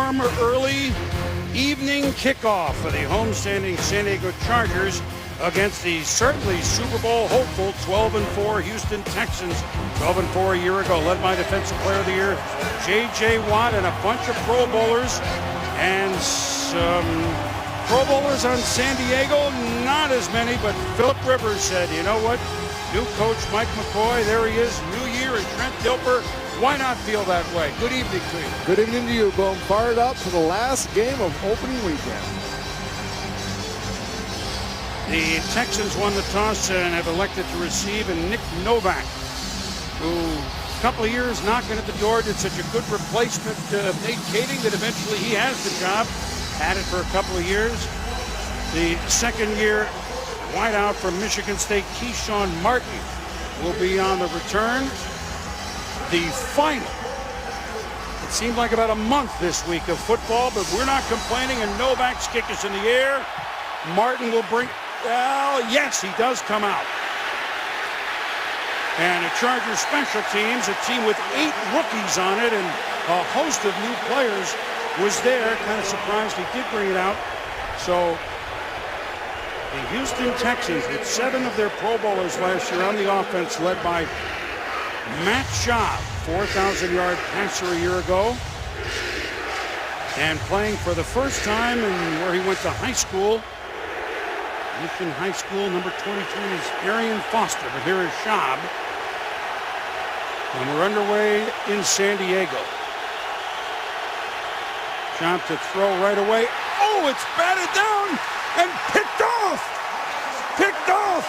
warm early evening kickoff for the homestanding San Diego Chargers against the certainly Super Bowl hopeful 12-4 Houston Texans. 12-4 a year ago, led by Defensive Player of the Year J.J. Watt and a bunch of Pro Bowlers and some Pro Bowlers on San Diego. Not as many, but Philip Rivers said, you know what? New coach Mike McCoy, there he is, new year, and Trent Dilfer. Why not feel that way? Good evening to you. Good evening to you, Boom. Fired up for the last game of opening weekend. The Texans won the toss and have elected to receive Nick Novak, who a couple of years knocking at the door, did such a good replacement of Nate Kading that eventually he has the job. Had it for a couple of years. The second-year wideout from Michigan State, Keyshawn Martin, will be on the return. The final, it seemed like about a month this week of football, but we're not complaining, and Novak's kick is in the air. Martin will bring, well, yes, he does come out. And the Chargers special teams, a team with 8 rookies on it and a host of new players, was there. Kind of surprised he did bring it out. So the Houston Texans, with 7 of their Pro Bowlers last year on the offense, led by Matt Schaub, 4,000-yard passer a year ago, and playing for the first time in where he went to high school, Houston High School. Number 22 is Arian Foster, but here is Schaub. And we're underway in San Diego. Schaub to throw right away. Oh, it's batted down and picked off! Picked off!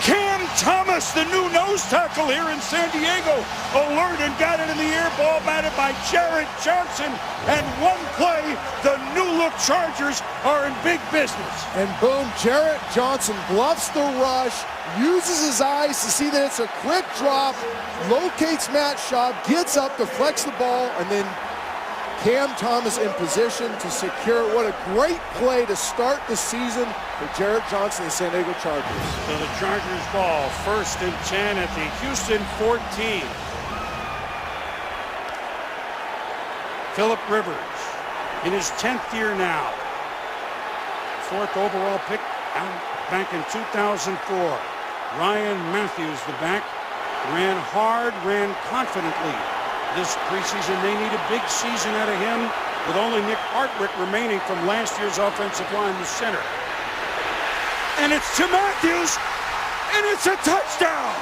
Cam Thomas, the new nose tackle here in San Diego, alert and got it in the air. Ball batted by Jarrett Johnson. And one play, the new-look Chargers are in big business. And boom, Jarrett Johnson bluffs the rush, uses his eyes to see that it's a quick drop, locates Matt Schaub, gets up, deflects the ball, and then Cam Thomas in position to secure. What a great play to start the season for Jarrett Johnson and the San Diego Chargers. So the Chargers ball, 1st and 10 at the Houston 14. Philip Rivers in his 10th year now. 4th overall pick back in 2004. Ryan Matthews, the back, ran hard, ran confidently. This preseason, they need a big season out of him, with only Nick Hartwick remaining from last year's offensive line, the center. And it's to Matthews, and it's a touchdown!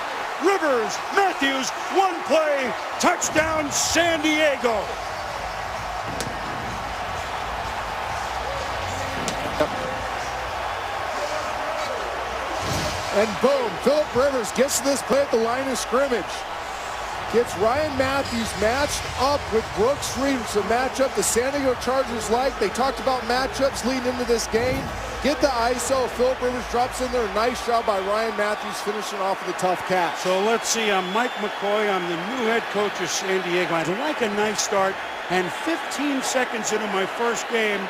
Rivers, Matthews, one play, touchdown San Diego! And boom, Philip Rivers gets to this play at the line of scrimmage. Gets Ryan Matthews matched up with Brooks Reed. It's a matchup the San Diego Chargers like. They talked about matchups leading into this game. Get the ISO. Philip Rivers drops in there. Nice job by Ryan Matthews finishing off with a tough catch. So let's see. I'm Mike McCoy. I'm the new head coach of San Diego. I'd like a nice start. And 15 seconds into my first game,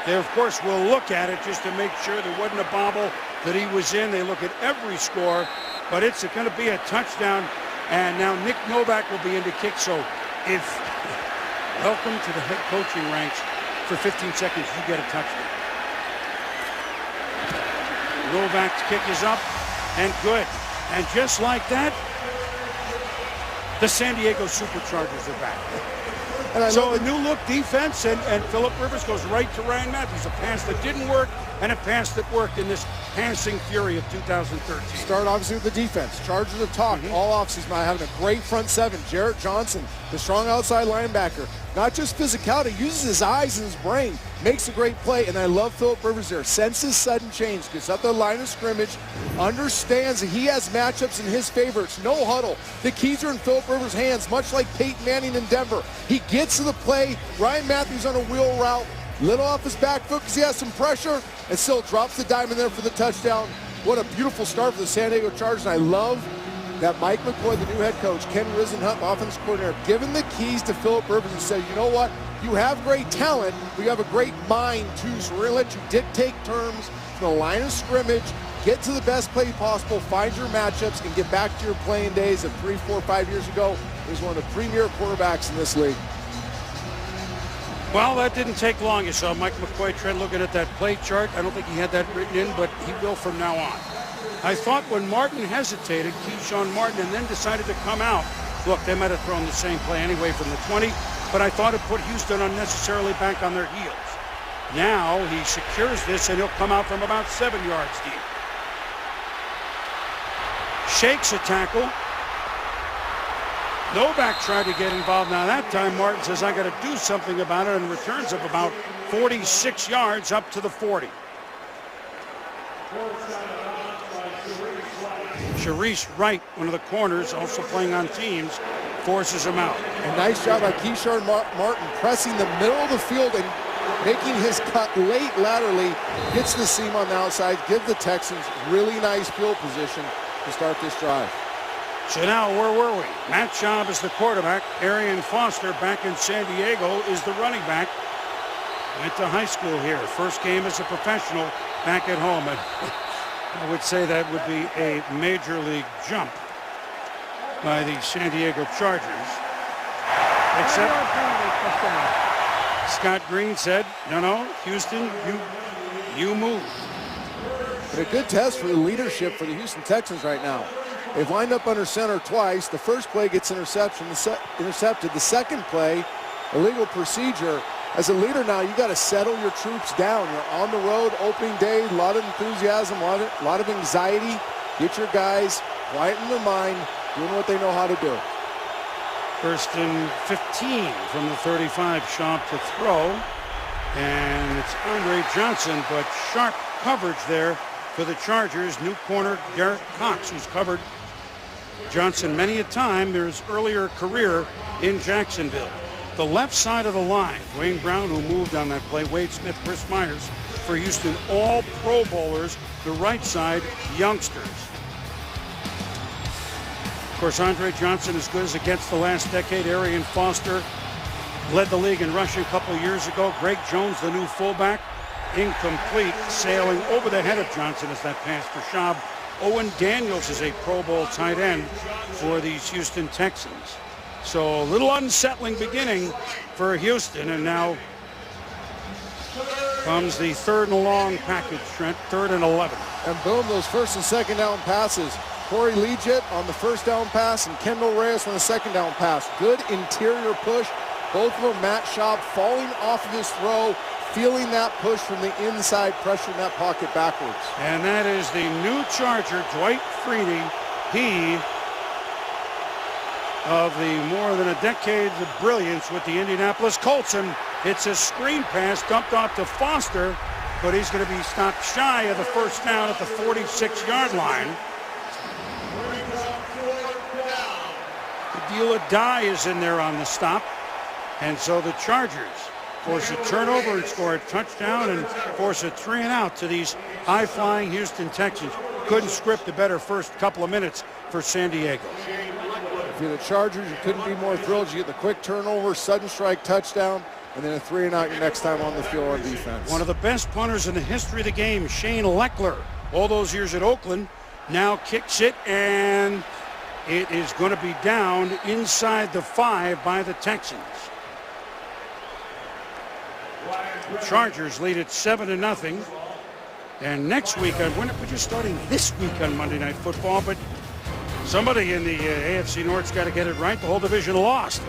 they, of course, will look at it just to make sure there wasn't a bobble that he was in. They look at every score, but it's going to be a touchdown. And now Nick Novak will be in the kick. So if welcome to the head coaching ranks, for 15 seconds, you get a touchdown. Novak's kick is up and good. And just like that, the San Diego Superchargers are back. So a new look defense, and Philip Rivers goes right to Ryan Matthews. A pass that didn't work and a pass that worked in this passing fury of 2013. Start obviously with the defense. Chargers have talked all offseason about having a great front seven. Jarrett Johnson, the strong outside linebacker. Not just physicality, uses his eyes and his brain. Makes a great play, and I love Philip Rivers there. Senses sudden change, gets up the line of scrimmage, understands that he has matchups in his favor. It's no huddle. The keys are in Philip Rivers' hands, much like Peyton Manning in Denver. He gets to the play. Ryan Matthews on a wheel route, little off his back foot because he has some pressure, and still drops the dime in there for the touchdown. What a beautiful start for the San Diego Chargers, and I love that Mike McCoy, the new head coach, Ken Risenhunt, offensive coordinator, given the keys to Philip Rivers and said, you know what, you have great talent, but you have a great mind too, so we're going to let you dictate terms from the line of scrimmage, get to the best play possible, find your matchups, and get back to your playing days of 3, 4, 5 years ago. He was one of the premier quarterbacks in this league. Well, that didn't take long. You saw Mike McCoy Trent looking at that play chart. I don't think he had that written in, but he will from now on. I thought when Martin hesitated, Keyshawn Martin, and then decided to come out, look, they might have thrown the same play anyway from the 20, but I thought it put Houston unnecessarily back on their heels. Now he secures this, and he'll come out from about 7 yards deep. Shakes a tackle. Novak tried to get involved. Now that time Martin says, I got to do something about it, and returns of about 46 yards up to the 40. Sharice Wright, one of the corners, also playing on teams, forces him out. A nice job by Keyshawn Martin pressing the middle of the field and making his cut late laterally. Gets the seam on the outside, give the Texans really nice field position to start this drive. So now, where were we? Matt Schaub is the quarterback. Arian Foster, back in San Diego, is the running back. Went to high school here. First game as a professional back at home. And I would say that would be a major league jump by the San Diego Chargers. Except Scott Green said, no, Houston, you move. But a good test for the leadership for the Houston Texans right now. They've lined up under center twice. The first play gets intercepted. The second play, illegal procedure. As a leader now, you got to settle your troops down. You're on the road, opening day, a lot of enthusiasm, a lot of anxiety. Get your guys quiet in their mind, doing what they know how to do. First and 15 from the 35, Schaub to throw. And it's Andre Johnson, but sharp coverage there for the Chargers. New corner Derek Cox, who's covered Johnson many a time in his earlier career in Jacksonville. The left side of the line, Wayne Brown, who moved on that play, Wade Smith, Chris Myers for Houston, all Pro Bowlers. The right side, youngsters. Of course, Andre Johnson as good as against the last decade. Arian Foster led the league in rushing a couple of years ago. Greg Jones, the new fullback, incomplete, sailing over the head of Johnson as that pass for Schaub. Owen Daniels is a Pro Bowl tight end for these Houston Texans. So a little unsettling beginning for Houston, and now comes the 3rd and long package, Trent, 3rd and 11. And boom, those first and second down passes. Corey Leggett on the first down pass and Kendall Reyes on the second down pass. Good interior push. Both of them, Matt Schaub falling off of his throw, feeling that push from the inside, pressuring that pocket backwards. And that is the new Charger, Dwight Freeney. He of the more than a decade of brilliance with the Indianapolis Colts, and it's a screen pass dumped off to Foster, but he's going to be stopped shy of the first down at the 46-yard line. Adila Dye is in there on the stop, and so the Chargers force a turnover and score a touchdown and force a 3 and out to these high-flying Houston Texans. Couldn't script a better first couple of minutes for San Diego. If you're the Chargers, you couldn't be more thrilled. You get the quick turnover, sudden strike touchdown, and then a 3 and out your next time on the field on defense. One of the best punters in the history of the game, Shane Leckler, all those years at Oakland, now kicks it, and it is going to be down inside the 5 by the Texans. The Chargers lead it 7-0. And next week, we're just starting this week on Monday Night Football, but somebody in the AFC North's got to get it right. The whole division lost.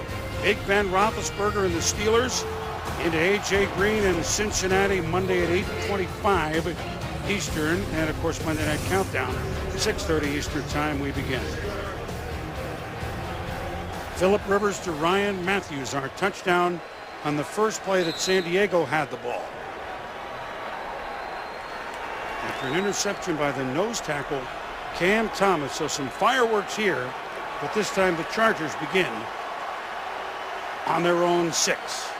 Big Ben Roethlisberger and the Steelers into A.J. Green and Cincinnati Monday at 8:25 Eastern. And, of course, Monday Night Countdown, 6:30 Eastern time we begin. Phillip Rivers to Ryan Matthews, our touchdown on the first play that San Diego had the ball. After an interception by the nose tackle, Cam Thomas. So some fireworks here, but this time the Chargers begin on their own 6.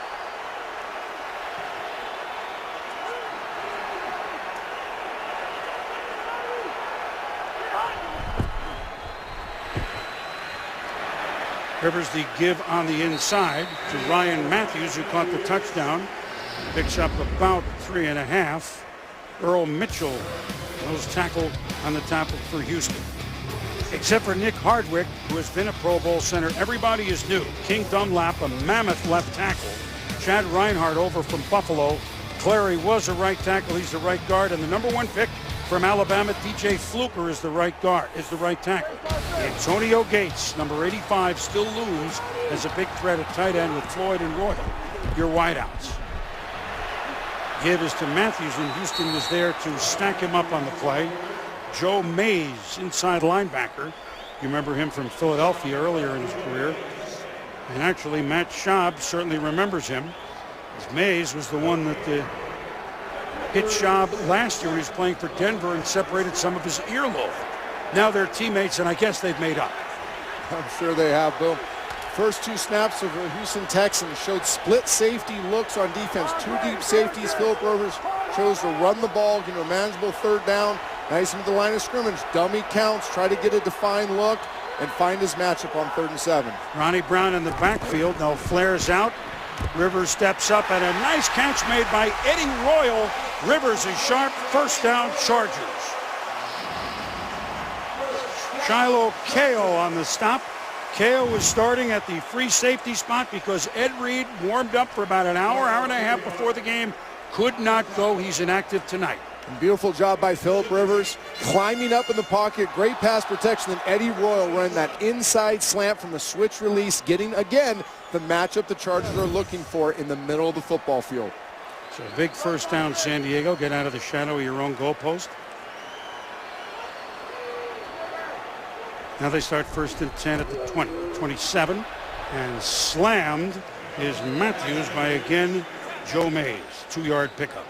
Rivers the give on the inside to Ryan Matthews, who caught the touchdown. Picks up about 3.5. Earl Mitchell, nose tackle on the tackle for Houston. Except for Nick Hardwick, who has been a Pro Bowl center, everybody is new. King Dunlap, a mammoth left tackle, Chad Reinhardt over from Buffalo. Clary was a right tackle. He's the right guard. And the number 1 pick from Alabama, DJ Fluker, is the right tackle. Antonio Gates, number 85, still looms as a big threat at tight end with Floyd and Royal, your wideouts. Give is to Matthews, and Houston was there to stack him up on the play. Joe Mays, inside linebacker. You remember him from Philadelphia earlier in his career. And actually, Matt Schaub certainly remembers him. As Mays was the one that hit Schaub last year. He was playing for Denver and separated some of his earlobe. Now they're teammates, and I guess they've made up. I'm sure they have, Bill. First 2 snaps of the Houston Texans showed split safety looks on defense. 2 deep safeties. Philip Rivers chose to run the ball, get a manageable 3rd down. Nice into the line of scrimmage. Dummy counts, try to get a defined look, and find his matchup on 3rd and 7. Ronnie Brown in the backfield. Now flares out. Rivers steps up, and a nice catch made by Eddie Royal. Rivers is sharp. First down, Chargers. Shiloh Kao on the stop. Kao was starting at the free safety spot because Ed Reed warmed up for about an hour and a half before the game. Could not go. He's inactive tonight. Beautiful job by Philip Rivers, climbing up in the pocket. Great pass protection. And Eddie Royal running that inside slant from a switch release, getting, again, the matchup the Chargers are looking for in the middle of the football field. So big first down, San Diego. Get out of the shadow of your own goalpost. Now they start 1st and 10 at the 20, 27. And slammed is Matthews by, again, Joe Mays. 2-yard pickup.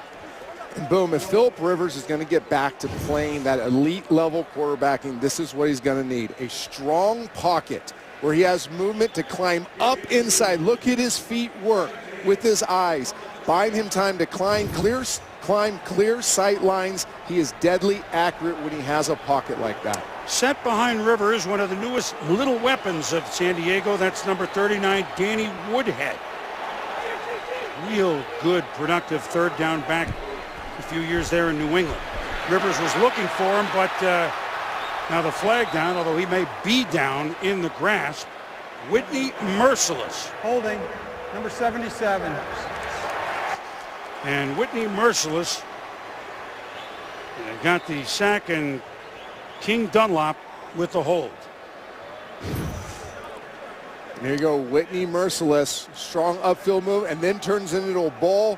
And boom, if Philip Rivers is going to get back to playing that elite level quarterbacking, this is what he's going to need. A strong pocket where he has movement to climb up inside. Look at his feet work with his eyes. Buying him time to climb clear sight lines. He is deadly accurate when he has a pocket like that. Set behind Rivers, one of the newest little weapons of San Diego. That's number 39, Danny Woodhead. Real good, productive 3rd down back a few years there in New England. Rivers was looking for him, but now the flag down, although he may be down in the grasp. Whitney Merciless. Holding, number 77. And Whitney Merciless got the sack, and King Dunlop with the hold. There you go, Whitney Merciless. Strong upfield move, and then turns into a ball.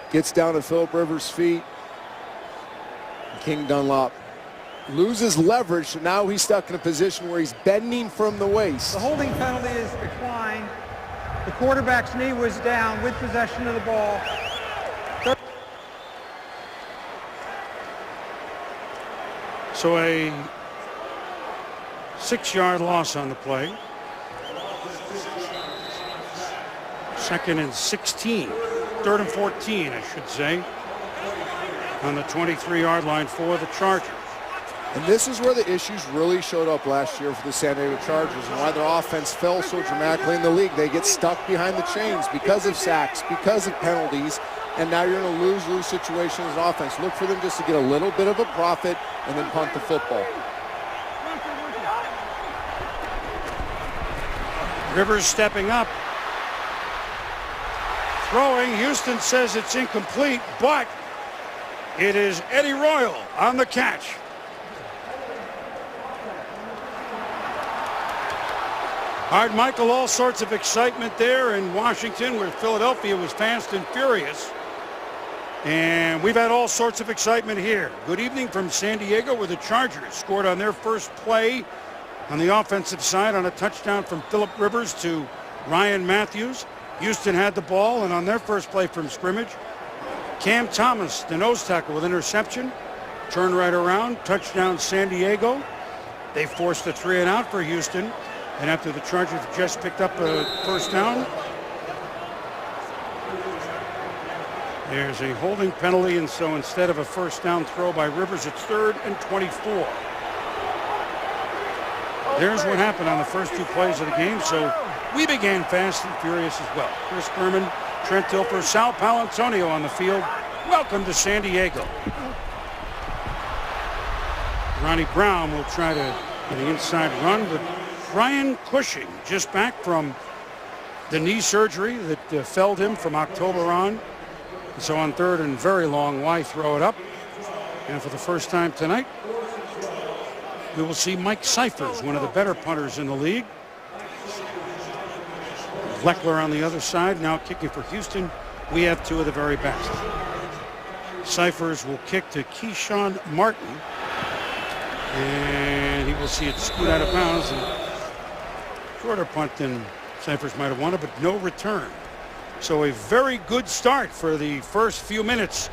Gets down to Philip Rivers' feet. King Dunlop loses leverage, so now he's stuck in a position where he's bending from the waist. The holding penalty is declined. The quarterback's knee was down with possession of the ball. So a 6-yard loss on the play. 2nd and 16. 3rd and 14, I should say, on the 23-yard line for the Chargers. And this is where the issues really showed up last year for the San Diego Chargers and why their offense fell so dramatically in the league. They get stuck behind the chains because of sacks, because of penalties, and now you're in a lose-lose situation as an offense. Look for them just to get a little bit of a profit and then punt the football. Rivers stepping up. Throwing, Houston says it's incomplete, but it is Eddie Royal on the catch. All right, Michael, all sorts of excitement there in Washington where Philadelphia was fast and furious. And we've had all sorts of excitement here. Good evening from San Diego where the Chargers scored on their first play on the offensive side on a touchdown from Philip Rivers to Ryan Matthews. Houston had the ball, and on their first play from scrimmage, Cam Thomas, the nose tackle with interception, turned right around, touchdown San Diego. They forced a 3-and-out for Houston, and after the Chargers just picked up a first down, there's a holding penalty, and so instead of a first down throw by Rivers, it's 3rd and 24. There's what happened on the first 2 plays of the game, so we began fast and furious as well. Chris Berman, Trent Dilfer, Sal Paolantonio on the field. Welcome to San Diego. Ronnie Brown will try to get the inside run, but Brian Cushing just back from the knee surgery that felled him from October on. So on third and very long, why throw it up? And for the first time tonight, we will see Mike Cyphers, one of the better punters in the league. Leckler on the other side, now kicking for Houston. We have two of the very best. Cyphers will kick to Keyshawn Martin. And he will see it scoot out of bounds. And shorter punt than Cyphers might have wanted, but no return. So a very good start for the first few minutes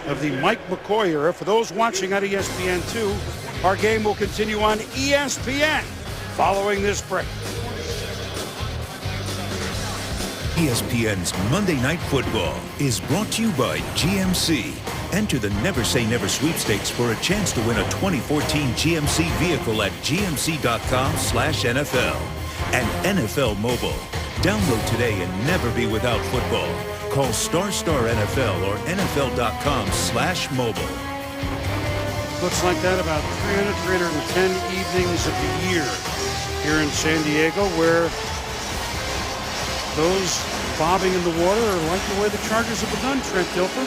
of the Mike McCoy era. For those watching on ESPN2, our game will continue on ESPN following this break. ESPN's Monday Night Football is brought to you by GMC. Enter the Never Say Never sweepstakes for a chance to win a 2014 GMC vehicle at gmc.com/NFL. And NFL Mobile. Download today and never be without football. Call ** NFL or NFL.com/mobile. Looks like that about 310 evenings of the year here in San Diego, where those bobbing in the water are like the way the Chargers have begun, Trent Dilfer.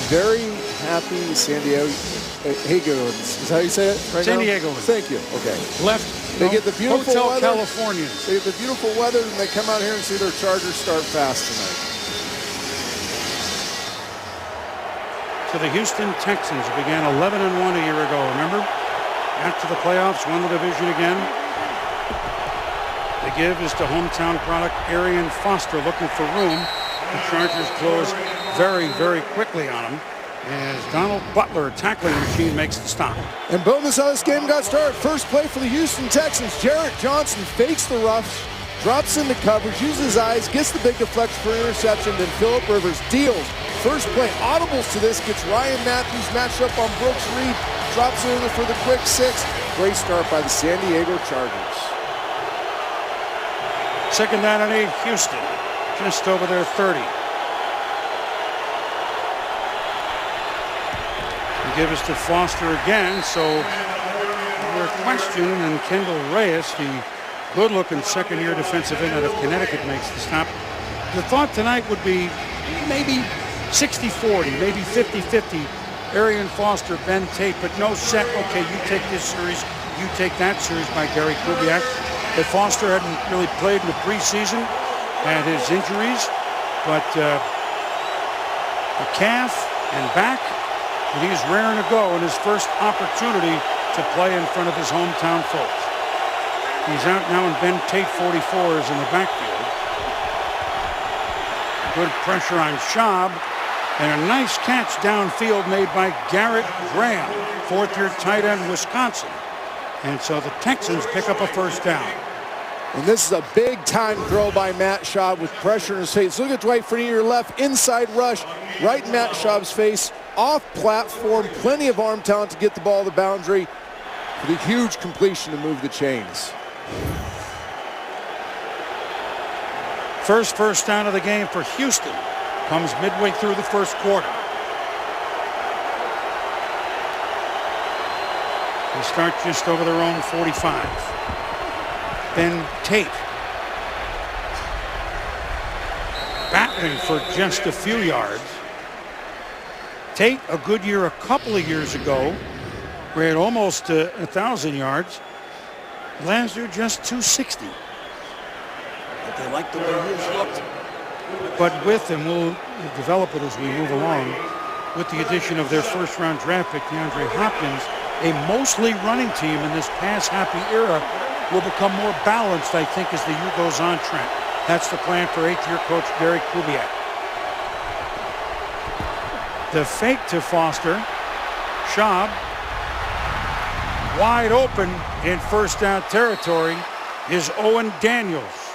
Very happy San Diegoans. Is that how you say it right San now? Diegoans. Thank you. Okay. They get the beautiful Hotel weather. Californians. They get the beautiful weather, and they come out here and see their Chargers start fast tonight. So the Houston Texans began 11-1 a year ago, remember? After the playoffs, won the division again. The give is to hometown product Arian Foster looking for room. The Chargers close very, very quickly on him as Donald Butler, tackling machine, makes the stop. And boom, this is how this game got started. First play for the Houston Texans. Jarrett Johnson fakes the rush, drops into coverage, uses his eyes, gets the big deflection for interception, then Phillip Rivers deals. First play, audibles to this, gets Ryan Matthews matched up on Brooks Reed, drops it in for the quick 6. Great start by the San Diego Chargers. Second down and 8, Houston, just over their 30. Give us to Foster again, so we're questioning, and Kendall Reyes, the good-looking second-year defensive end out of Connecticut, makes the stop. The thought tonight would be maybe 60-40, maybe 50-50. Arian Foster, Ben Tate, but no set. Okay, you take this series, you take that series by Gary Kubiak. But Foster hadn't really played in the preseason, had his injuries, but the calf and back. But he's raring to go in his first opportunity to play in front of his hometown folks. He's out now, and Ben Tate, 44, is in the backfield. Good pressure on Schaub, and a nice catch downfield made by Garrett Graham, fourth-year tight end, Wisconsin. And so the Texans pick up a first down. And this is a big-time throw by Matt Schaub with pressure in his face. Look at Dwight Freeney to your left, inside rush, right in Matt Schaub's face, off platform, plenty of arm talent to get the ball to the boundary for the huge completion to move the chains. First down of the game for Houston comes midway through the first quarter. They start just over their own 45. Ben Tate battling for just a few yards. Tate, a good year a couple of years ago, where he had almost 1,000 yards. Last year, just 260. But they like the way he's looked. But with, and we'll develop it as we move along, with the addition of their first-round draft pick, DeAndre Hopkins, a mostly running team in this pass-happy era will become more balanced, I think, as the year goes on, Trent. That's the plan for eighth-year coach Gary Kubiak. The fake to Foster. Schaub wide open in first down territory is Owen Daniels.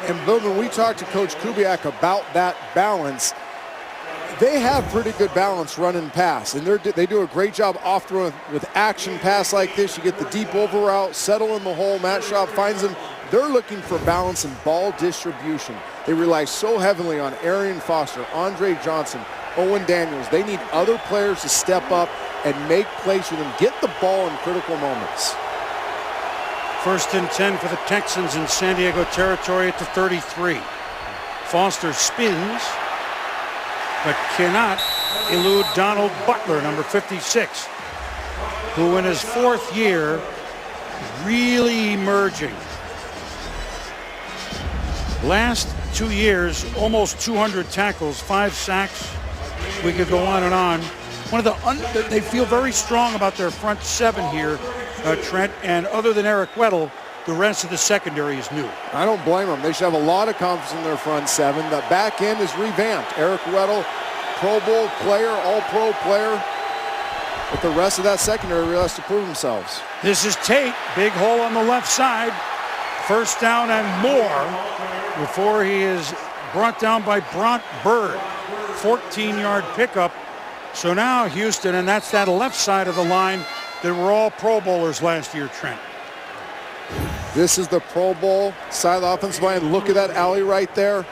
And Bill, when we talked to Coach Kubiak about that balance, they have pretty good balance run and pass, and they do a great job off throwing with action pass like this. You get the deep over route, settle in the hole. Matt Schaub finds them. They're looking for balance and ball distribution. They rely so heavily on Arian Foster, Andre Johnson, Owen Daniels. They need other players to step up and make plays for them, get the ball in critical moments. First and 10 for the Texans in San Diego territory at the 33. Foster spins, but cannot elude Donald Butler, number 56, who in his fourth year is really emerging. Last 2 years, almost 200 tackles, 5 sacks. We could go on and on. One of the they feel very strong about their front seven here, Trent, and other than Eric Weddle, the rest of the secondary is new. I don't blame them. They should have a lot of confidence in their front seven. The back end is revamped. Eric Weddle, Pro Bowl player, All-Pro player. But the rest of that secondary really has to prove themselves. This is Tate, big hole on the left side. First down and more before he is brought down by Bront Bird. 14-yard pickup. So now Houston, and that's that left side of the line that were all Pro Bowlers last year, Trent. This is the Pro Bowl side of the offensive line. Look at that alley right there.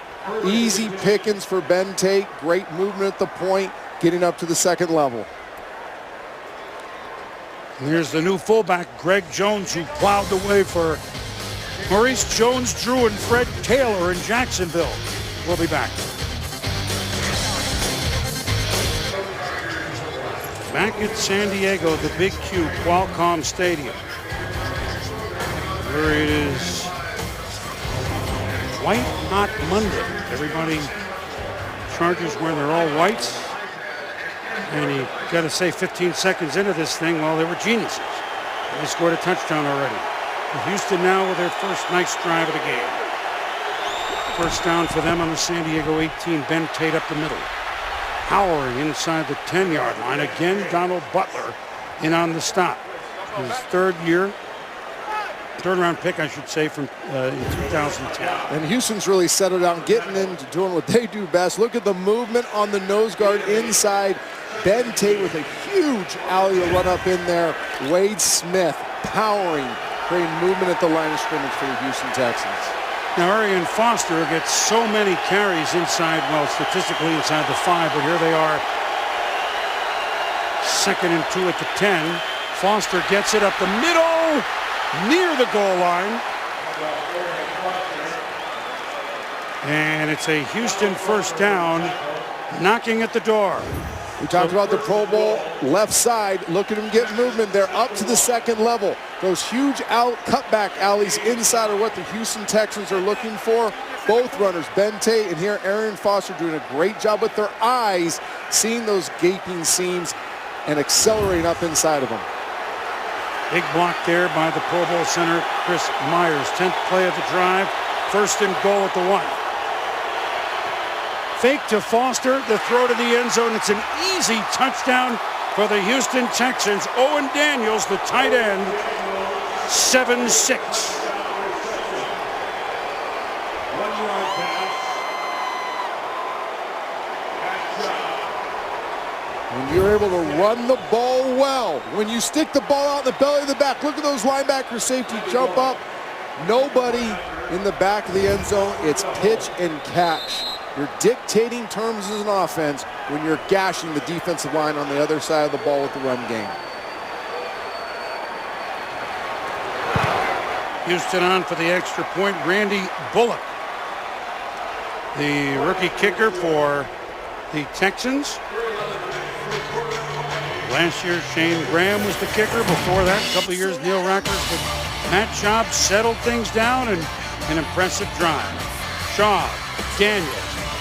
Easy pickings for Ben Tate. Great movement at the point, getting up to the second level. And here's the new fullback, Greg Jones, who plowed the way for Maurice Jones-Drew and Fred Taylor in Jacksonville. We'll be back. Back at San Diego, the Big Q, Qualcomm Stadium. Where it is white hot Monday. Everybody, Chargers wearing their all whites. And you got to say 15 seconds into this thing, well, they were geniuses. They scored a touchdown already. And Houston now with their first nice drive of the game. First down for them on the San Diego 18. Ben Tate up the middle. Powering inside the 10-yard line. Again, Donald Butler in on the stop. His third round pick, I should say, from in 2010. And Houston's really settled down, getting into doing what they do best. Look at the movement on the nose guard inside. Ben Tate with a huge alley run up in there. Wade Smith powering, creating movement at the line of scrimmage for the Houston Texans. Now, Arian Foster gets so many carries inside, well, statistically inside the 5, but here they are. Second and 2 at the 10. Foster gets it up the middle, near the goal line. And it's a Houston first down, knocking at the door. We talked about the Pro Bowl left side. Look at them get movement. They're up to the second level. Those huge cutback alleys inside are what the Houston Texans are looking for. Both runners, Ben Tate and here Arian Foster, doing a great job with their eyes, seeing those gaping seams and accelerating up inside of them. Big block there by the Pro Bowl center, Chris Myers. 10th play of the drive. First and goal at the 1. Fake to Foster, the throw to the end zone. It's an easy touchdown for the Houston Texans. Owen Daniels, the tight end, 7-6. When you're able to run the ball well, when you stick the ball out in the belly of the back, look at those linebacker safety jump up. Nobody in the back of the end zone. It's pitch and catch. You're dictating terms as an offense when you're gashing the defensive line on the other side of the ball with the run game. Houston on for the extra point. Randy Bullock, the rookie kicker for the Texans. Last year, Shane Graham was the kicker. Before that, a couple of years, Neil Rackers. But Matt Schaub settled things down and an impressive drive. Schaub, Daniels,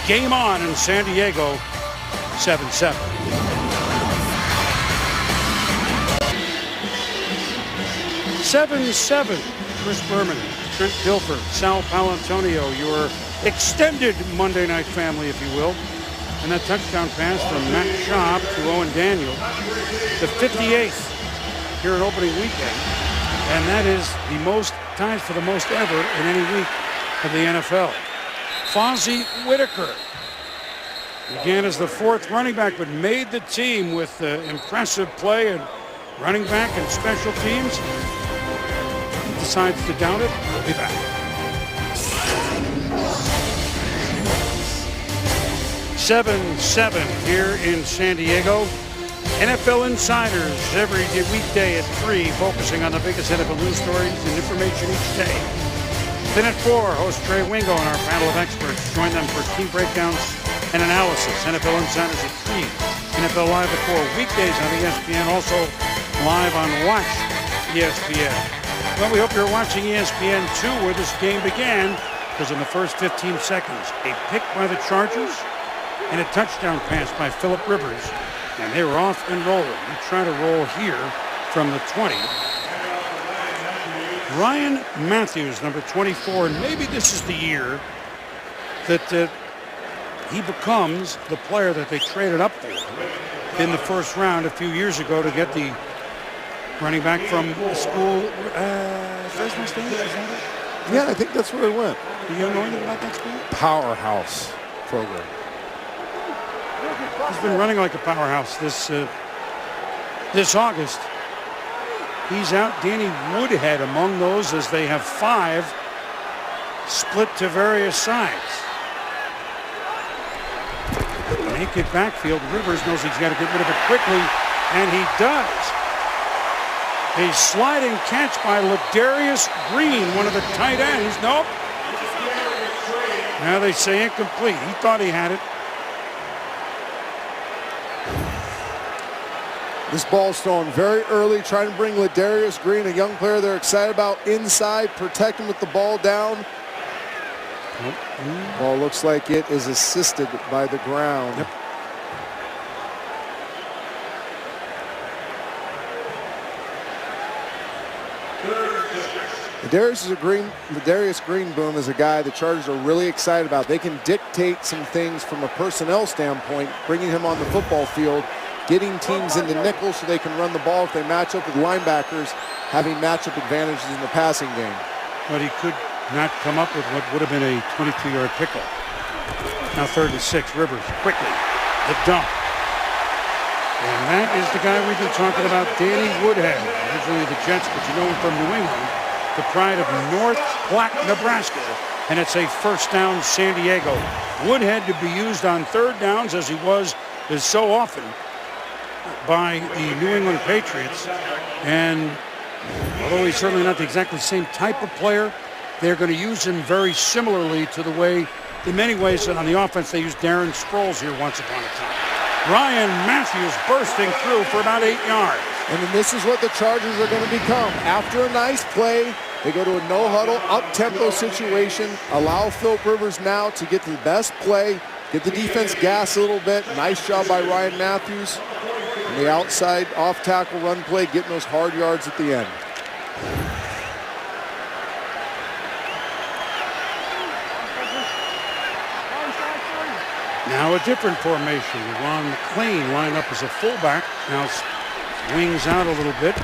game on in San Diego, 7-7. Chris Berman, Trent Dilfer, Sal Palantonio, your extended Monday night family, if you will. And that touchdown pass from Matt Schaub to Owen Daniels, the 58th here at opening weekend. And that is the most times for the most ever in any week of the NFL. Fozzie Whitaker began as the 4th running back, but made the team with impressive play and running back and special teams. He decides to down it. We'll be back. 7-7 here in San Diego. NFL Insiders every weekday at 3, focusing on the biggest NFL news stories and information each day. Then at 4, host Trey Wingo and our panel of experts join them for team breakdowns and analysis. NFL Insiders at 3, NFL Live at 4, weekdays on ESPN, also live on Watch ESPN. Well, we hope you're watching ESPN 2 where this game began, because in the first 15 seconds, a pick by the Chargers and a touchdown pass by Phillip Rivers, and they were off and rolling. We try to roll here from the 20. Ryan Matthews, number 24, and maybe this is the year that he becomes the player that they traded up for in the first round a few years ago to get the running back from the school, Fresno State, is that it? Yeah, I think that's where it went. Do you know anything about that school? Powerhouse program. He's been running like a powerhouse this August. He's out Danny Woodhead among those as they have 5 split to various sides. Naked backfield. Rivers knows he's got to get rid of it quickly, and he does. A sliding catch by Ladarius Green, one of the tight ends. Nope. Now they say incomplete. He thought he had it. This ball's thrown very early, trying to bring Ladarius Green, a young player they're excited about, inside, protect him with the ball down. Ball looks like it is assisted by the ground. Yep. Ladarius Greenboom is a guy the Chargers are really excited about. They can dictate some things from a personnel standpoint, bringing him on the football field, getting teams into nickel so they can run the ball if they match up with linebackers, having matchup advantages in the passing game. But he could not come up with what would have been a 22-yard pickup. Now 3rd and 6, Rivers quickly, the dump. And that is the guy we've been talking about, Danny Woodhead. Originally the Jets, but you know him from New England, the pride of North Platte, Nebraska. And it's a first down, San Diego. Woodhead to be used on 3rd downs as he was so often by the New England Patriots. And although he's certainly not the exactly same type of player, they're going to use him very similarly to the way, in many ways, on the offense they used Darren Sproles here once upon a time. Ryan Matthews bursting through for about 8 yards. And then this is what the Chargers are going to become. After a nice play, they go to a no-huddle, up-tempo situation, allow Phillip Rivers now to get to the best play, get the defense gas a little bit. Nice job by Ryan Matthews. And the outside off-tackle run play, getting those hard yards at the end. Now a different formation. Ron McClain lined up as a fullback. Now wings out a little bit.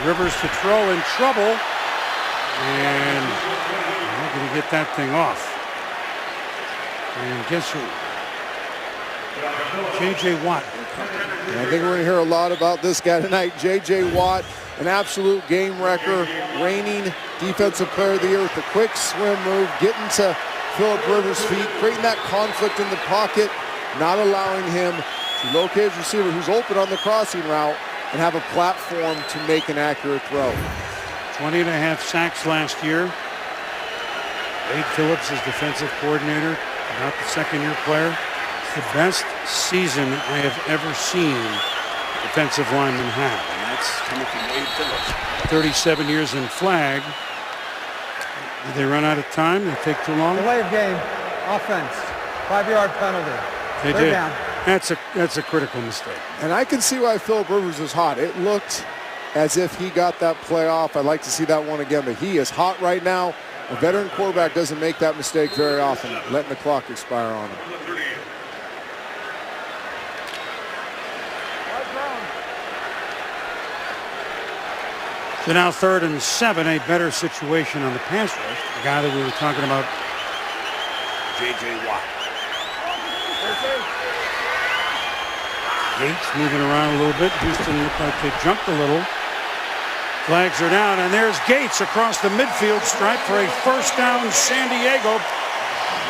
Rivers to throw, in trouble. And not going to get that thing off. And guess who? J.J. Watt. And I think we're going to hear a lot about this guy tonight. J.J. Watt, an absolute game wrecker, reigning Defensive Player of the Year with the quick swim move, getting to Phillip Rivers' feet, creating that conflict in the pocket, not allowing him to locate his receiver who's open on the crossing route and have a platform to make an accurate throw. 20.5 sacks last year. Wade Phillips is defensive coordinator, not the second-year player. It's the best season I have ever seen a defensive lineman have, and that's coming from Wade Phillips. 37 years in flag. Did they run out of time? They take too long? Delay of game, offense, 5-yard penalty. They They're did. down. That's a critical mistake. And I can see why Phillip Rivers is hot. It looked as if he got that play off. I'd like to see that one again, but he is hot right now. A veteran quarterback doesn't make that mistake very often, letting the clock expire on him. So now 3rd and 7, a better situation on the pass rush. The guy that we were talking about, J.J. Watt. Gates moving around a little bit. Houston looked like they jumped a little. Flags are down, and there's Gates across the midfield stripe for a first down, San Diego,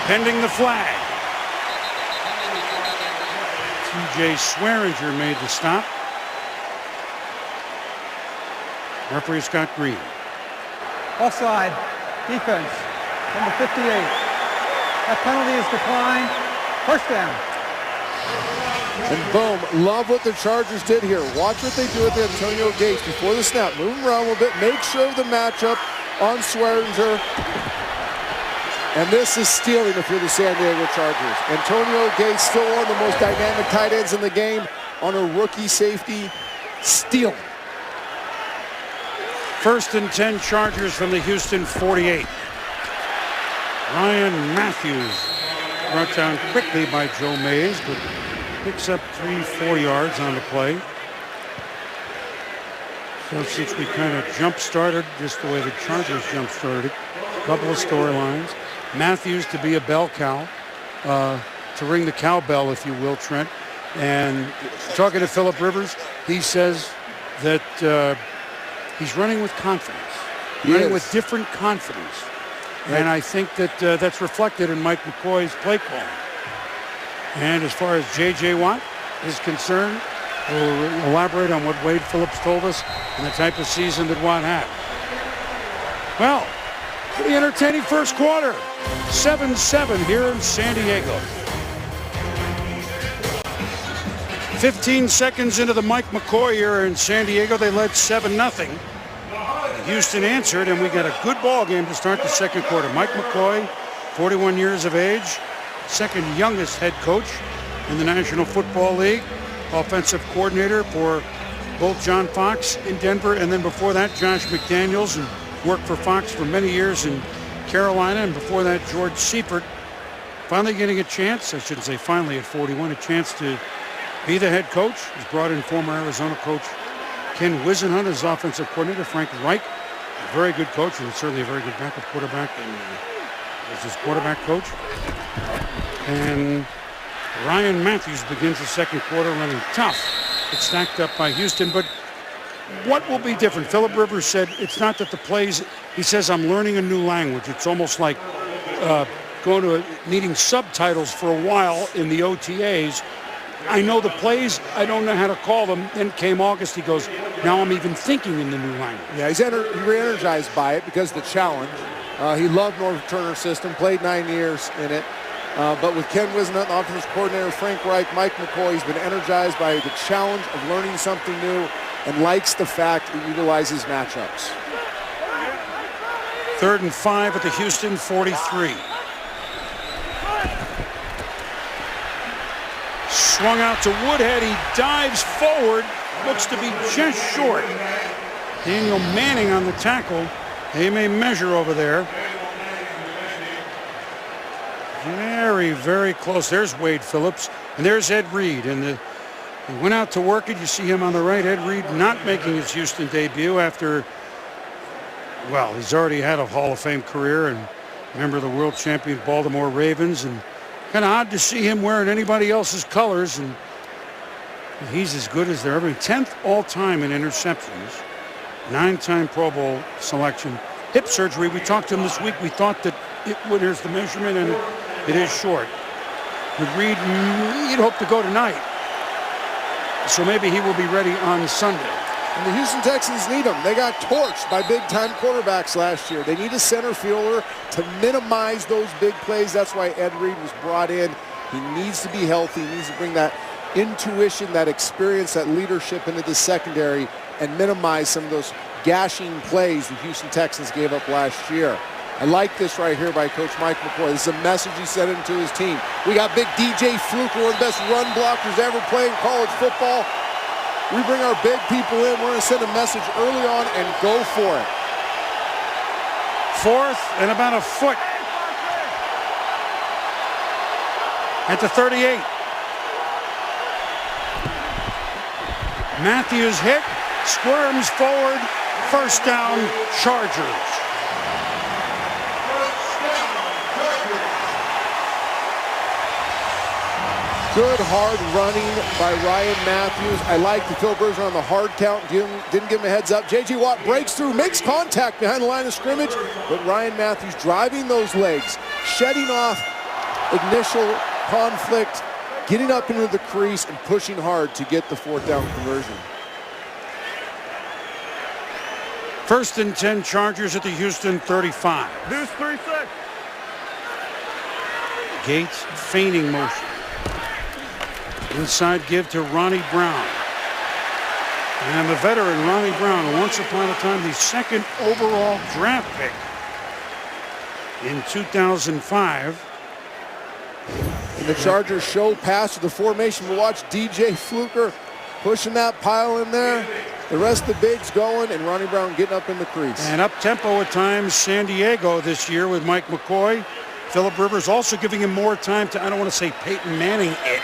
pending the flag. T.J. Swearinger made the stop. Referee Scott Green. Offside. Defense. Number 58. That penalty is declined. First down. And boom, love what the Chargers did here. Watch what they do with Antonio Gates before the snap. Move him around a little bit. Make sure of the matchup on Swearinger. And this is stealing if you're the San Diego Chargers. Antonio Gates, still one of the most dynamic tight ends in the game, on a rookie safety, stealing. 1st and 10 Chargers from the Houston 48. Ryan Matthews brought down quickly by Joe Mays, but picks up 3-4 yards on the play. So since we kind of jump-started just the way the Chargers jump-started, a couple of storylines. Matthews to be a bell cow, to ring the cowbell, if you will, Trent. And talking to Philip Rivers, he says that he's running with confidence, running with different confidence. Right. And I think that that's reflected in Mike McCoy's play calling. And as far as J.J. Watt is concerned, we'll elaborate on what Wade Phillips told us and the type of season that Watt had. Well, pretty entertaining first quarter. 7-7 here in San Diego. 15 seconds into the Mike McCoy era in San Diego, they led 7-0. Houston answered, and we got a good ball game to start the second quarter. Mike McCoy, 41 years of age, second youngest head coach in the National Football League, offensive coordinator for both John Fox in Denver, and then before that, Josh McDaniels, and worked for Fox for many years in Carolina, and before that, George Seifert. Finally getting a chance, I shouldn't say finally at 41, a chance to be the head coach. He's brought in former Arizona coach Ken Wisenhunt as offensive coordinator. Frank Reich, a very good coach, and certainly a very good backup quarterback, and as his quarterback coach. And Ryan Matthews begins the second quarter running tough. It's stacked up by Houston, but what will be different? Philip Rivers said it's not that the plays, he says, I'm learning a new language. It's almost like needing subtitles for a while in the OTAs. I know the plays, I don't know how to call them. Then came August, he goes, now I'm even thinking in the new language. Yeah, he's re-energized by it because of the challenge. He loved North Turner's system, played 9 years in it. But with Ken Wisenhunt, the offensive coordinator, Frank Reich, Mike McCoy, he's been energized by the challenge of learning something new and likes the fact it utilizes matchups. 3rd and 5 at the Houston 43. Swung out to Woodhead. He dives forward. Looks to be just short. Daniel Manning on the tackle. They may measure over there. Very, very close. There's Wade Phillips. And there's Ed Reed. And he went out to work it. You see him on the right. Ed Reed not making his Houston debut after, well, he's already had a Hall of Fame career and member of the world champion Baltimore Ravens. And kind of odd to see him wearing anybody else's colors, and he's as good as they're ever. 10th all-time in interceptions, 9-time Pro Bowl selection. Hip surgery, we talked to him this week. We thought that here's the measurement, and it is short. With Reed, he'd hope to go tonight. So maybe he will be ready on Sunday. And the Houston Texans need him. They got torched by big-time quarterbacks last year. They need a center fielder to minimize those big plays. That's why Ed Reed was brought in. He needs to be healthy. He needs to bring that intuition, that experience, that leadership into the secondary and minimize some of those gashing plays the Houston Texans gave up last year. I like this right here by Coach Mike McCoy. This is a message he sent into his team. We got big DJ Fluke, one of the best run blockers ever playing college football. We bring our big people in. We're going to send a message early on and go for it. 4th and about a foot at the 38. Matthews hit, squirms forward, first down, Chargers. Good hard running by Ryan Matthews. I like the Phil Berger on the hard count. Didn't give him a heads up. J.J. Watt breaks through, makes contact behind the line of scrimmage, but Ryan Matthews driving those legs, shedding off initial conflict, getting up into the crease and pushing hard to get the 4th down conversion. First and 10 Chargers at the Houston 35. Deuce 3-6. Gates feigning motion. Inside give to Ronnie Brown. And the veteran Ronnie Brown, once upon a time the second overall draft pick in 2005. And the Chargers show pass to the formation. We'll watch DJ Fluker pushing that pile in there. The rest of the bigs going, and Ronnie Brown getting up in the crease. And up-tempo at times, San Diego this year with Mike McCoy. Phillip Rivers also giving him more time to, I don't want to say Peyton Manning it,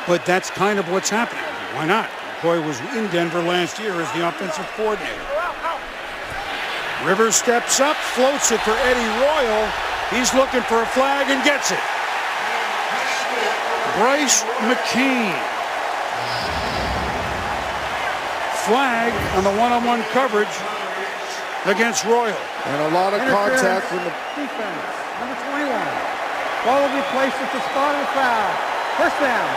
but that's kind of what's happening. Why not? McCoy was in Denver last year as the offensive coordinator. Rivers steps up, floats it for Eddie Royal. He's looking for a flag and gets it. Bryce McCain. Flag on the one-on-one coverage against Royal. And a lot of contact from the defense. Number 21. Ball will be placed at the spot of the foul. First down.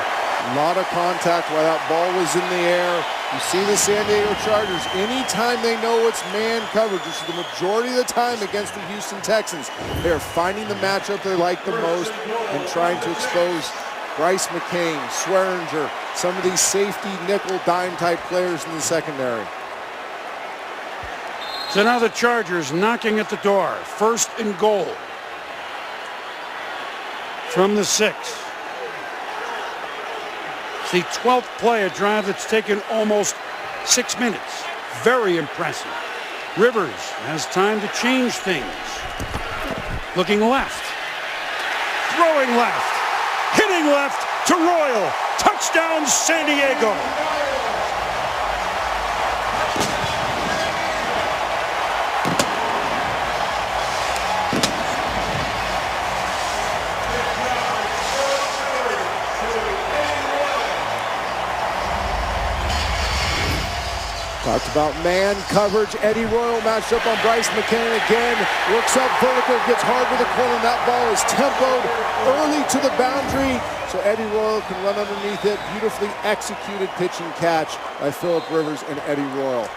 A lot of contact while that ball was in the air. You see the San Diego Chargers, anytime they know it's man coverage, which is the majority of the time against the Houston Texans, they're finding the matchup they like the most and trying to expose Bryce McCain, Swearinger, some of these safety nickel dime type players in the secondary. So now the Chargers knocking at the door. First and goal from the 6. It's the 12th play, a drive that's taken almost 6 minutes. Very impressive. Rivers has time to change things. Looking left. Throwing left. Hitting left to Royal. Touchdown San Diego. Talked about man coverage. Eddie Royal matched up on Bryce McCain again. Looks up vertical, gets hard with the corner. That ball is tempoed early to the boundary, so Eddie Royal can run underneath it. Beautifully executed pitch and catch by Phillip Rivers and Eddie Royal.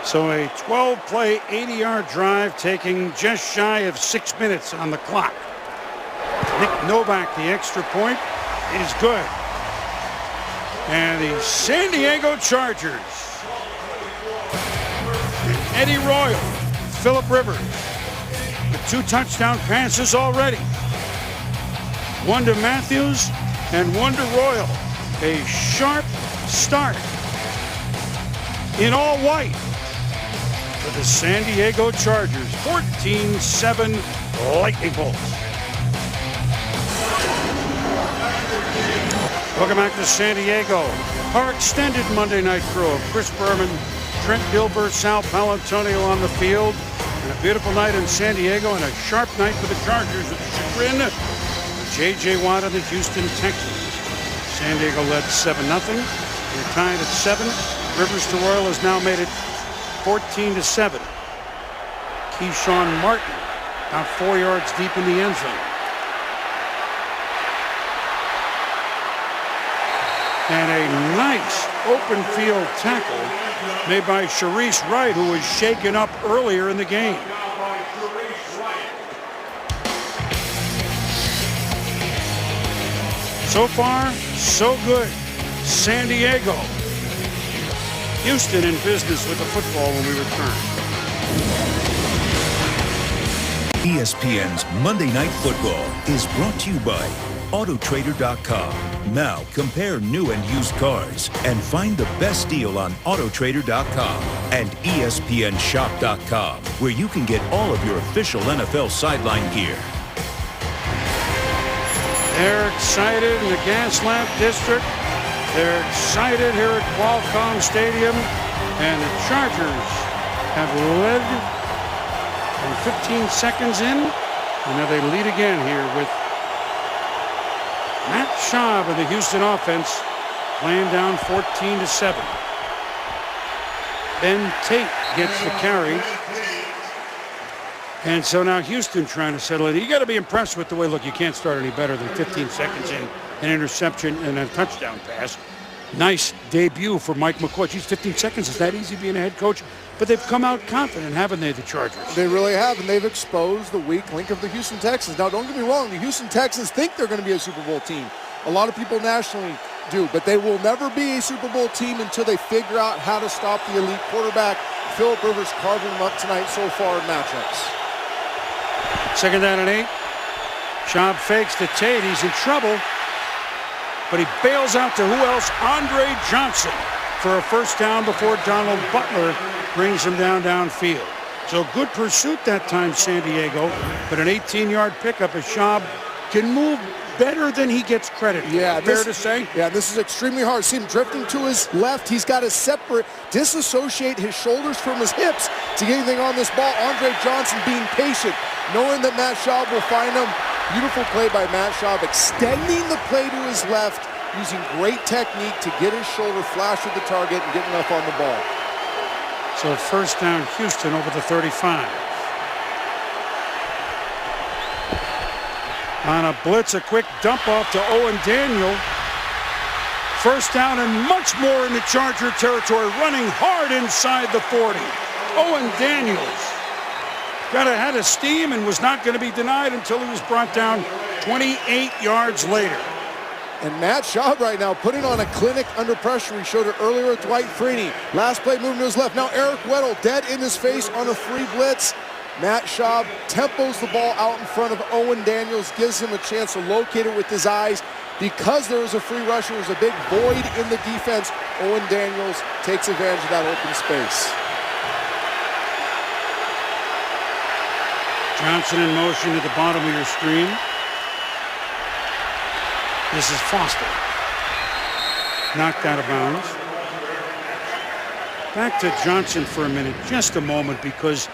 So a 12-play, 80-yard drive taking just shy of 6 minutes on the clock. Nick Novak, the extra point, is good. And the San Diego Chargers. Eddie Royal, Phillip Rivers, with 2 touchdown passes already. 1 to Matthews and 1 to Royal. A sharp start in all white for the San Diego Chargers. 14-7 Lightning Bolts. Welcome back to San Diego. Our extended Monday night crew of Chris Berman, Trent Dilbert, Sal Palantonio on the field. And a beautiful night in San Diego and a sharp night for the Chargers at the chagrin of J.J. Watt and the Houston Texans. San Diego led 7-0. They're tied at 7. Rivers to Royal has now made it 14-7. Keyshawn Martin about 4 yards deep in the end zone. And a nice open field tackle made by Sharice Wright, who was shaken up earlier in the game. So far, so good. San Diego. Houston in business with the football when we return. ESPN's Monday Night Football is brought to you by Autotrader.com. Now compare new and used cars and find the best deal on Autotrader.com and ESPNShop.com, where you can get all of your official NFL sideline gear. They're excited in the Gaslamp District. They're excited here at Qualcomm Stadium. And the Chargers have led from 15 seconds in. And now they lead again here with Matt Schaub of the Houston offense playing down 14-7. Ben Tate gets the carry. And so now Houston trying to settle it. You got to be impressed with the way, look, you can't start any better than 15 seconds in, an interception and a touchdown pass. Nice debut for Mike McCoy. Geez, 15 seconds. Is that easy being a head coach? But they've come out confident, haven't they, the Chargers? They really have, and they've exposed the weak link of the Houston Texans. Now, don't get me wrong. The Houston Texans think they're going to be a Super Bowl team. A lot of people nationally do, but they will never be a Super Bowl team until they figure out how to stop the elite quarterback. Phillip Rivers carving them up tonight so far in matchups. 2nd down and 8. Schaub fakes to Tate. He's in trouble. But he bails out to who else? Andre Johnson for a first down before Donald Butler brings him downfield. So good pursuit that time, San Diego. But an 18-yard pickup as Schaub can move better than he gets credit. Yeah, fair to say? Yeah, this is extremely hard. See him drifting to his left. He's got to disassociate his shoulders from his hips to get anything on this ball. Andre Johnson being patient, knowing that Matt Schaub will find him. Beautiful play by Matt Schaub, extending the play to his left, using great technique to get his shoulder flash with the target and get enough on the ball. So first down, Houston over the 35. On a blitz, a quick dump off to Owen Daniel. First down and much more in the Charger territory, running hard inside the 40. Owen Daniels got ahead of steam and was not going to be denied until he was brought down 28 yards later. And Matt Schaub right now putting on a clinic under pressure. We showed it earlier with Dwight Freeney. Last play moving to his left. Now Eric Weddle dead in his face on a free blitz. Matt Schaub tempos the ball out in front of Owen Daniels, gives him a chance to locate it with his eyes. Because there was a free rusher, there was a big void in the defense. Owen Daniels takes advantage of that open space. Johnson in motion at the bottom of your screen. This is Foster. Knocked out of bounds. Back to Johnson for a minute, just a moment, because,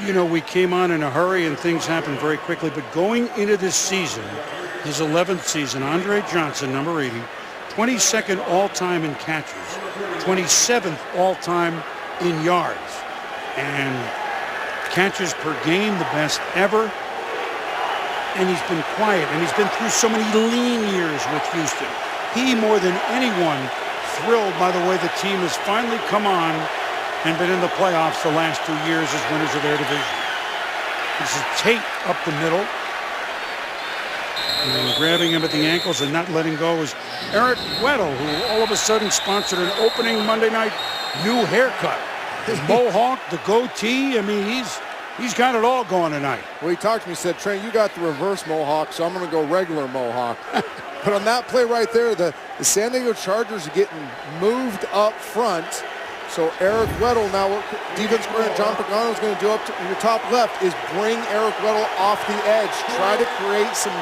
you know, we came on in a hurry and things happened very quickly. But going into this season, his 11th season, Andre Johnson, number 80, 22nd all-time in catches, 27th all-time in yards, and catches per game, the best ever. And he's been quiet, and he's been through so many lean years with Houston. He, more than anyone, thrilled by the way the team has finally come on and been in the playoffs the last 2 years as winners of their division. This is Tate up the middle. And grabbing him at the ankles and not letting go is Eric Weddle, who all of a sudden sponsored an opening Monday night new haircut. The mohawk, the goatee, I mean, he's got it all going tonight. Well, he talked to me, he said, Trent, you got the reverse mohawk, so I'm going to go regular mohawk. But on that play right there, the San Diego Chargers are getting moved up front. So Eric Weddle, now what defense coordinator John Pagano is going to do up to your top left is bring Eric Weddle off the edge. Try to create some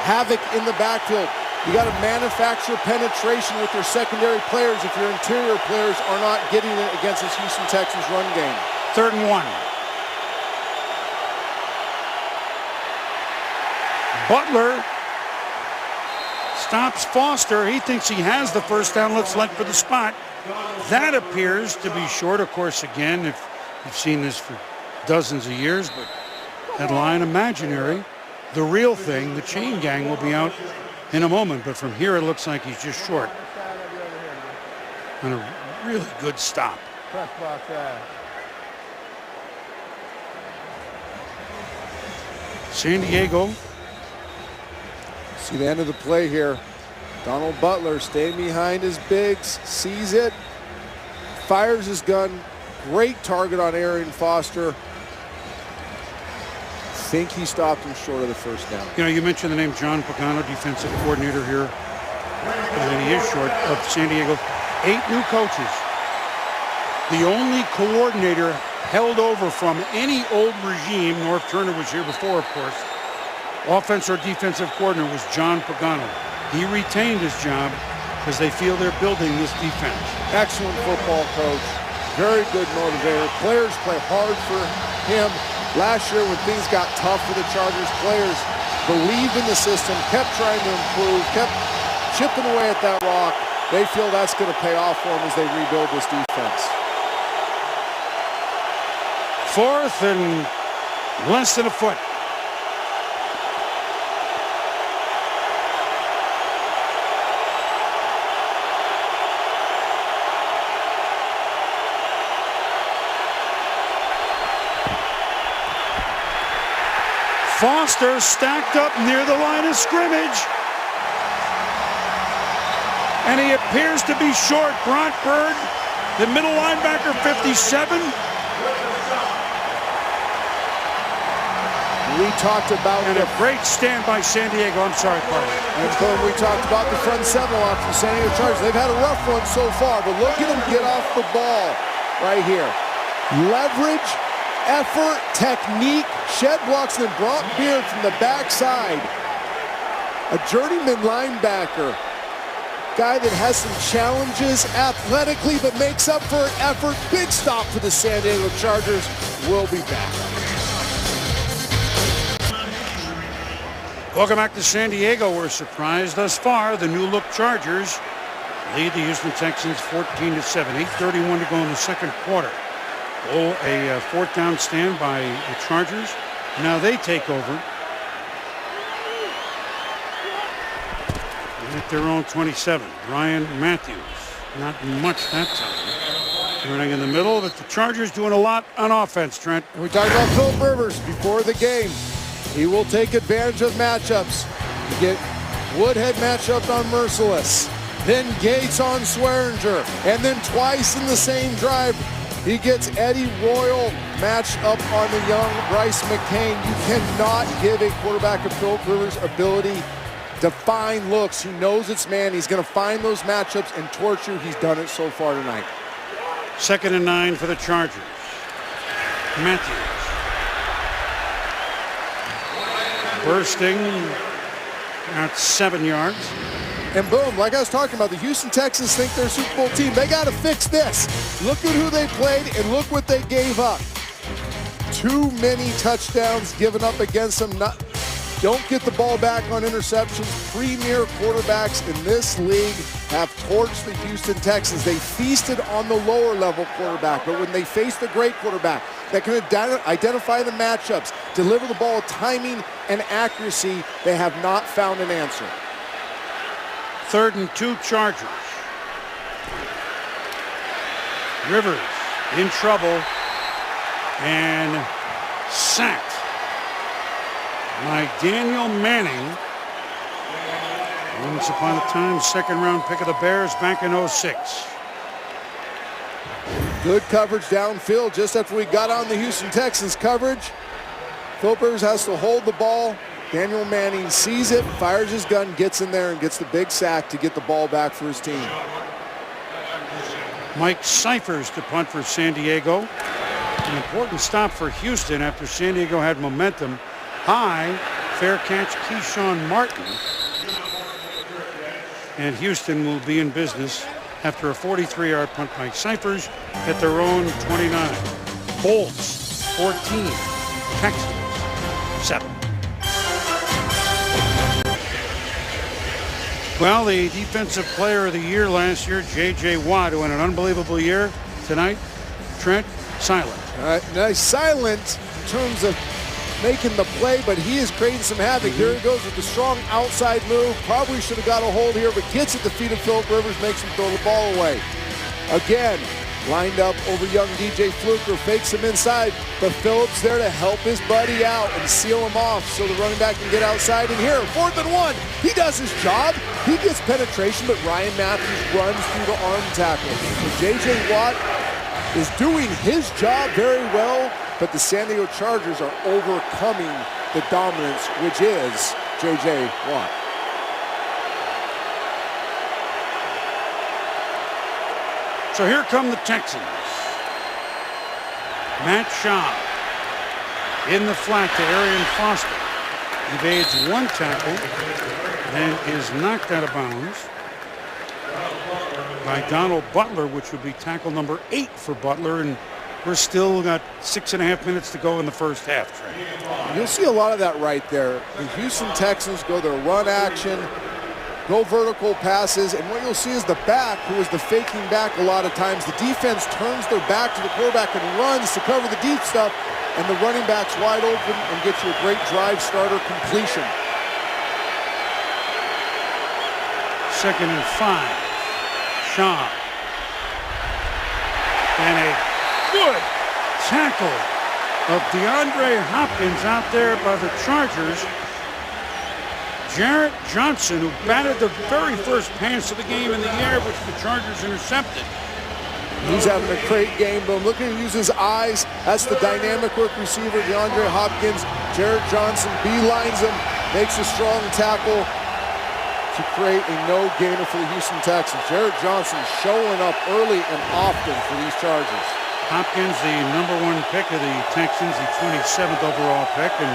havoc in the backfield. You got to manufacture penetration with your secondary players if your interior players are not getting it against this Houston Texans run game. 3rd and 1. Butler stops Foster. He thinks he has the first down. Let's select for the spot. That appears to be short. Of course, again, if you've seen this for dozens of years, but that line imaginary. The real thing, the chain gang, will be out in a moment. But from here, it looks like he's just short. And a really good stop. San Diego. See the end of the play here. Donald Butler staying behind his bigs, sees it, fires his gun. Great target on Arian Foster. Think he stopped him short of the first down. You know, you mentioned the name John Pagano, defensive coordinator here. And he is short of San Diego. 8 new coaches. The only coordinator held over from any old regime, North Turner was here before, of course, offense or defensive coordinator was John Pagano. He retained his job because they feel they're building this defense. Excellent football coach. Very good motivator. Players play hard for him. Last year when things got tough for the Chargers, players believed in the system, kept trying to improve, kept chipping away at that rock. They feel that's going to pay off for them as they rebuild this defense. 4th and less than a foot. Foster stacked up near the line of scrimmage. And he appears to be short. Bront Bird, the middle linebacker, 57. We talked about And a great stand by San Diego. I'm sorry, Parley. And boom, we talked about the front seven a lot for the San Diego Chargers. They've had a rough one so far, but look at them get off the ball right here. Leverage, effort, technique, shed blocks, and then Bront Beard from the backside. A journeyman linebacker. Guy that has some challenges athletically, but makes up for an effort. Big stop for the San Diego Chargers. We'll be back. Welcome back to San Diego. We're surprised thus far. The new look Chargers lead the Houston Texans 14-7. 8:31 to go in the second quarter. Oh, a fourth down stand by the Chargers. Now they take over at their own 27. Ryan Matthews, not much that time. Running in the middle, but the Chargers doing a lot on offense, Trent. And we talked about Philip Rivers before the game. He will take advantage of matchups. You get Woodhead matchup on Merciless, then Gates on Swearinger, and then twice in the same drive, he gets Eddie Royal matched up on the young Bryce McCain. You cannot give a quarterback of Philip Rivers' ability to find looks. He knows it's man. He's going to find those matchups and torch you. He's done it so far tonight. 2nd and 9 for the Chargers. Matthews. Bursting at 7 yards. And boom, like I was talking about, the Houston Texans think they're a Super Bowl team. They got to fix this. Look at who they played and look what they gave up. Too many touchdowns given up against them. Don't get the ball back on interceptions. Premier quarterbacks in this league have torched the Houston Texans. They feasted on the lower level quarterback, but when they faced a great quarterback that can identify the matchups, deliver the ball with timing and accuracy, they have not found an answer. 3rd and 2 Chargers. Rivers in trouble and sacked by Daniel Manning. Once upon a time, 2nd round pick of the Bears back in 06. Good coverage downfield just after we got on the Houston Texans coverage. Philip Rivers has to hold the ball. Daniel Manning sees it, fires his gun, gets in there, and gets the big sack to get the ball back for his team. Mike Cyphers to punt for San Diego. An important stop for Houston after San Diego had momentum. High, fair catch, Keyshawn Martin. And Houston will be in business after a 43-yard punt by Cyphers at their own 29. Bolts, 14. Texans, 7. Well, the defensive player of the year last year, J.J. Watt, who had an unbelievable year tonight. Trent, silent. All right, nice silent in terms of making the play, but he is creating some havoc. Here he goes with the strong outside move. Probably should have got a hold here, but gets at the feet of Philip Rivers, makes him throw the ball away. Again, lined up over young DJ Fluker, fakes him inside, but Phillips there to help his buddy out and seal him off so the running back can get outside. And here, 4th and 1, he does his job. He gets penetration, but Ryan Matthews runs through the arm tackle. So J.J. Watt is doing his job very well, but the San Diego Chargers are overcoming the dominance, which is J.J. Watt. So here come the Texans. Matt Shaw in the flat to Arian Foster. Evades one tackle and is knocked out of bounds by Donald Butler, which would be tackle number 8 for Butler. And we're still got 6.5 minutes to go in the first half, Trey. You'll see a lot of that right there. The Houston Texans go their run action, go vertical passes, and what you'll see is the back, who is the faking back a lot of times. The defense turns their back to the quarterback and runs to cover the deep stuff, and the running back's wide open and gets you a great drive starter completion. 2nd and 5. Shaw. And a good tackle of DeAndre Hopkins out there by the Chargers. Jarrett Johnson, who batted the very first pass of the game in the air, which the Chargers intercepted. He's having a great game, but looking to use his eyes. That's the dynamic work receiver, DeAndre Hopkins. Jarrett Johnson beelines him, makes a strong tackle to create a no-gainer for the Houston Texans. Jarrett Johnson showing up early and often for these Chargers. Hopkins, the #1 pick of the Texans, the 27th overall pick, and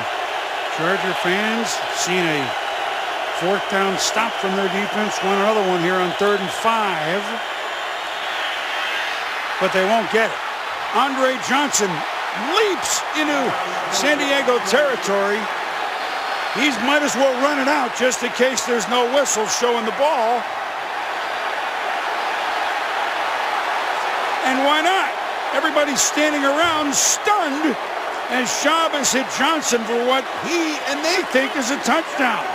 Charger fans seen a fourth down stop from their defense, want another one here on 3rd and 5. But they won't get it. Andre Johnson leaps into San Diego territory. He might as well run it out just in case there's no whistle showing the ball. And why not? Everybody's standing around stunned as Schaub has hit Johnson for what he and they think is a touchdown.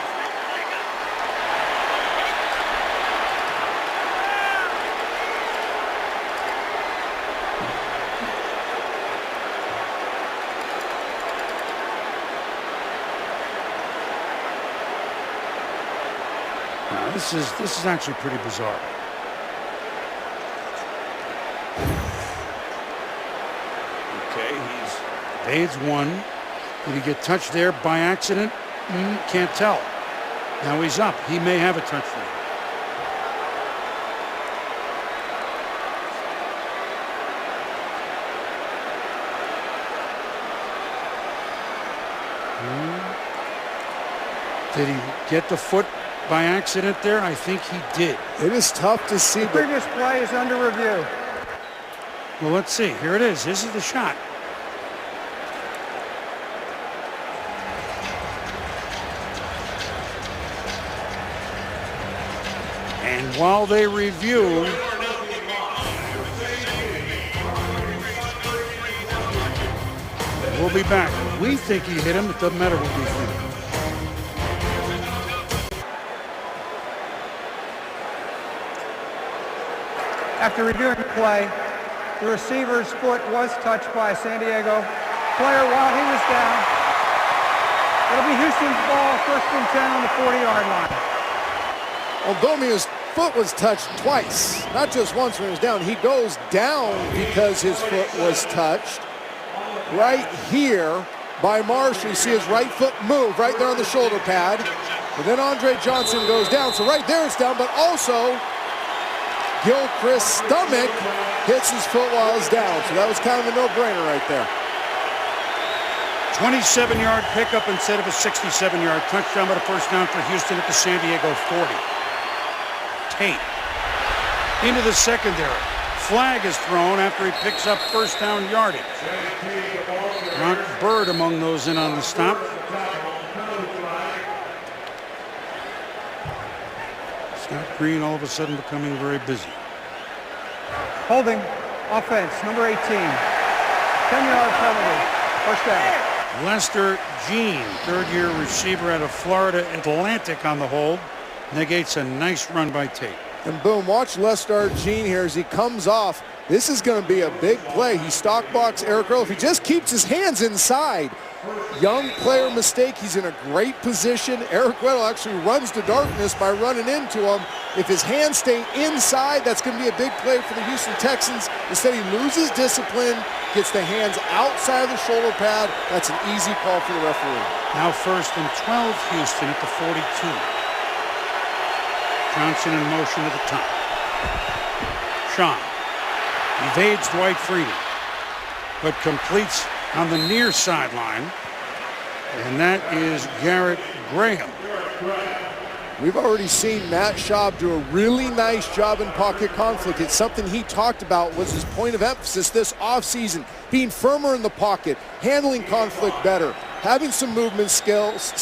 This is actually pretty bizarre. Okay, he's evades one. Did he get touched there by accident? Can't tell. Now he's up. He may have a touchdown. Did he get the foot by accident there? I think he did. It is tough to see. The previous play is under review. Well, let's see. Here it is. This is the shot. And while they review, we'll be back. We think he hit him. It doesn't matter what we think. After reviewing the play, the receiver's foot was touched by a San Diego player while he was down. It'll be Houston's ball, 1st and 10 on the 40-yard line. Aldomia's foot was touched twice, not just once when he was down. He goes down because his foot was touched. Right here by Marsh, you see his right foot move right there on the shoulder pad. And then Andre Johnson goes down. So right there it's down, but also Gilchrist's stomach hits his foot while he's down. So that was kind of a no-brainer right there. 27-yard pickup instead of a 67-yard touchdown, but a first down for Houston at the San Diego 40. Tate into the secondary. Flag is thrown after he picks up first down yardage. Ron Bird among those in on the stop. Scott Green all of a sudden becoming very busy. Holding offense, number 18. 10-yard penalty. First down. Lester Jean, third-year receiver out of Florida Atlantic on the hold. Negates a nice run by Tate. And boom, watch Lester Jean here as he comes off. This is going to be a big play. He stockbox Eric Rowe. If he just keeps his hands inside. Young player mistake. He's in a great position. Eric Weddle actually runs to darkness by running into him. If his hands stay inside, that's going to be a big play for the Houston Texans. Instead, he loses discipline, gets the hands outside of the shoulder pad. That's an easy call for the referee. Now 1st and 12, Houston at the 42. Johnson in motion at the top. Sean evades Dwight Freeman, but completes on the near sideline, and that is Garrett Graham. We've already seen Matt Schaub do a really nice job in pocket conflict. It's something he talked about was his point of emphasis this offseason, being firmer in the pocket, handling conflict better, having some movement skills,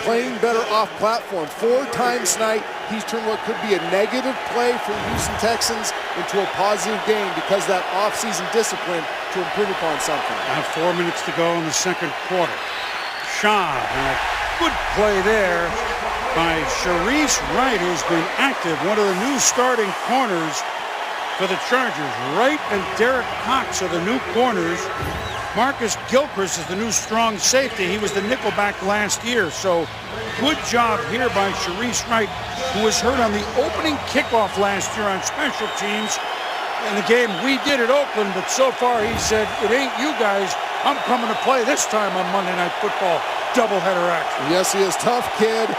playing better off platform. 4 times tonight, he's turned what could be a negative play for the Houston Texans into a positive game because of that offseason discipline to improve upon something. Now 4 minutes to go in the second quarter. Schaub, and a good play there by Sharice Wright, who's been active, one of the new starting corners for the Chargers. Wright and Derek Cox are the new corners Marcus Gilchrist is the new strong safety. He was the nickelback last year. So good job here by Sharice Wright, who was hurt on the opening kickoff last year on special teams in the game we did at Oakland. But so far he said, it ain't you guys. I'm coming to play this time on Monday Night Football. Doubleheader action. Yes, he is. Tough kid.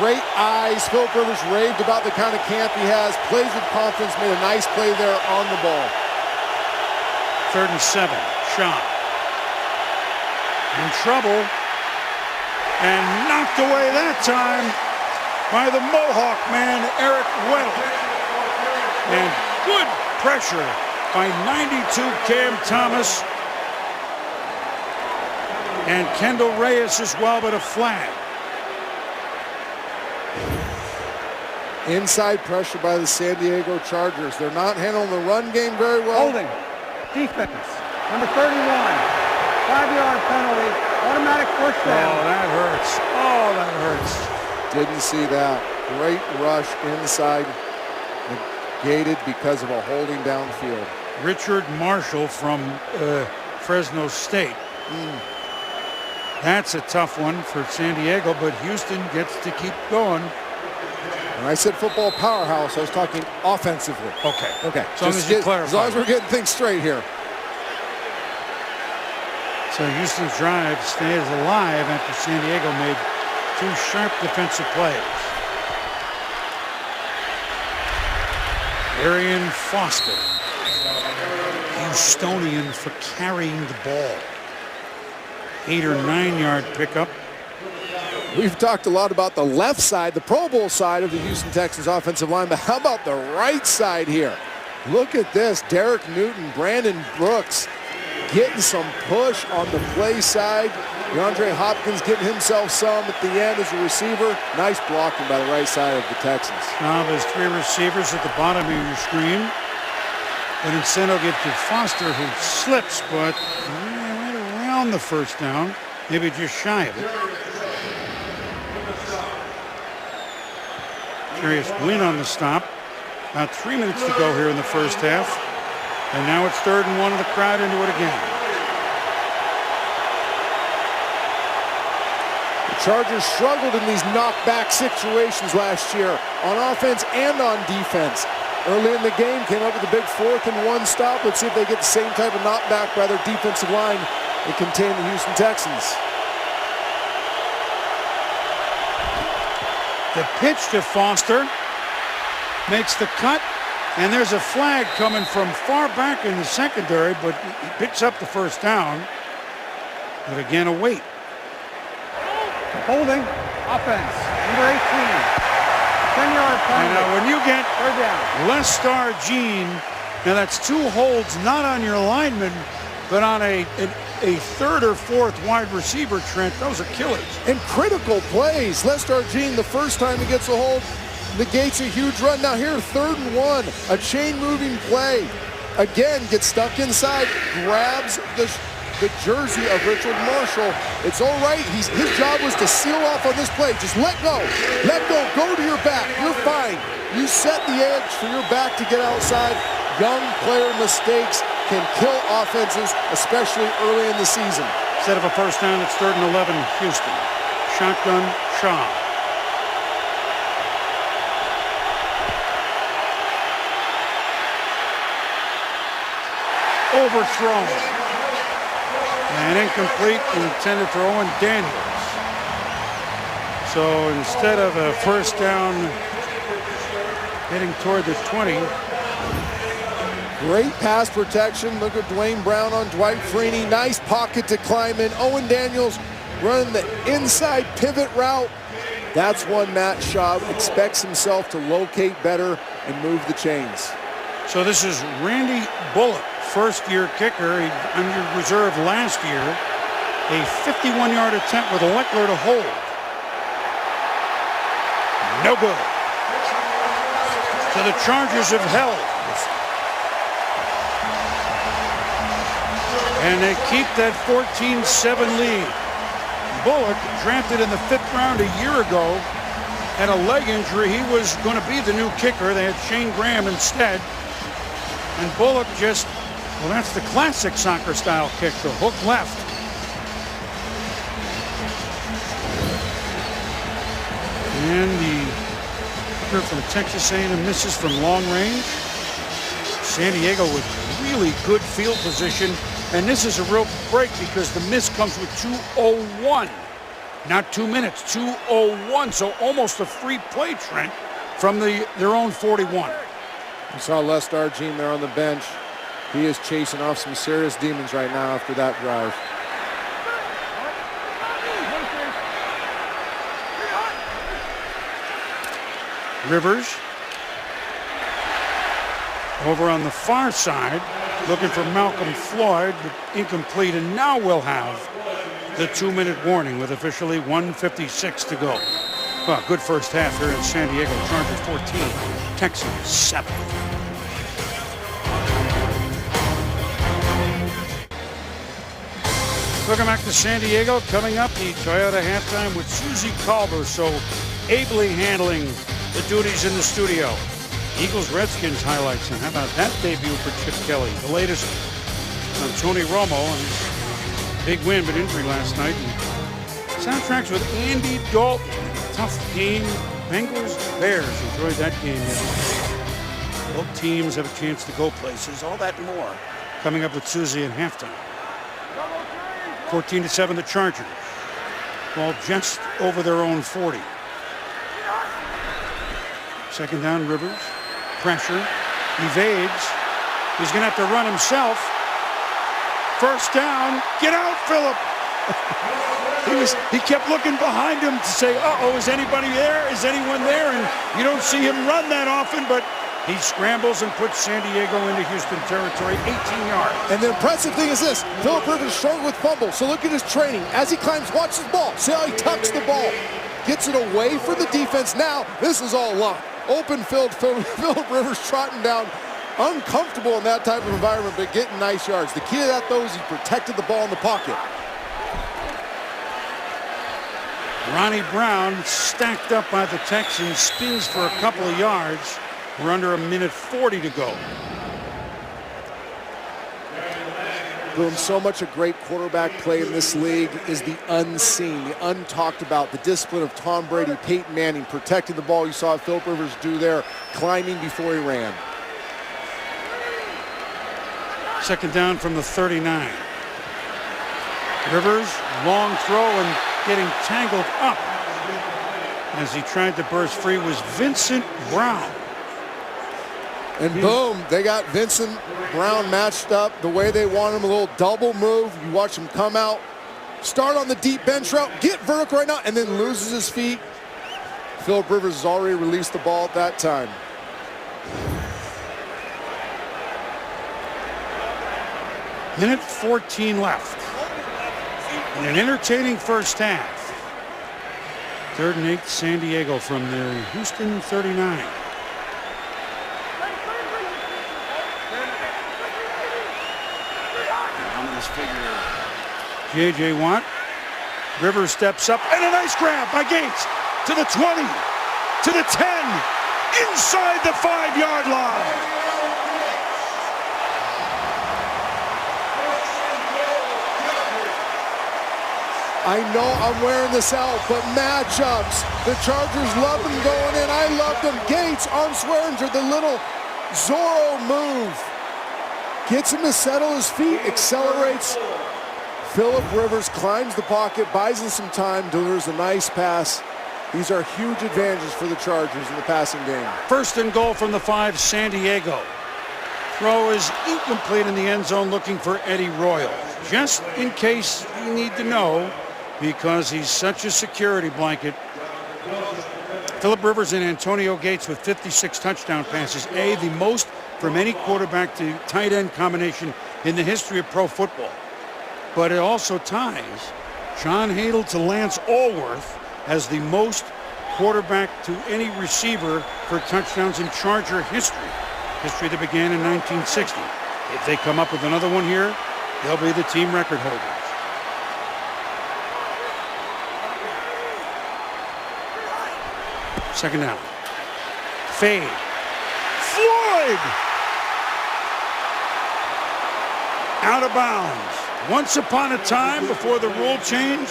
Great eyes. Philip Rivers raved about the kind of camp he has. Plays with confidence. Made a nice play there on the ball. 3rd and 7. Shaw. In trouble. And knocked away that time by the Mohawk man, Eric Weddle. And good pressure by 92 Cam Thomas. And Kendall Reyes as well, but a flag. Inside pressure by the San Diego Chargers. They're not handling the run game very well. Holding. Defense. Number 31. 5-yard penalty. Automatic first down. Oh, that hurts. Oh, that hurts. Didn't see that. Great rush inside. Negated because of a holding downfield. Richard Marshall from Fresno State. That's a tough one for San Diego, but Houston gets to keep going. When I said football powerhouse, I was talking offensively. Okay. Okay. As long as you clarify. As long as we're getting things straight here. So Houston's drive stays alive after San Diego made 2 sharp defensive plays. Arian Foster, Houstonian for carrying the ball. 8 or 9 yard pickup. We've talked a lot about the left side, the Pro Bowl side of the Houston Texans offensive line, but how about the right side here? Look at this. Derek Newton, Brandon Brooks getting some push on the play side. DeAndre Hopkins getting himself some at the end as a receiver. Nice blocking by the right side of the Texans. Now there's 3 receivers at the bottom of your screen. But instead I'll give to Foster, who slips, but right around the first down. Maybe just shy of it. Curious win on the stop. About 3 minutes to go here in the first half. And now it's 3rd and 1 of the crowd into it again. The Chargers struggled in these knockback situations last year on offense and on defense. Early in the game, came up with a big 4th and 1 stop. Let's see if they get the same type of knockback by their defensive line and contain the Houston Texans. The pitch to Foster makes the cut, and there's a flag coming from far back in the secondary, but he picks up the first down. But again, a wait. Holding. Offense. Number 18. 10-yard penalty. And now when you get 3rd down. Lestar Jean, now that's 2 holds not on your lineman, but on a 3rd or 4th wide receiver, Trent. Those are killers. And critical plays. Lestar Jean, the first time he gets a hold, negates a huge run. Now here, 3rd and 1, a chain-moving play. Again, gets stuck inside, grabs the jersey of Richard Marshall. It's all right. His job was to seal off on this play. Just let go. Let go. Go to your back. You're fine. You set the edge for your back to get outside. Young player mistakes can kill offenses, especially early in the season. Instead of a first down, it's 3rd and 11, Houston. Shotgun, Shaw. Overthrown. And incomplete, intended for Owen Daniels. So instead of a first down, heading toward the 20. Great pass protection. Look at Dwayne Brown on Dwight Freeney. Nice pocket to climb in. Owen Daniels running the inside pivot route. That's one Matt Schaub expects himself to locate better and move the chains. So this is Randy Bullock, first-year kicker. He under reserve last year. A 51-yard attempt with Leckler to hold. No good. So the Chargers have held. And they keep that 14-7 lead. Bullock, drafted in the 5th round a year ago, had a leg injury. He was going to be the new kicker. They had Shane Graham instead. And Bullock just Well, that's the classic soccer style kick, the hook left. And the kicker from Texas A&M misses from long range. San Diego with really good field position. And this is a real break because the miss comes with 2:01. Not 2 minutes, 2:01. So almost a free play, Trent, from their own 41. You saw Les Darjean there on the bench. He is chasing off some serious demons right now after that drive. Rivers over on the far side, looking for Malcolm Floyd, but incomplete, and now we'll have the 2-minute warning with officially 1:56 to go. Well, good first half here in San Diego. Chargers 14, Texans 7. Welcome back to San Diego. Coming up, the Toyota halftime with Susie Calver, so ably handling the duties in the studio. Eagles-Redskins highlights, and how about that debut for Chip Kelly? The latest on Tony Romo and his big win, but injury last night. And soundtracks with Andy Dalton. Tough game. Bengals-Bears. Enjoyed that game yesterday. Both teams have a chance to go places. All that and more coming up with Susie at halftime. 14-7 the Chargers. Ball just over their own 40. Second down, Rivers. Pressure. Evades. He's going to have to run himself. First down. Get out, Phillip. He kept looking behind him to say, uh-oh, is anybody there? Is anyone there? And you don't see him run that often, but he scrambles and puts San Diego into Houston territory, 18 yards. And the impressive thing is this, Phillip Rivers struggled with fumbles, so look at his training. As he climbs, watch his ball. See how he tucks the ball. Gets it away from the defense. Now, this is all luck. Open field, Phillip Rivers trotting down. Uncomfortable in that type of environment, but getting nice yards. The key to that, though, is he protected the ball in the pocket. Ronnie Brown, stacked up by the Texans, spins for a couple of yards. We're under 1:40 to go. Boom, so much a great quarterback play in this league is the unseen, the untalked about, the discipline of Tom Brady, Peyton Manning, protecting the ball. You saw Phillip Rivers do there, climbing before he ran. Second down from the 39. Rivers, long throw and getting tangled up. As he tried to burst free was Vincent Brown. And boom, they got Vincent Brown matched up the way they want him, a little double move. You watch him come out, start on the deep bench route, get vertical right now, and then loses his feet. Phillip Rivers has already released the ball at that time. Minute 14 left. In an entertaining first half. 3rd and 8, San Diego from the Houston 39. J.J. Watt. Rivers steps up, and a nice grab by Gates. To the 20, to the 10, inside the 5-yard line. I know I'm wearing this out, but matchups. The Chargers love him going in. I love them. Gates on Swearinger, the little Zorro move. Gets him to settle his feet, accelerates. Phillip Rivers climbs the pocket, buys him some time, delivers a nice pass. These are huge advantages for the Chargers in the passing game. First and goal from the 5, San Diego. Throw is incomplete in the end zone, looking for Eddie Royal. Just in case you need to know, because he's such a security blanket. Phillip Rivers and Antonio Gates with 56 touchdown passes. The most from any quarterback to tight end combination in the history of pro football. But it also ties John Hadle to Lance Allworth as the most quarterback to any receiver for touchdowns in Charger history. History that began in 1960. If they come up with another one here, they'll be the team record holders. Second down. Fade. Floyd! Out of bounds. Once upon a time, before the rule change,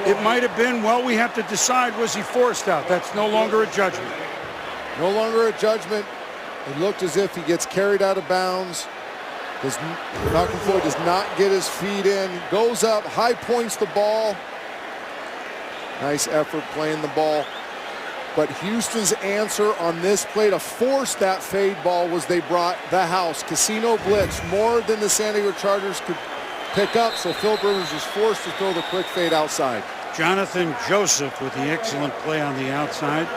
it might have been, well, we have to decide, was he forced out? That's no longer a judgment. No longer a judgment. It looked as if he gets carried out of bounds. Malcolm Floyd does not get his feet in. Goes up, high points the ball. Nice effort playing the ball. But Houston's answer on this play to force that fade ball was they brought the house. Casino blitz, more than the San Diego Chargers could pick up, so Philip Rivers was forced to throw the quick fade outside. Jonathan Joseph with the excellent play on the outside.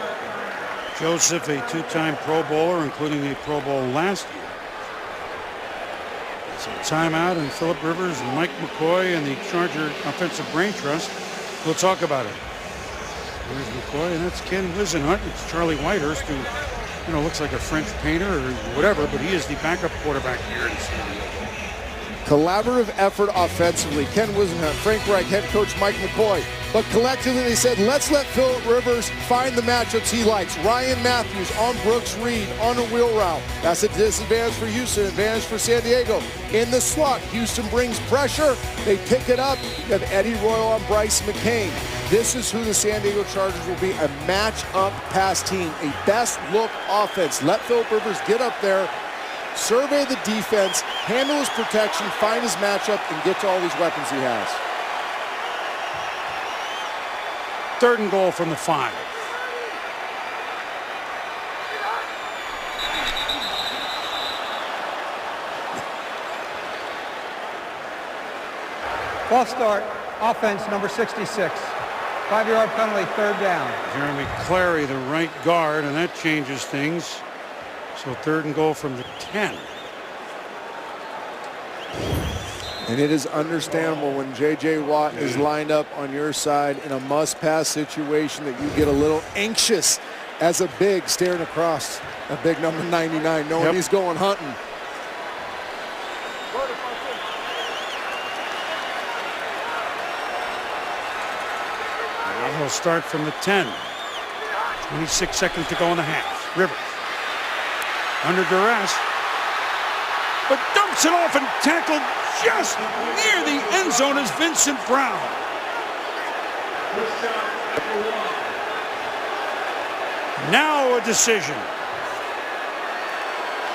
Joseph, a two-time Pro Bowler, including a Pro Bowl last year. So timeout, and Philip Rivers and Mike McCoy and the Charger Offensive Brain Trust will talk about it. There's McCoy, and that's Ken Wisenhunt. It's Charlie Whitehurst, who, looks like a French painter or whatever, but he is the backup quarterback here in San Diego. Collaborative effort offensively. Ken Wisenhunt, Frank Reich, head coach Mike McCoy. But collectively they said, let's let Philip Rivers find the matchups he likes. Ryan Matthews on Brooks Reed on a wheel route. That's a disadvantage for Houston, advantage for San Diego. In the slot, Houston brings pressure. They pick it up. You have Eddie Royal on Bryce McCain. This is who the San Diego Chargers will be, a match-up pass team, a best-look offense. Let Philip Rivers get up there, survey the defense, handle his protection, find his matchup, and get to all these weapons he has. 3rd and goal from the 5. False start, offense number 66. 5-yard penalty, 3rd down. Jeremy Clary, the right guard, and that changes things. So 3rd and goal from the 10. And it is understandable when J.J. Watt is lined up on your side in a must-pass situation that you get a little anxious as a big staring across a big number 99, knowing he's going hunting. Now he'll start from the 10. 26 seconds to go in the half. Rivers under duress, but dumps it off and tackled just near the end zone is Vincent Brown. Now a decision.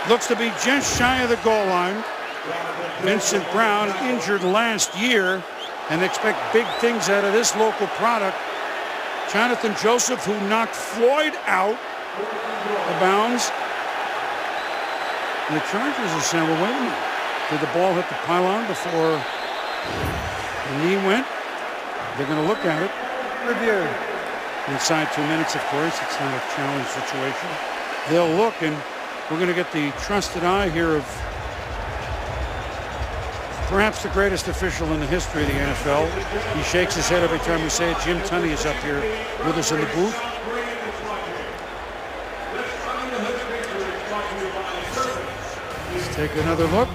Looks to be just shy of the goal line. Vincent Brown injured last year, and expect big things out of this local product. Jonathan Joseph, who knocked Floyd out of bounds. And the Chargers are saying, well, wait a minute. Did the ball hit the pylon before the knee went? They're going to look at it. Reviewed. Inside 2 minutes, of course. It's not a challenge situation. They'll look, and we're going to get the trusted eye here of perhaps the greatest official in the history of the NFL. He shakes his head every time we say it. Jim Tunney is up here with us in the booth. Let's take another look.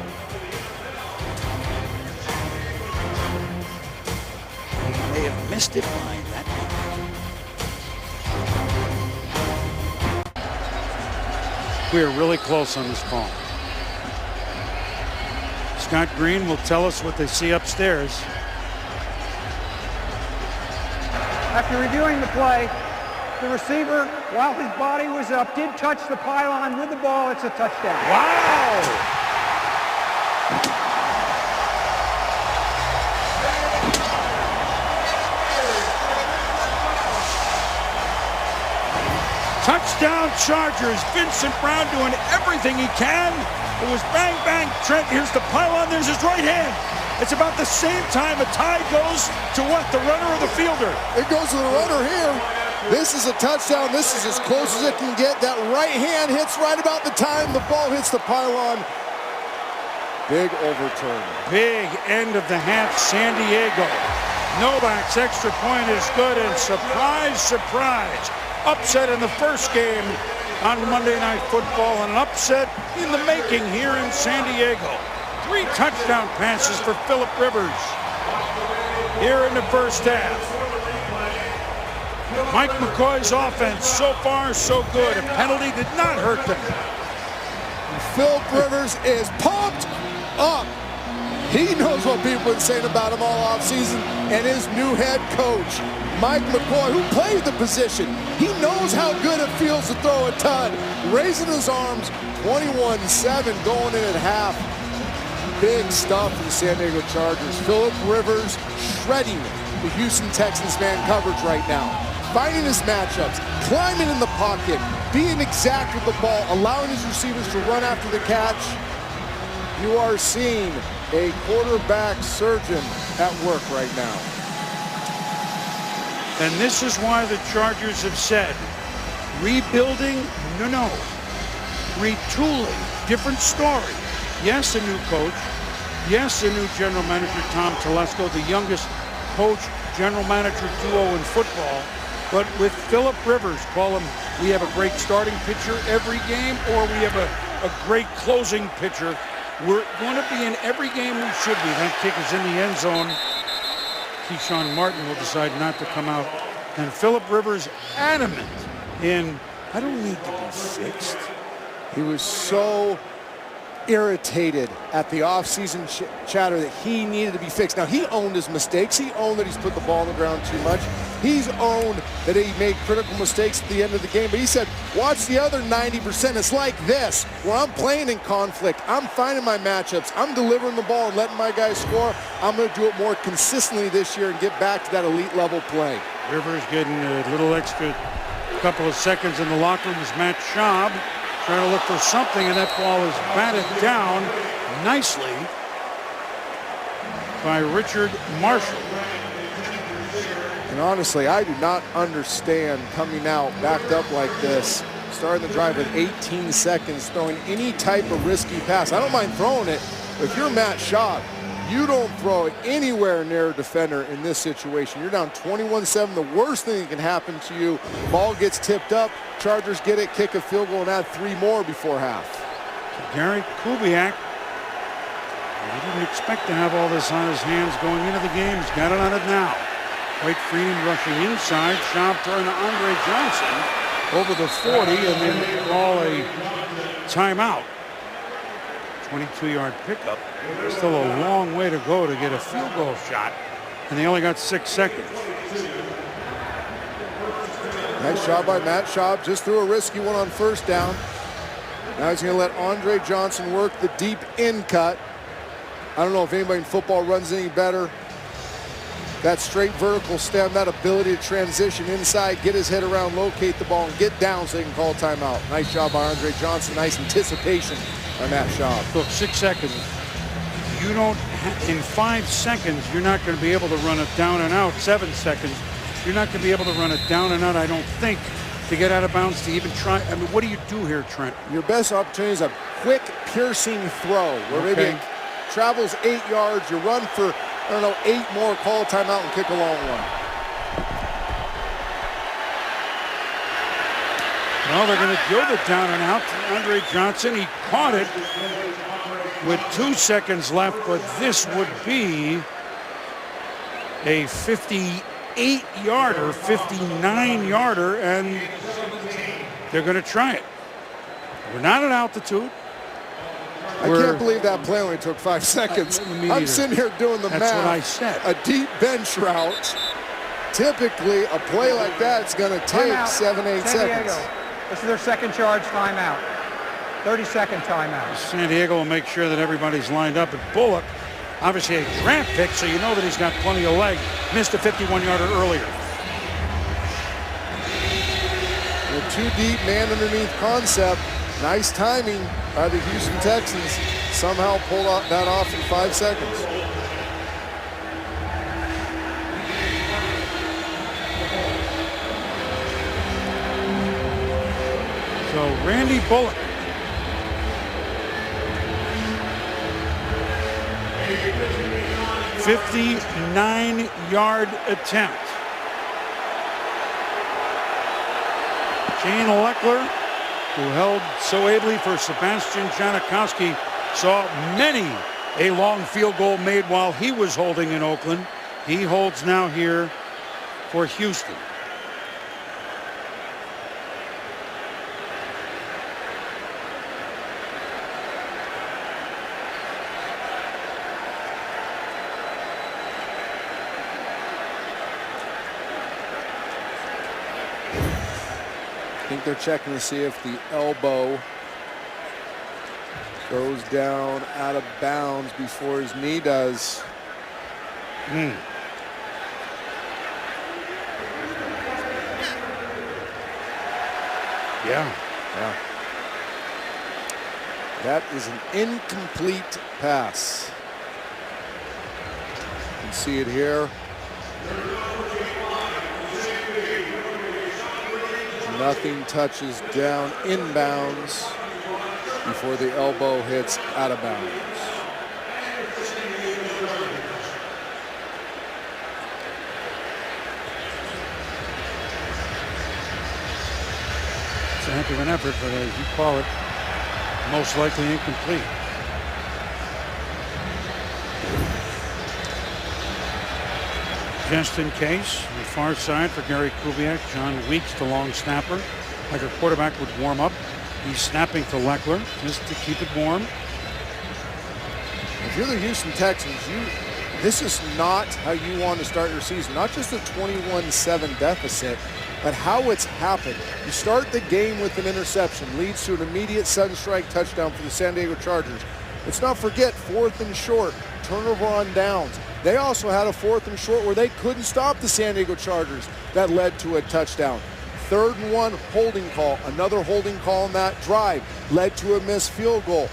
They have missed it by that much. We are really close on this call. Scott Green will tell us what they see upstairs. After reviewing the play, the receiver, while his body was up, did touch the pylon with the ball. It's a touchdown. Wow! Touchdown Chargers. Vincent Brown doing everything he can. It was bang, bang, Trent. Here's the pylon. There's his right hand. It's about the same time a tie goes to what? The runner or the fielder? It goes to the runner here. This is a touchdown. This is as close as it can get. That right hand hits right about the time the ball hits the pylon. Big overturn. Big end of the half, San Diego. Novak's extra point is good, and surprise, surprise. Upset in the first game on Monday Night Football, and an upset in the making here in San Diego. 3 touchdown passes for Philip Rivers here in the first half. Mike McCoy's offense, so far so good. A penalty did not hurt them. Philip Rivers is pumped up. He knows what people have been saying about him all offseason, and his new head coach, Mike McCoy, who played the position, he knows how good it feels to throw a ton. Raising his arms, 21-7 going in at half. Big stuff for the San Diego Chargers. Phillip Rivers shredding the Houston Texans man coverage right now. Finding his matchups, climbing in the pocket, being exact with the ball, allowing his receivers to run after the catch. You are seeing a quarterback surgeon at work right now. And this is why the Chargers have said, rebuilding, no. Retooling, different story. Yes, a new coach. Yes, a new general manager, Tom Telesco, the youngest coach, general manager duo in football. But with Phillip Rivers, call him, we have a great starting pitcher every game, or we have a great closing pitcher. We're going to be in every game we should be. That kick is in the end zone. Keyshawn Martin will decide not to come out. And Phillip Rivers adamant in, I don't need to be fixed. He was so irritated at the offseason chatter that he needed to be fixed. Now, he owned his mistakes. He owned that he's put the ball on the ground too much. He's owned that he made critical mistakes at the end of the game. But he said, watch the other 90%. It's like this, where I'm playing in conflict. I'm finding my matchups. I'm delivering the ball and letting my guys score. I'm going to do it more consistently this year and get back to that elite level play. Rivers getting a little extra couple of seconds in the locker room as Matt Schaub trying to look for something, and that ball is batted down nicely by Richard Marshall. And honestly, I do not understand coming out backed up like this, starting the drive with 18 seconds, throwing any type of risky pass. I don't mind throwing it, but if you're Matt Schaub, you don't throw it anywhere near a defender in this situation. You're down 21-7. The worst thing that can happen to you, ball gets tipped up, Chargers get it, kick a field goal, and add 3 more before half. Gary Kubiak, he didn't expect to have all this on his hands going into the game. He's got it on it now. White Freeman rushing inside. Schaub throwing to Andre Johnson over the 40, and then call a timeout. 22-yard pickup. Still a long way to go to get a field goal shot, and they only got 6 seconds. Nice job by Matt Schaub. Just threw a risky one on first down. Now he's going to let Andre Johnson work the deep in cut. I don't know if anybody in football runs any better. That straight vertical stem, that ability to transition inside, get his head around, locate the ball, and get down so he can call timeout. Nice job by Andre Johnson. Nice anticipation by Matt Schaub. Look, 6 seconds. You don't, in 5 seconds, you're not going to be able to run it down and out. 7 seconds, you're not going to be able to run it down and out, I don't think, to get out of bounds, to even try. I mean, what do you do here, Trent? Your best opportunity is a quick, piercing throw where maybe it travels 8 yards, you run for, I don't know, 8 more, call a timeout, and kick a long one. Well, they're going to go the down and out to Andre Johnson. He caught it with 2 seconds left, but this would be a 58-yarder, 59-yarder, and they're going to try it. We're not at altitude. I can't believe that play only took 5 seconds. I'm sitting here doing the math. That's what I said. A deep bench route. Typically, a play like that is going to take 7-8 seconds. This is their second charge timeout. 30-second timeout. San Diego will make sure that everybody's lined up. And Bullock, obviously a draft pick, so you know that he's got plenty of leg. Missed a 51-yarder earlier. The 2 deep man underneath concept. Nice timing by the Houston Texans. Somehow pulled that off in 5 seconds. So Randy Bullock. A 59-yard attempt. Shane Leckler, who held so ably for Sebastian Janikowski, saw many a long field goal made while he was holding in Oakland. He holds now here for Houston. think they're checking to see if the elbow goes down out of bounds before his knee does. Yeah. That is an incomplete pass. You can see it here. Nothing touches down inbounds before the elbow hits out of bounds. It's a heck of an effort, but as you call it, most likely incomplete. Just in case, on the far side for Gary Kubiak, John Weeks, the long snapper. Like a quarterback would warm up. He's snapping to Leckler just to keep it warm. If you're the Houston Texans, this is not how you want to start your season. Not just a 21-7 deficit, but how it's happened. You start the game with an interception, leads to an immediate sudden strike touchdown for the San Diego Chargers. Let's not forget 4th and short, turnover on downs. They also had a 4th and short where they couldn't stop the San Diego Chargers. That led to a touchdown. 3rd and 1, holding call. Another holding call on that drive led to a missed field goal.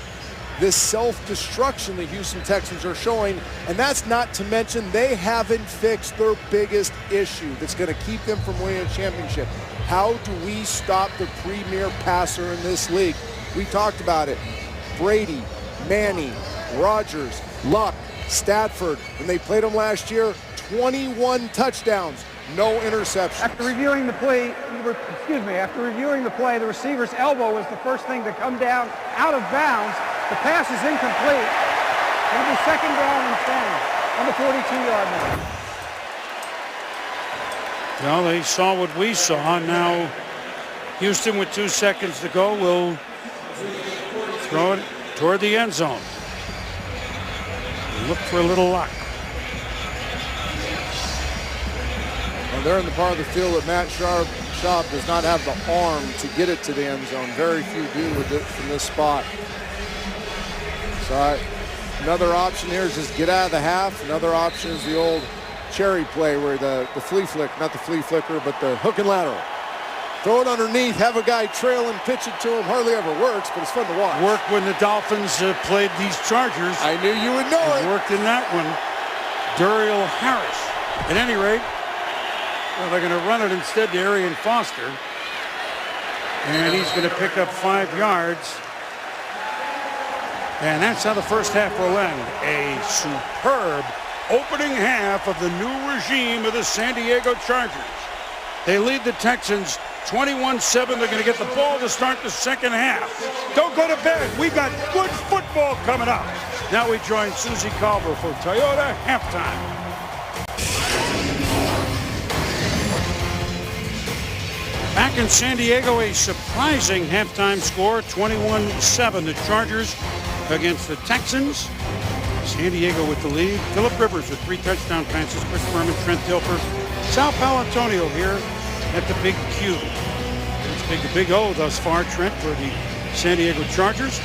This self-destruction the Houston Texans are showing, and that's not to mention they haven't fixed their biggest issue that's going to keep them from winning a championship. How do we stop the premier passer in this league? We talked about it. Brady, Manning, Rodgers, Luck, Stafford. When they played them last year, 21 touchdowns, no interceptions. After reviewing the play, the receiver's elbow was the first thing to come down out of bounds. The pass is incomplete. It'll be 2nd down and 10 on the 42-yard line. Well, they saw what we saw. Now, Houston with 2 seconds to go will throw it toward the end zone. Look for a little luck. And they're in the part of the field that Matt Schaub does not have the arm to get it to the end zone. Very few do with it from this spot. So another option here is just get out of the half. Another option is the old cherry play where the flea flick, not the flea flicker, but the hook and lateral. Throw it underneath, have a guy trail and pitch it to him. Hardly ever works, but it's fun to watch. Worked when the Dolphins played these Chargers. I knew you would know it. Worked in that one. Duriel Harris. At any rate, well, they're going to run it instead to Arian Foster. And he's going to pick up 5 yards. And that's how the first half will end. A superb opening half of the new regime of the San Diego Chargers. They lead the Texans 21-7. They're going to get the ball to start the second half. Don't go to bed. We've got good football coming up. Now we join Susie Culver for Toyota Halftime. Back in San Diego, a surprising halftime score, 21-7. The Chargers against the Texans. San Diego with the lead. Phillip Rivers with 3 touchdown passes. Chris Berman, Trent Dilfer. Sal Paolantonio here at the Big Q. It's the Big O thus far, Trent, for the San Diego Chargers.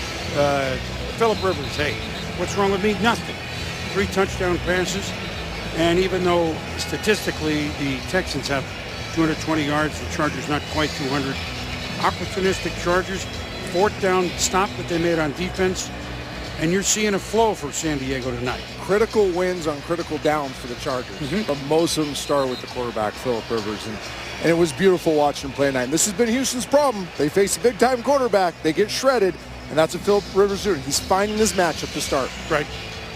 Phillip Rivers, hey, what's wrong with me? Nothing. 3 touchdown passes. And even though statistically the Texans have 220 yards, the Chargers not quite 200. Opportunistic Chargers. 4th down stop that they made on defense. And you're seeing a flow for San Diego tonight. Critical wins on critical downs for the Chargers. But most of them start with the quarterback, Phillip Rivers. And it was beautiful watching him play tonight. And this has been Houston's problem. They face a big-time quarterback. They get shredded. And that's what Phillip Rivers is doing. He's finding his matchup to start. Right.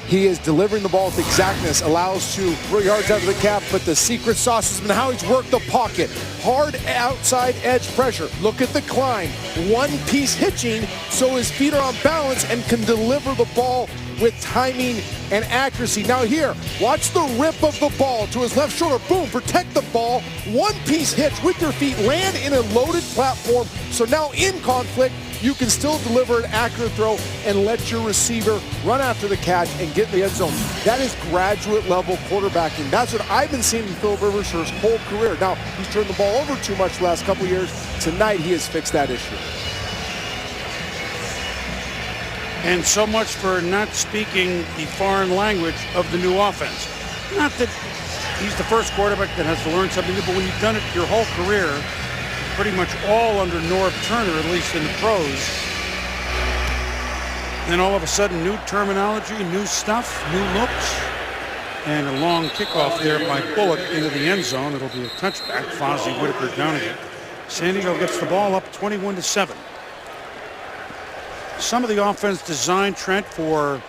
He is delivering the ball with exactness, allows 2 yards out of the cap, but the secret sauce has been how he's worked the pocket. Hard outside edge pressure. Look at the climb. 1-piece hitching so his feet are on balance and can deliver the ball with timing and accuracy. Now here, watch the rip of the ball to his left shoulder. Boom, protect the ball. 1-piece hitch with your feet, land in a loaded platform. So now in conflict, you can still deliver an accurate throw and let your receiver run after the catch and get in the end zone. That is graduate level quarterbacking. That's what I've been seeing in Philip Rivers for his whole career. Now, he's turned the ball over too much the last couple of years. Tonight, he has fixed that issue. And so much for not speaking the foreign language of the new offense. Not that he's the first quarterback that has to learn something new, but when you've done it your whole career, pretty much all under Norv Turner, at least in the pros, then all of a sudden new terminology, new stuff, new looks, and a long kickoff there by Bullock into the end zone. It'll be a touchback. Fozzie Whitaker down again. San Diego gets the ball up 21-7. Some of the offense designed, Trent, for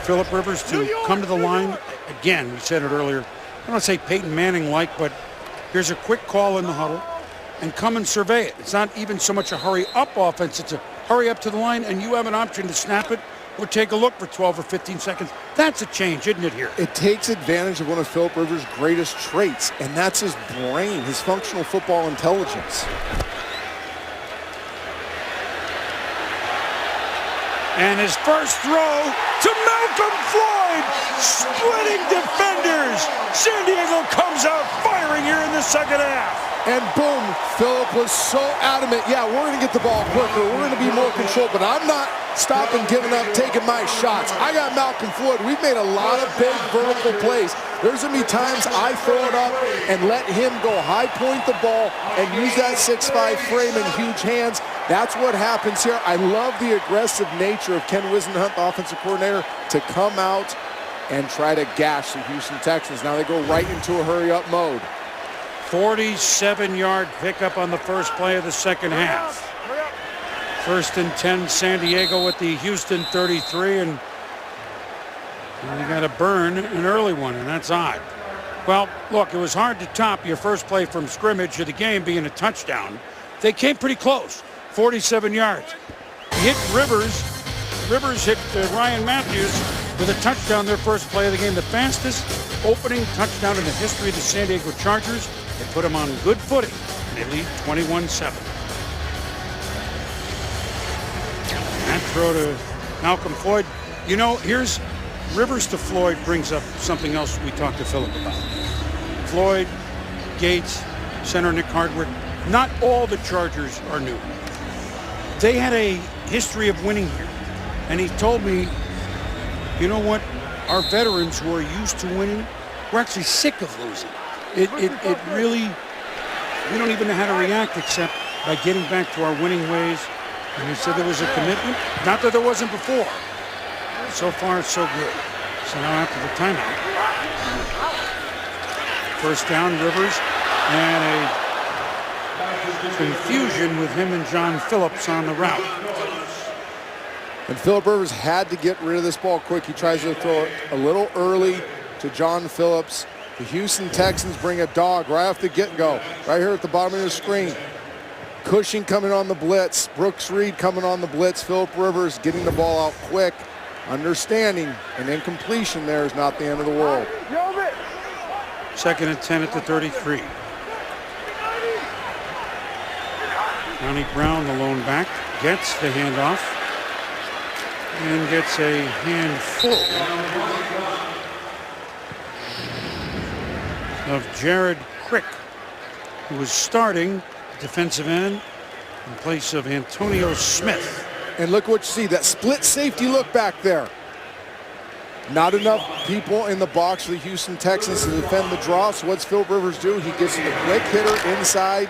Philip Rivers to come to the line. Again, we said it earlier, I don't want to say Peyton Manning-like, but here's a quick call in the huddle and come and survey it. It's not even so much a hurry-up offense. It's a hurry up to the line, and you have an option to snap it or take a look for 12 or 15 seconds. That's a change, isn't it, here? It takes advantage of one of Philip Rivers' greatest traits, and that's his brain, his functional football intelligence. And his first throw to Malcolm Floyd, splitting defenders. San Diego comes out firing here in the second half. And boom, Philip was so adamant, yeah, we're going to get the ball quicker, we're going to be more controlled, but I'm not stopping, giving up, taking my shots. I got Malcolm Floyd. We've made a lot of big vertical plays. There's going to be times I throw it up and let him go high point the ball and use that 6'5" frame and huge hands. That's what happens here. I love the aggressive nature of Ken Whisenhunt, the offensive coordinator, to come out and try to gash the Houston Texans. Now they go right into a hurry-up mode. 47-yard pickup on the first play of the second half. First and 10, San Diego at the Houston 33, and you got to burn an early one, and that's odd. Well, look, it was hard to top your first play from scrimmage of the game being a touchdown. They came pretty close, 47 yards. Hit Rivers. Rivers hit Ryan Matthews with a touchdown their first play of the game. The fastest opening touchdown in the history of the San Diego Chargers. They put them on good footing. They lead 21-7. That throw to Malcolm Floyd. You know, here's Rivers to Floyd brings up something else we talked to Philip about. Floyd, Gates, center Nick Hardwick. Not all the Chargers are new. They had a history of winning here. And he told me, you know what? Our veterans who are used to winning, we're actually sick of losing. It really, we don't even know how to react except by getting back to our winning ways. And he said there was a commitment, not that there wasn't before. So far, so good. So now after the timeout, first down, Rivers, and a confusion with him and John Phillips on the route. And Philip Rivers had to get rid of this ball quick. He tries to throw it a little early to John Phillips. The Houston Texans bring a dog right off the get-go, right here at the bottom of the screen. Cushing coming on the blitz. Brooks Reed coming on the blitz. Philip Rivers getting the ball out quick. Understanding an incompletion there is not the end of the world. Second and 10 at the 33. Ronnie Brown, the lone back, gets the handoff and gets a handful of Jared Crick, who was starting defensive end in place of Antonio Smith. And look what you see, that split safety look back there. Not enough people in the box for the Houston Texans to defend the draw. So what's Philip Rivers do? He gets the quick hitter inside,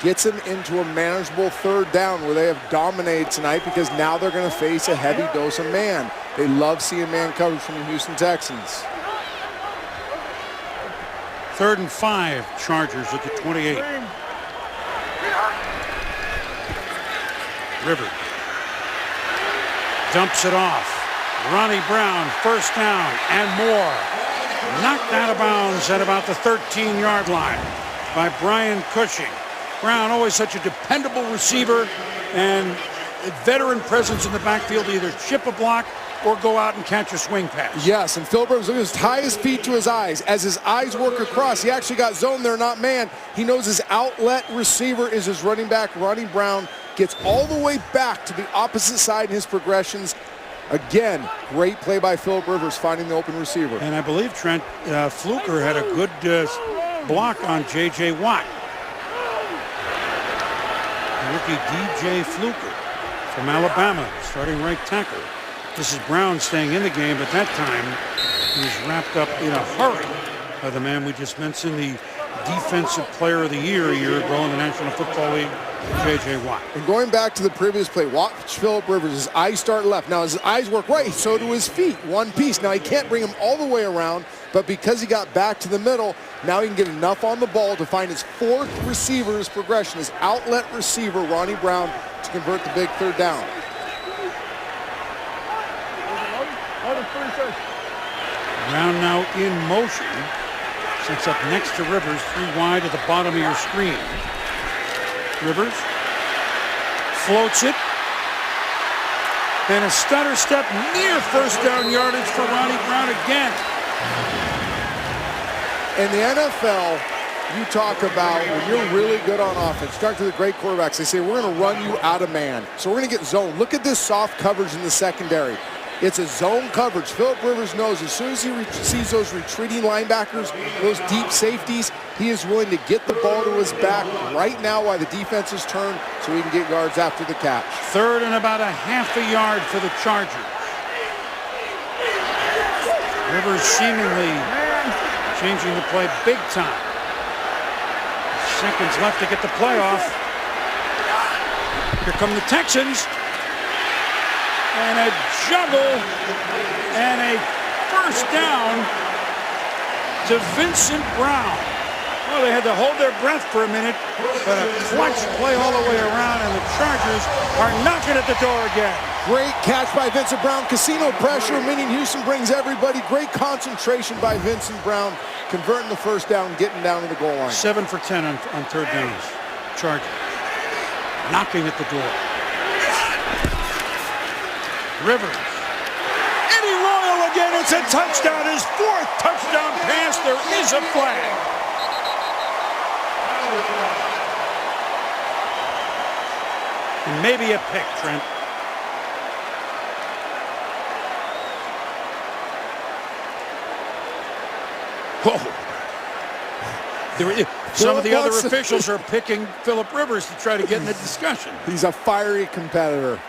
gets him into a manageable third down where they have dominated tonight because now they're going to face a heavy dose of man. They love seeing man coverage from the Houston Texans. 3rd and 5, Chargers at the 28. Rivers dumps it off. Ronnie Brown, first down and more. Knocked out of bounds at about the 13-yard line by Brian Cushing. Brown, always such a dependable receiver and a veteran presence in the backfield to either chip a block or go out and catch a swing pass. Yes, and Philip Rivers just tie his feet to his eyes. As his eyes work across, he actually got zone there, not man. He knows his outlet receiver is his running back, Ronnie Brown. gets all the way back to the opposite side in his progressions. Again, great play by Phillip Rivers finding the open receiver. And I believe Trent Fluker had a good block on J.J. Watt. Rookie D.J. Fluker from Alabama, starting right tackle. This is Brown staying in the game, but that time he was wrapped up in a hurry by the man we just mentioned, the Defensive Player of the Year a year ago in the National Football League, J.J. Watt. And going back to the previous play, watch Phillip Rivers. His eyes start left. Now his eyes work right, so do his feet. One piece. Now he can't bring him all the way around, but because he got back to the middle, now he can get enough on the ball to find his fourth receiver, his progression, his outlet receiver, Ronnie Brown, to convert the big third down. Brown now in motion. Sets up next to Rivers, 3 wide at the bottom of your screen. Rivers floats it. And a stutter step near first down yardage for Ronnie Brown again. In the NFL, you talk about when you're really good on offense. Talk to the great quarterbacks. They say, we're going to run you out of man. So we're going to get zone. Look at this soft coverage in the secondary. It's a zone coverage. Phillip Rivers knows as soon as he sees those retreating linebackers, those deep safeties, he is willing to get the ball to his back right now while the defense is turned so he can get yards after the catch. Third and about a half a yard for the Chargers. Rivers seemingly changing the play big time. Seconds left to get the play off. Here come the Texans. And a juggle and a first down to Vincent Brown. Well, they had to hold their breath for a minute, but a clutch play all the way around, and the Chargers are knocking at the door again. Great catch by Vincent Brown. Casino pressure, meaning Houston brings everybody. Great concentration by Vincent Brown, converting the first down, getting down to the goal line. 7 for 10 on third downs. Chargers knocking at the door. Rivers. Eddie Royal again. It's a touchdown. His 4th touchdown pass. There is a flag. And maybe a pick, Trent. Whoa. Some of the other officials are picking Phillip Rivers to try to get in the discussion. He's a fiery competitor.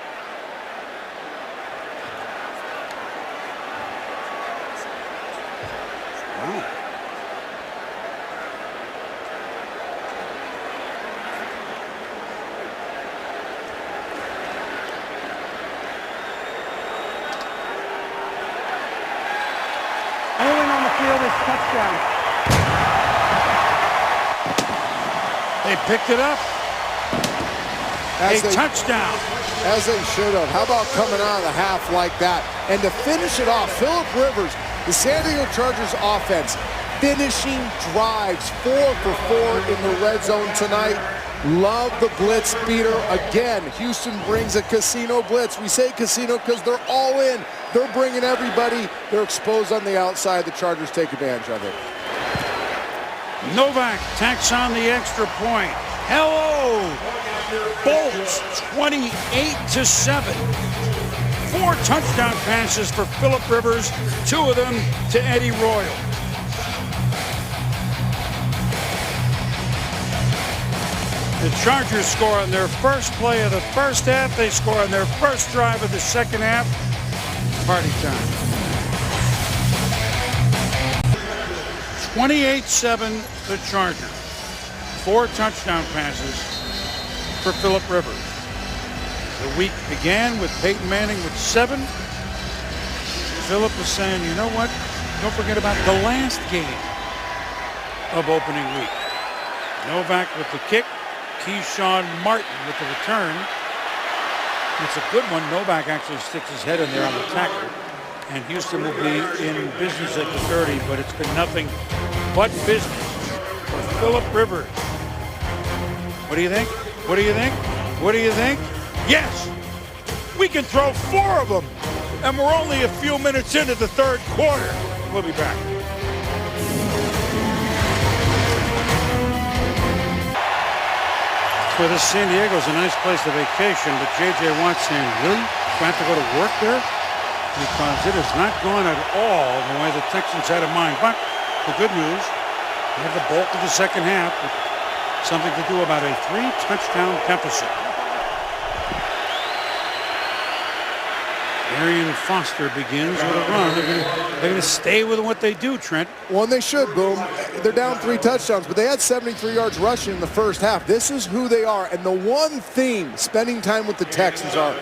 Touchdown. They picked it up. Touchdown. As they should have. How about coming out of the half like that? And to finish it off, Phillip Rivers, the San Diego Chargers offense, finishing drives 4 for 4 in the red zone tonight. Love the blitz beater. Again, Houston brings a casino blitz. We say casino because they're all in. They're bringing everybody. They're exposed on the outside. The Chargers take advantage of it. Novak tacks on the extra point. Hello! Bolts 28-7. 4 touchdown passes for Phillip Rivers, 2 of them to Eddie Royal. The Chargers score on their first play of the first half. They score on their first drive of the second half. Party time. 28-7 the Chargers. 4 touchdown passes for Phillip Rivers. The week began with Peyton Manning with 7. Phillip was saying, you know what? Don't forget about the last game of opening week. Novak with the kick. Keyshawn Martin with the return. It's a good one. Novak actually sticks his head in there on the tackle. And Houston will be in business at the 30, but it's been nothing but business for Phillip Rivers. What do you think? What do you think? What do you think? Yes! We can throw 4 of them! And we're only a few minutes into the third quarter. We'll be back. Well, this San Diego's a nice place to vacation, but J.J. Watt saying, really? Do I have to go to work there? Because it has not gone at all the way the Texans had in mind. But the good news, they have the bulk of the second half with something to do about a 3-touchdown deficit. Arian Foster begins with a run. They're going to stay with what they do, Trent. Well, and they should, Boom. They're down 3 touchdowns, but they had 73 yards rushing in the first half. This is who they are. And the one theme spending time with the Texans are,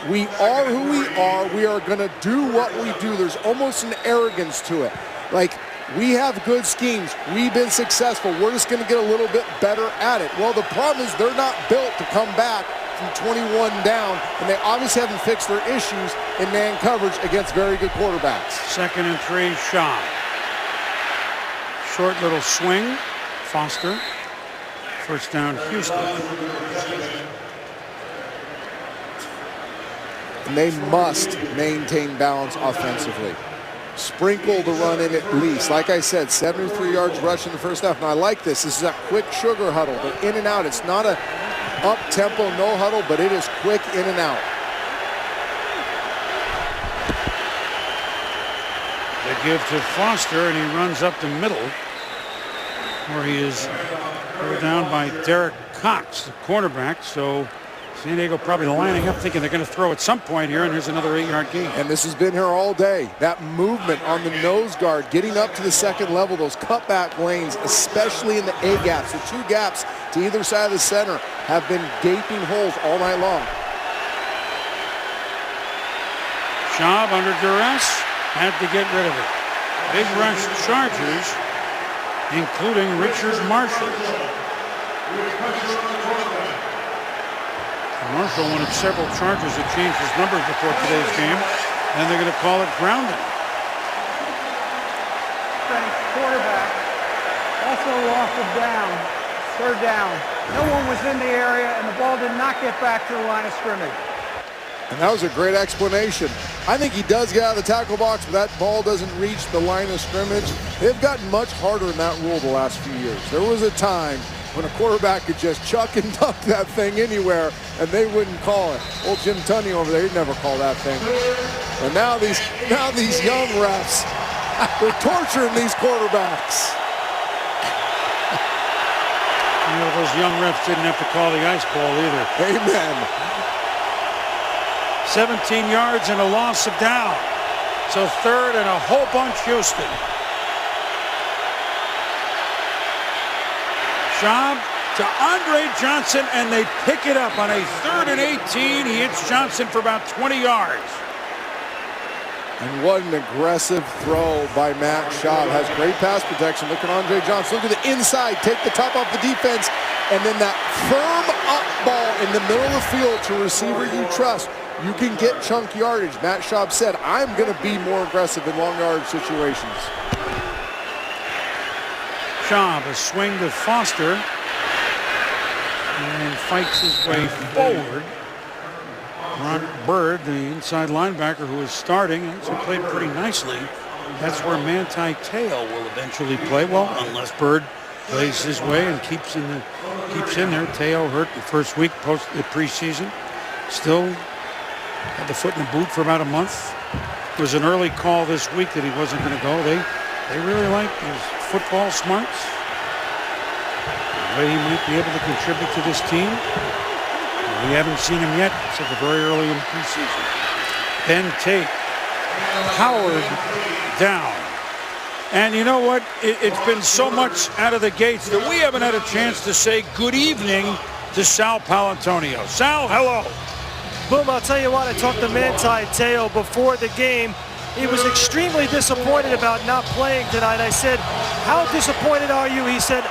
we are who we are. We are going to do what we do. There's almost an arrogance to it. Like, we have good schemes. We've been successful. We're just going to get a little bit better at it. Well, the problem is they're not built to come back from 21 down, and they obviously haven't fixed their issues in man coverage against very good quarterbacks. 2nd and 3, Shaw. Short little swing. Foster. First down, Houston. And they must maintain balance offensively. Sprinkle the run in at least. Like I said, 73 yards rush in the first half. And I like this. This is a quick sugar huddle. They're in and out. It's not a up-tempo, no huddle, but it is quick in and out. They give to Foster, and he runs up the middle, where he is pulled down by Derek Cox, the cornerback. So San Diego probably lining up thinking they're going to throw at some point here, and here's another 8-yard gain. And this has been here all day. That movement on the nose guard, getting up to the second level, those cutback lanes, especially in the A gaps, the 2 gaps to either side of the center have been gaping holes all night long. Schaub under duress, had to get rid of it. Big rush Chargers, including Richard Marshall. Marshall wanted several charges that changed his numbers before today's game, and they're going to call it grounding. Quarterback also lost a down, 3rd down. No one was in the area, and the ball did not get back to the line of scrimmage. And that was a great explanation. I think he does get out of the tackle box, but that ball doesn't reach the line of scrimmage. They've gotten much harder in that rule the last few years. There was a time when a quarterback could just chuck and duck that thing anywhere, and they wouldn't call it. Old Jim Tunney over there, he'd never call that thing. And now these young refs, they're torturing these quarterbacks. You know, those young refs didn't have to call the ice ball either. Amen. 17 yards and a loss of down. So 3rd and a whole bunch Houston. Schaub to Andre Johnson, and they pick it up on a 3rd and 18. He hits Johnson for about 20 yards. And what an aggressive throw by Matt Schaub. Has great pass protection. Look at Andre Johnson. Look at the inside. Take the top off the defense. And then that firm up ball in the middle of the field to a receiver you trust. You can get chunk yardage. Matt Schaub said, I'm going to be more aggressive in long yardage situations. Schaub, a swing to Foster, and fights his way forward. Ron Bird, the inside linebacker who is starting, actually played pretty nicely. That's where Manti Te'o will eventually play. Well, unless Bird plays his way and keeps in there. Te'o hurt the first week post the preseason. Still had the foot in the boot for about a month. There was an early call this week that he wasn't going to go. They really like his football smarts. The way he might be able to contribute to this team. We haven't seen him yet, except very early in the preseason. Ben Tate, Howard down. And you know what? It's been so much out of the gates that we haven't had a chance to say good evening to Sal Palantonio. Sal, hello. Boom, I'll tell you what, I talked to Manti Te'o before the game. He was extremely disappointed about not playing tonight. I said, how disappointed are you? He said,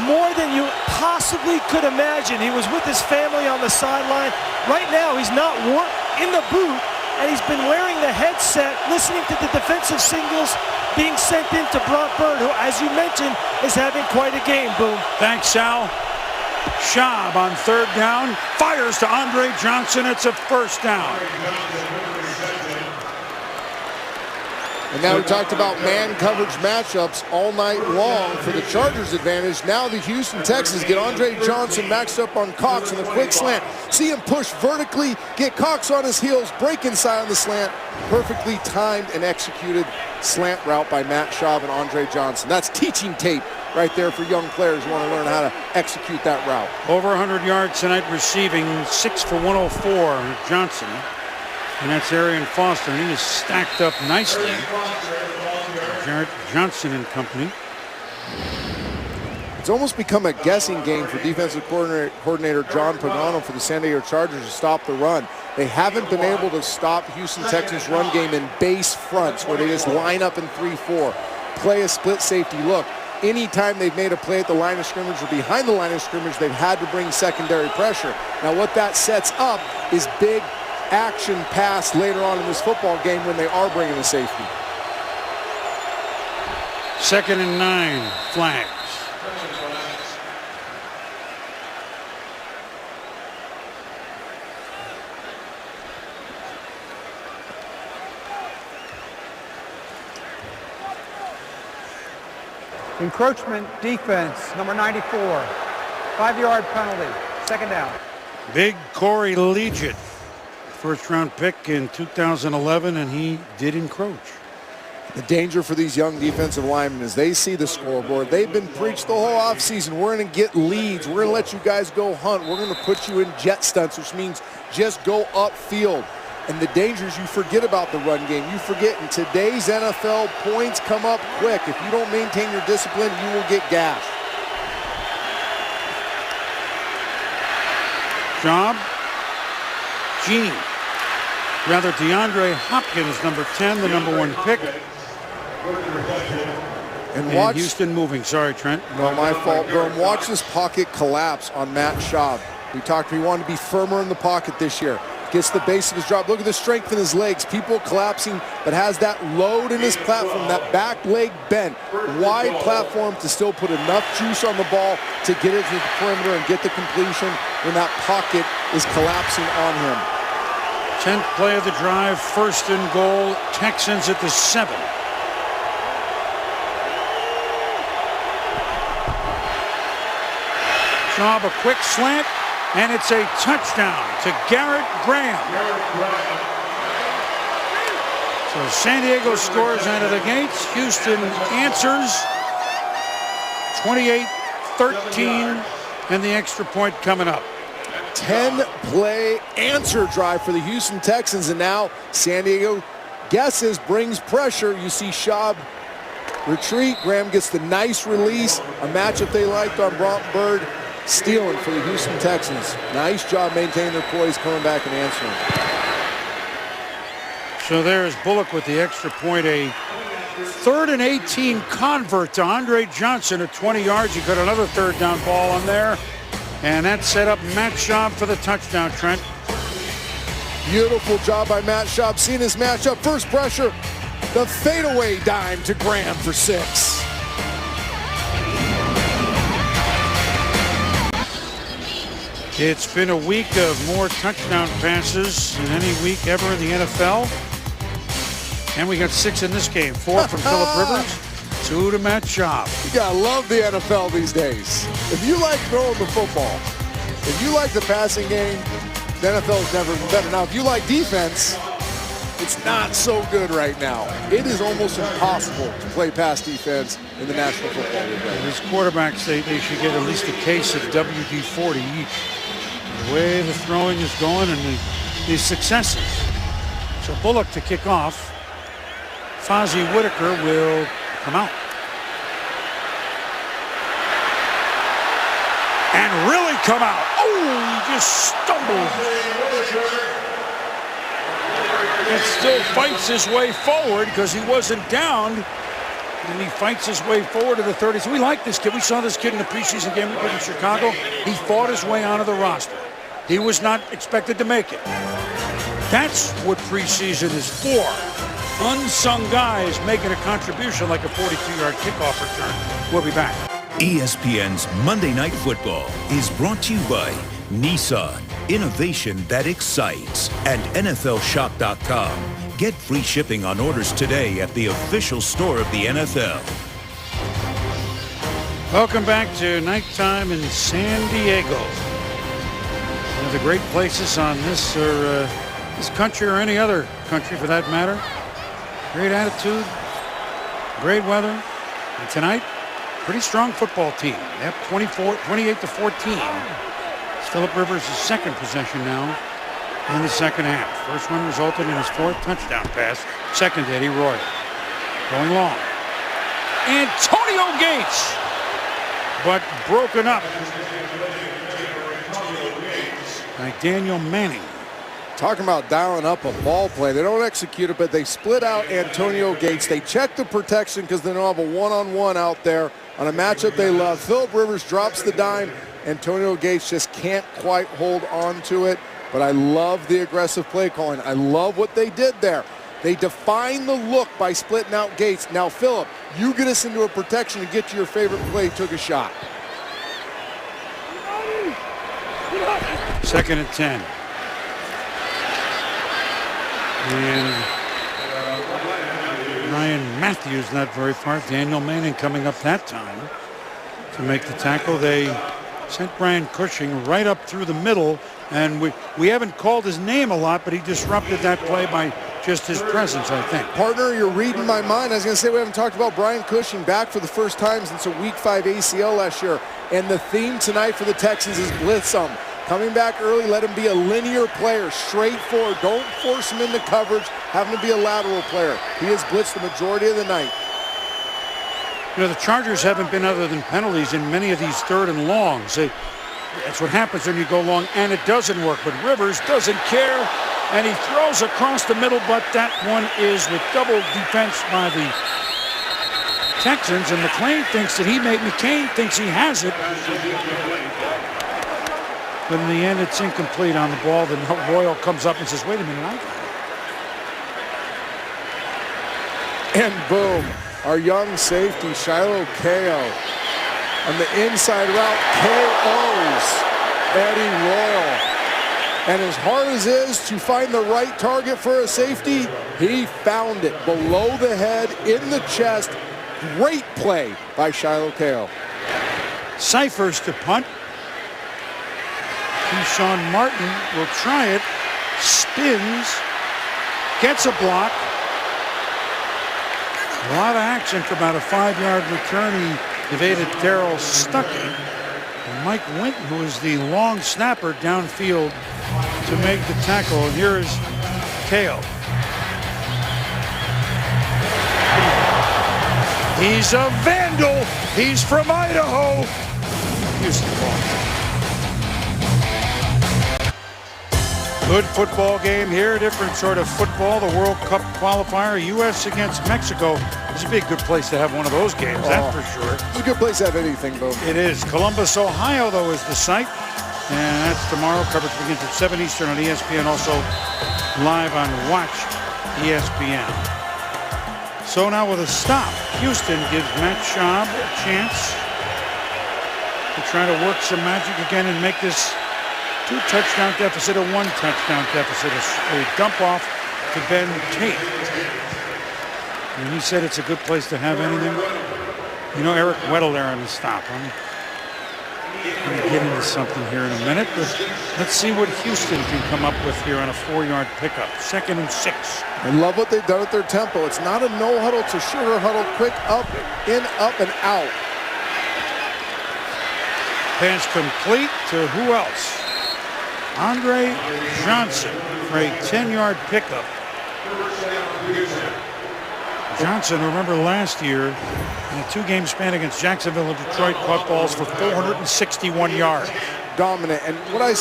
more than you possibly could imagine. He was with his family on the sideline. Right now, he's not in the booth, and he's been wearing the headset, listening to the defensive signals being sent in to Brock Bird, who, as you mentioned, is having quite a game, Boom. Thanks, Sal. Schaub on 3rd down, fires to Andre Johnson. It's a 1st down. And now we talked about man coverage matchups all night long for the Chargers' advantage. Now the Houston Texans get Andre Johnson maxed up on Cox in a quick slant. See him push vertically, get Cox on his heels, break inside on the slant. Perfectly timed and executed slant route by Matt Schaub and Andre Johnson. That's teaching tape right there for young players who want to learn how to execute that route. Over 100 yards tonight receiving, 6 for 104, Johnson. And that's Arian Foster. He is stacked up nicely. Jarrett Johnson and company. It's almost become a guessing game for defensive coordinator John Pagano for the San Diego Chargers to stop the run. They haven't been able to stop Houston Texans' run game in base fronts where they just line up in 3-4, play a split safety look. Anytime they've made a play at the line of scrimmage or behind the line of scrimmage, they've had to bring secondary pressure. Now what that sets up is big action pass later on in this football game when they are bringing a safety. 2nd and 9, flags. Encroachment defense, number 94. 5-yard penalty, 2nd down. Big Corey Leggett, first-round pick in 2011, and he did encroach. The danger for these young defensive linemen is they see the scoreboard. They've been preached the whole offseason. We're going to get leads. We're going to let you guys go hunt. We're going to put you in jet stunts, which means just go upfield. And the danger is you forget about the run game. You forget in today's NFL, points come up quick. If you don't maintain your discipline, you will get gashed. Job. Gene. Rather, DeAndre Hopkins, number 10, the number 1 pick. And watch Houston moving. Sorry, Trent. No, my fault, Durham. Watch this pocket collapse on Matt Schaub. We talked, he wanted to be firmer in the pocket this year. Gets the base of his drop. Look at the strength in his legs. People collapsing, but has that load in his platform, that back leg bent. Wide platform to still put enough juice on the ball to get it to the perimeter and get the completion when that pocket is collapsing on him. 10th play of the drive, 1st and goal. Texans at the 7. Schaub, a quick slant. And it's a touchdown to Garrett Graham. So San Diego scores out of the gates. Houston answers 28-13, and the extra point coming up. 10-play answer drive for the Houston Texans, and now San Diego guesses, brings pressure. You see Schaub retreat. Graham gets the nice release, a matchup they liked on Bronton Bird. Stealing for the Houston Texans. Nice job maintaining their poise, coming back and answering. So there's Bullock with the extra point. A 3rd and 18 convert to Andre Johnson at 20 yards. He got another 3rd down ball on there. And that set up Matt Schaub for the touchdown, Trent. Beautiful job by Matt Schaub. Seeing his matchup. First pressure. The fadeaway dime to Graham for 6. It's been a week of more touchdown passes than any week ever in the NFL. And we got 6 in this game. 4 from Phillip Rivers, 2 to Matt Schaub. You gotta love the NFL these days. If you like throwing the football, if you like the passing game, the NFL is never been better. Now, if you like defense, it's not so good right now. It is almost impossible to play pass defense in the National Football League. These quarterbacks, they should get at least a case of WD-40 each. The way the throwing is going and the successes. So Bullock to kick off. Fozzie Whitaker will come out. And really come out. Oh, he just stumbled. And still fights his way forward because he wasn't down. And he fights his way forward to the 30s. So we like this kid. We saw this kid in the preseason game we played in Chicago. He fought his way onto the roster. He was not expected to make it. That's what preseason is for. Unsung guys making a contribution like a 42-yard kickoff return. We'll be back. ESPN's Monday Night Football is brought to you by Nissan, innovation that excites, and NFLShop.com. Get free shipping on orders today at the official store of the NFL. Welcome back to nighttime in San Diego. One of the great places on this country, or any other country for that matter. Great attitude, great weather, and tonight, pretty strong football team. Yep, 28-14. It's Phillip Rivers' second possession now in the second half. First one resulted in his fourth touchdown pass. Second to Eddie Roy. Going long. Antonio Gates, but broken up by Daniel Manning. Talking about dialing up a ball play. They don't execute it, but they split out Antonio Gates. They check the protection because they don't have a one-on-one out there on a matchup they love. Phillip Rivers drops the dime. Antonio Gates just can't quite hold on to it. But I love the aggressive play calling. I love what they did there. They define the look by splitting out Gates. Now, Phillip, you get us into a protection to get to your favorite play. Took a shot. Second and 10. And Ryan Matthews not very far. Daniel Manning coming up that time to make the tackle. They sent Brian Cushing right up through the middle, and we haven't called his name a lot, but he disrupted that play by just his presence, I think. Partner, you're reading my mind. I was going to say we haven't talked about Brian Cushing back for the first time since a Week 5 ACL last year, and the theme tonight for the Texans is blitz them. Coming back early, let him be a linear player, straightforward. Don't force him into coverage. Have him to be a lateral player. He has blitzed the majority of the night. You know, the Chargers haven't been other than penalties in many of these third and longs. That's what happens when you go long, and it doesn't work. But Rivers doesn't care, and he throws across the middle, but that one is with double defense by the Texans, and McCain thinks he has it. But in the end, it's incomplete on the ball. Then Royal comes up and says, wait a minute, I got it. And boom, our young safety, Shiloh Kao, on the inside route, KOs Eddie Royal. And as hard as it is to find the right target for a safety, he found it below the head, in the chest. Great play by Shiloh Kao. Cyphers to punt. Keyshawn Martin will try it, spins, gets a block. A lot of action for about a 5-yard return. He evaded Darryl Stuckey. And Mike Winton, who is the long snapper downfield to make the tackle. And here is Kao. He's a vandal. He's from Idaho. Here's the ball. Good football game here, different sort of football. The World Cup qualifier, U.S. against Mexico. This would be a good place to have one of those games, that's for sure. It's a good place to have anything, Bo. It is. Columbus, Ohio, though, is the site. And that's tomorrow. Coverage begins at 7 Eastern on ESPN, also live on Watch ESPN. So now with a stop, Houston gives Matt Schaub a chance to try to work some magic again and make this 2-touchdown deficit, a 1-touchdown deficit, a dump off to Ben Tate. And he said it's a good place to have anything. You know, Eric Weddle there on the stop. I'm going to get into something here in a minute, but let's see what Houston can come up with here on a 4-yard pickup. 2nd and 6. I love what they've done with their tempo. It's not a no huddle, it's a shorter huddle, quick up, in, up, and out. Pass complete to who else? Andre Johnson for a 10-yard pickup. Johnson, remember last year, in a 2-game span against Jacksonville and Detroit, caught balls for 461 yards. Dominant. And what I'm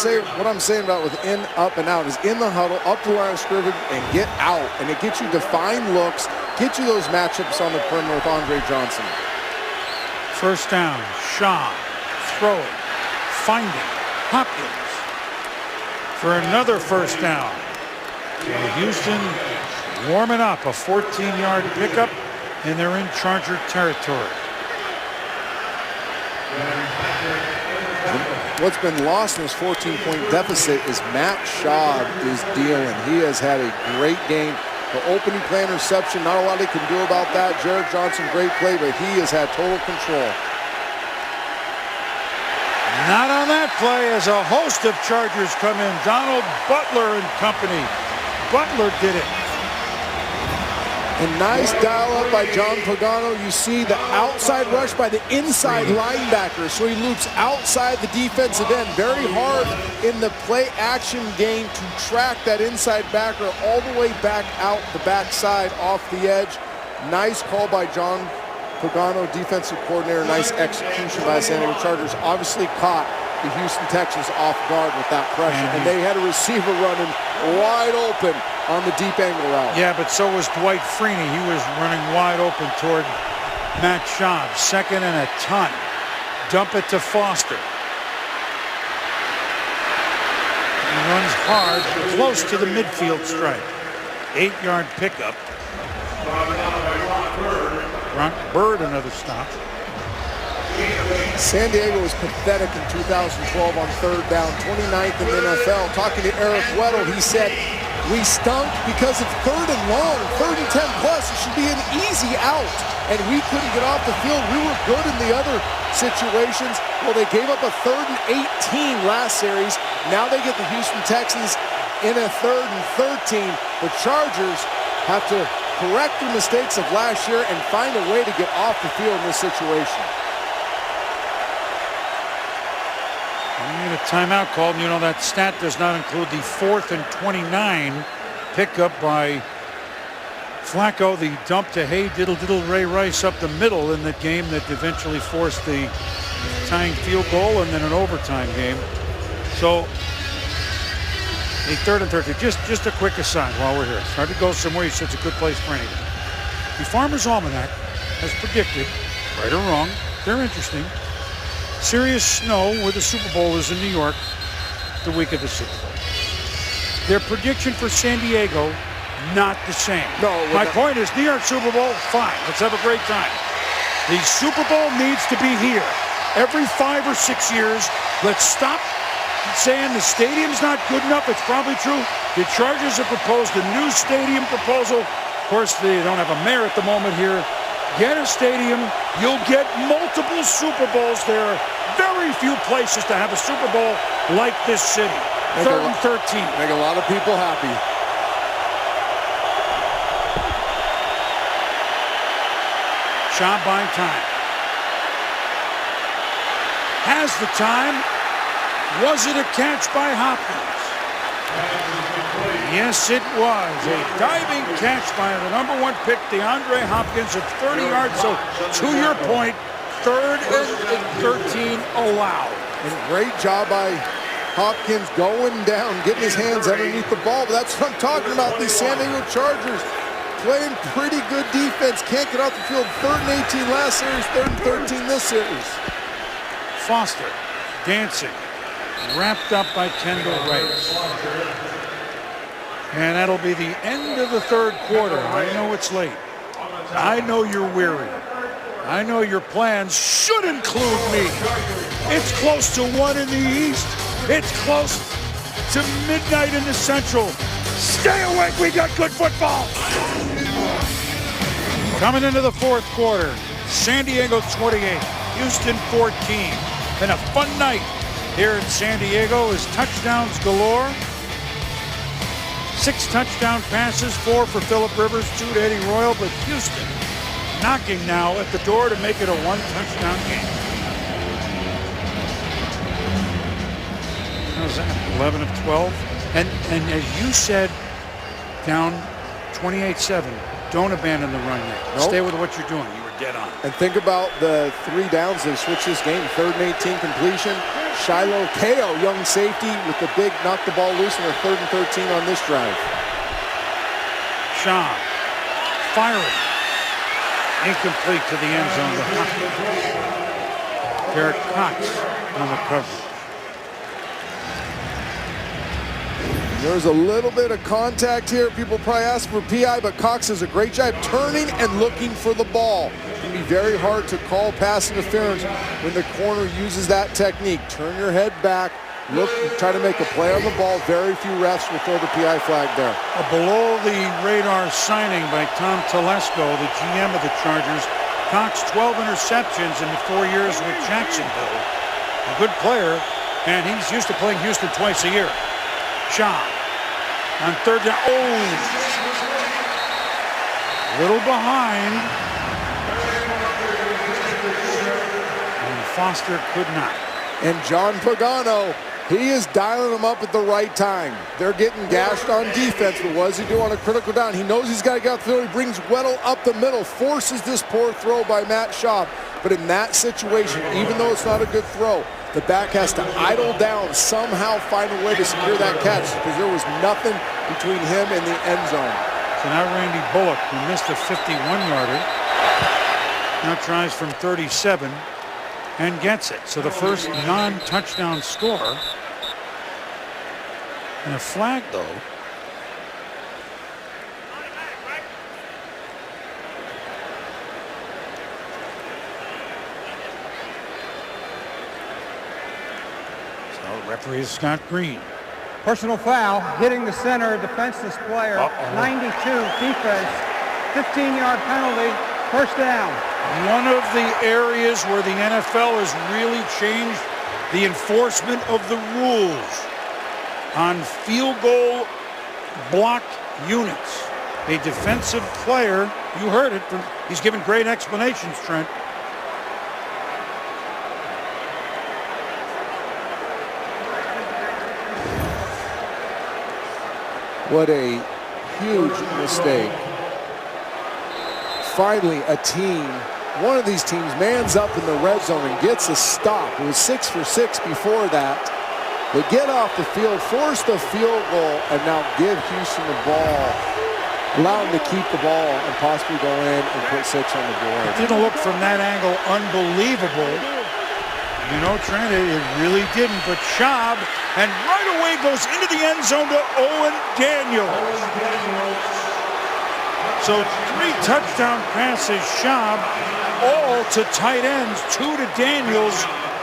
saying about with in, up, and out is in the huddle, up the line of scrimmage, and get out. And it gets you defined looks, get you those matchups on the perimeter with Andre Johnson. First down, Shaw, throwing, finding, Hopkins for another first down. So Houston warming up, a 14-yard pickup, and they're in Charger territory. What's been lost in this 14-point deficit is Matt Schaub is dealing. He has had a great game. The opening play interception, not a lot he can do about that. Jared Johnson, great play, but he has had total control. Not on that play as a host of Chargers come in. Donald Butler and company. Butler did it. A nice dial-up by John Pagano. You see the outside rush by the inside linebacker. So he loops outside the defensive end. Very hard in the play-action game to track that inside backer all the way back out the backside off the edge. Nice call by John Pagano, defensive coordinator. Nice execution by the San Diego Chargers. Obviously caught the Houston Texans off guard with that pressure. And they had a receiver running wide open on the deep angle route. Yeah, but so was Dwight Freeney. He was running wide open toward Matt Schaub. Second and a ton. Dump it to Foster. He runs hard, close to the midfield stripe. 8-yard pickup. Bird, another stop. San Diego was pathetic in 2012 on third down, 29th in the NFL. Talking to Eric Weddle, he said, we stunk because of third and long, 3rd and 10 plus. It should be an easy out, and we couldn't get off the field. We were good in the other situations. Well, they gave up a 3rd and 18 last series. Now they get the Houston Texans in a 3rd and 13. The Chargers have to correct the mistakes of last year and find a way to get off the field in this situation. And a timeout called. You know, that stat does not include the 4th and 29 pickup by Flacco. The dump to Hey Diddle Diddle Ray Rice up the middle in that game that eventually forced the tying field goal and then an overtime game. So a 3rd and 13. Just a quick aside while we're here. It's hard to go somewhere. You said it's a good place for anything. The Farmer's Almanac has predicted, right or wrong, they're interesting, serious snow where the Super Bowl is in New York the week of the Super Bowl. Their prediction for San Diego, not the same. No, my point is, New York Super Bowl, fine. Let's have a great time. The Super Bowl needs to be here. Every 5 or 6 years, let's stop saying the stadium's not good enough. It's probably true. The Chargers have proposed a new stadium proposal. Of course, they don't have a mayor at the moment here. Get a stadium. You'll get multiple Super Bowls. There are very few places to have a Super Bowl like this city. 3rd and 13. Make a lot of people happy. Schaub buying time. Has the time. Was it a catch by Hopkins? Yes, it was. A diving catch by the #1 pick, DeAndre Hopkins, at 30 yards. So, to your point, 3rd and 13 allowed. And great job by Hopkins going down, getting his hands underneath the ball. But that's what I'm talking about. These San Diego Chargers playing pretty good defense. Can't get off the field. 3rd and 18 last series, 3rd and 13 this series. Foster dancing. Wrapped up by Kendall Rice. And that'll be the end of the 3rd quarter. I know it's late. I know you're weary. I know your plans should include me. It's close to 1 in the East. It's close to midnight in the Central. Stay awake, we got good football. Coming into the 4th quarter, San Diego 28, Houston 14. Been a fun night here in San Diego as touchdowns galore. 6 touchdown passes, 4 for Phillip Rivers, 2 to Eddie Royal, but Houston knocking now at the door to make it a 1-touchdown game. How's that? 11 of 12. And as you said, down 28-7, don't abandon the run yet. Nope. Stay with what you're doing. You were dead on. And think about the 3 downs they switched this game. 3rd and 18 completion. Shiloh Kao, young safety, with the big knock the ball loose in the 3rd and 13 on this drive. Schaub firing. Incomplete to the end zone. Garrett Cox on the coverage. There's a little bit of contact here. People probably ask for PI, but Cox does a great job turning and looking for the ball. It can be very hard to call pass interference when the corner uses that technique. Turn your head back, look, try to make a play on the ball. Very few refs will throw the PI flag there. A below-the-radar signing by Tom Telesco, the GM of the Chargers. Cox 12 interceptions in the 4 years with Jacksonville. A good player, and he's used to playing Houston twice a year. Shaw on third down. Oh! Little behind. And Foster could not. And John Pagano, he is dialing them up at the right time. They're getting gashed on defense, but what does he do on a critical down? He knows he's got to get out the field. He brings Weddle up the middle, forces this poor throw by Matt Schaub. But in that situation, even though it's not a good throw, the back has to idle down, somehow find a way to secure that catch, because there was nothing between him and the end zone. So now Randy Bullock, who missed a 51-yarder, now tries from 37 and gets it. So the first non-touchdown score. And a flag, though. So referee is Scott Green. Personal foul, hitting the center, defenseless player, 92 defense, 15-yard penalty, first down. One of the areas where the NFL has really changed the enforcement of the rules on field goal block units. A defensive player, you heard it, he's given great explanations, Trent. What a huge mistake. Finally, a team, one of these teams mans up in the red zone and gets a stop. It was 6 for 6 before that. They get off the field, force the field goal, and now give Houston the ball. Allow them to keep the ball and possibly go in and put 6 on the board. It didn't look from that angle unbelievable. You know, Trent, it really didn't. But Schaub, and right away goes into the end zone to Owen Daniels. So 3 touchdown passes, Schaub, all to tight ends, 2 to Daniels.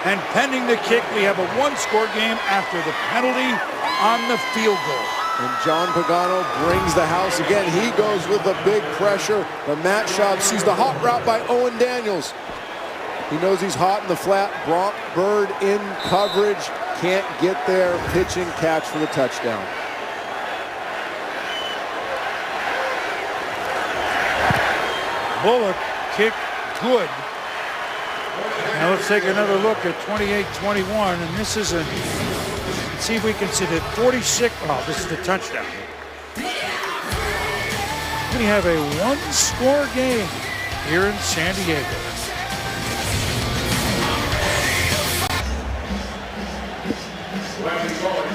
And pending the kick, we have a 1-score game after the penalty on the field goal. And John Pagano brings the house again. He goes with the big pressure, but Matt Schaub sees the hot route by Owen Daniels. He knows he's hot in the flat. Bronk Bird in coverage. Can't get there. Pitch and catch for the touchdown. Bullock kick good. Now let's take another look at 28-21, and this is let's see if we can see the 46. Oh, this is the touchdown. We have a 1-score game here in San Diego.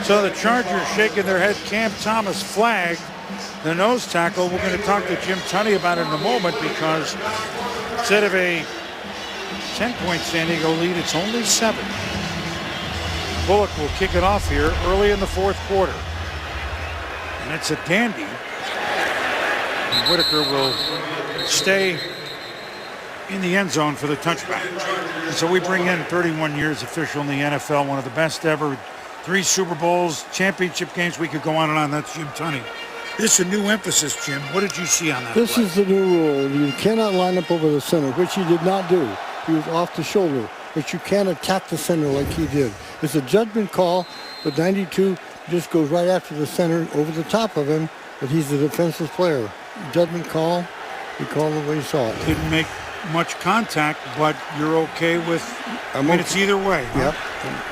So the Chargers shaking their head. Cam Thomas flagged the nose tackle. We're going to talk to Jim Tunney about it in a moment, because instead of a 10-point San Diego lead, it's only 7. Bullock will kick it off here early in the 4th quarter. And it's a dandy. And Whitaker will stay in the end zone for the touchback. And so we bring in 31 years official in the NFL, one of the best ever. 3 Super Bowls, championship games. We could go on and on. That's Jim Tunney. This is a new emphasis, Jim. What did you see on that This play? is the new rule. You cannot line up over the center, which he did not do. He was off the shoulder, but you can't attack the center like he did. It's a judgment call, but 92 just goes right after the center over the top of him, but he's a defensive player. Judgment call, he called it the way he saw it. Didn't make much contact, but you're okay with, it's either way. Huh? Yep,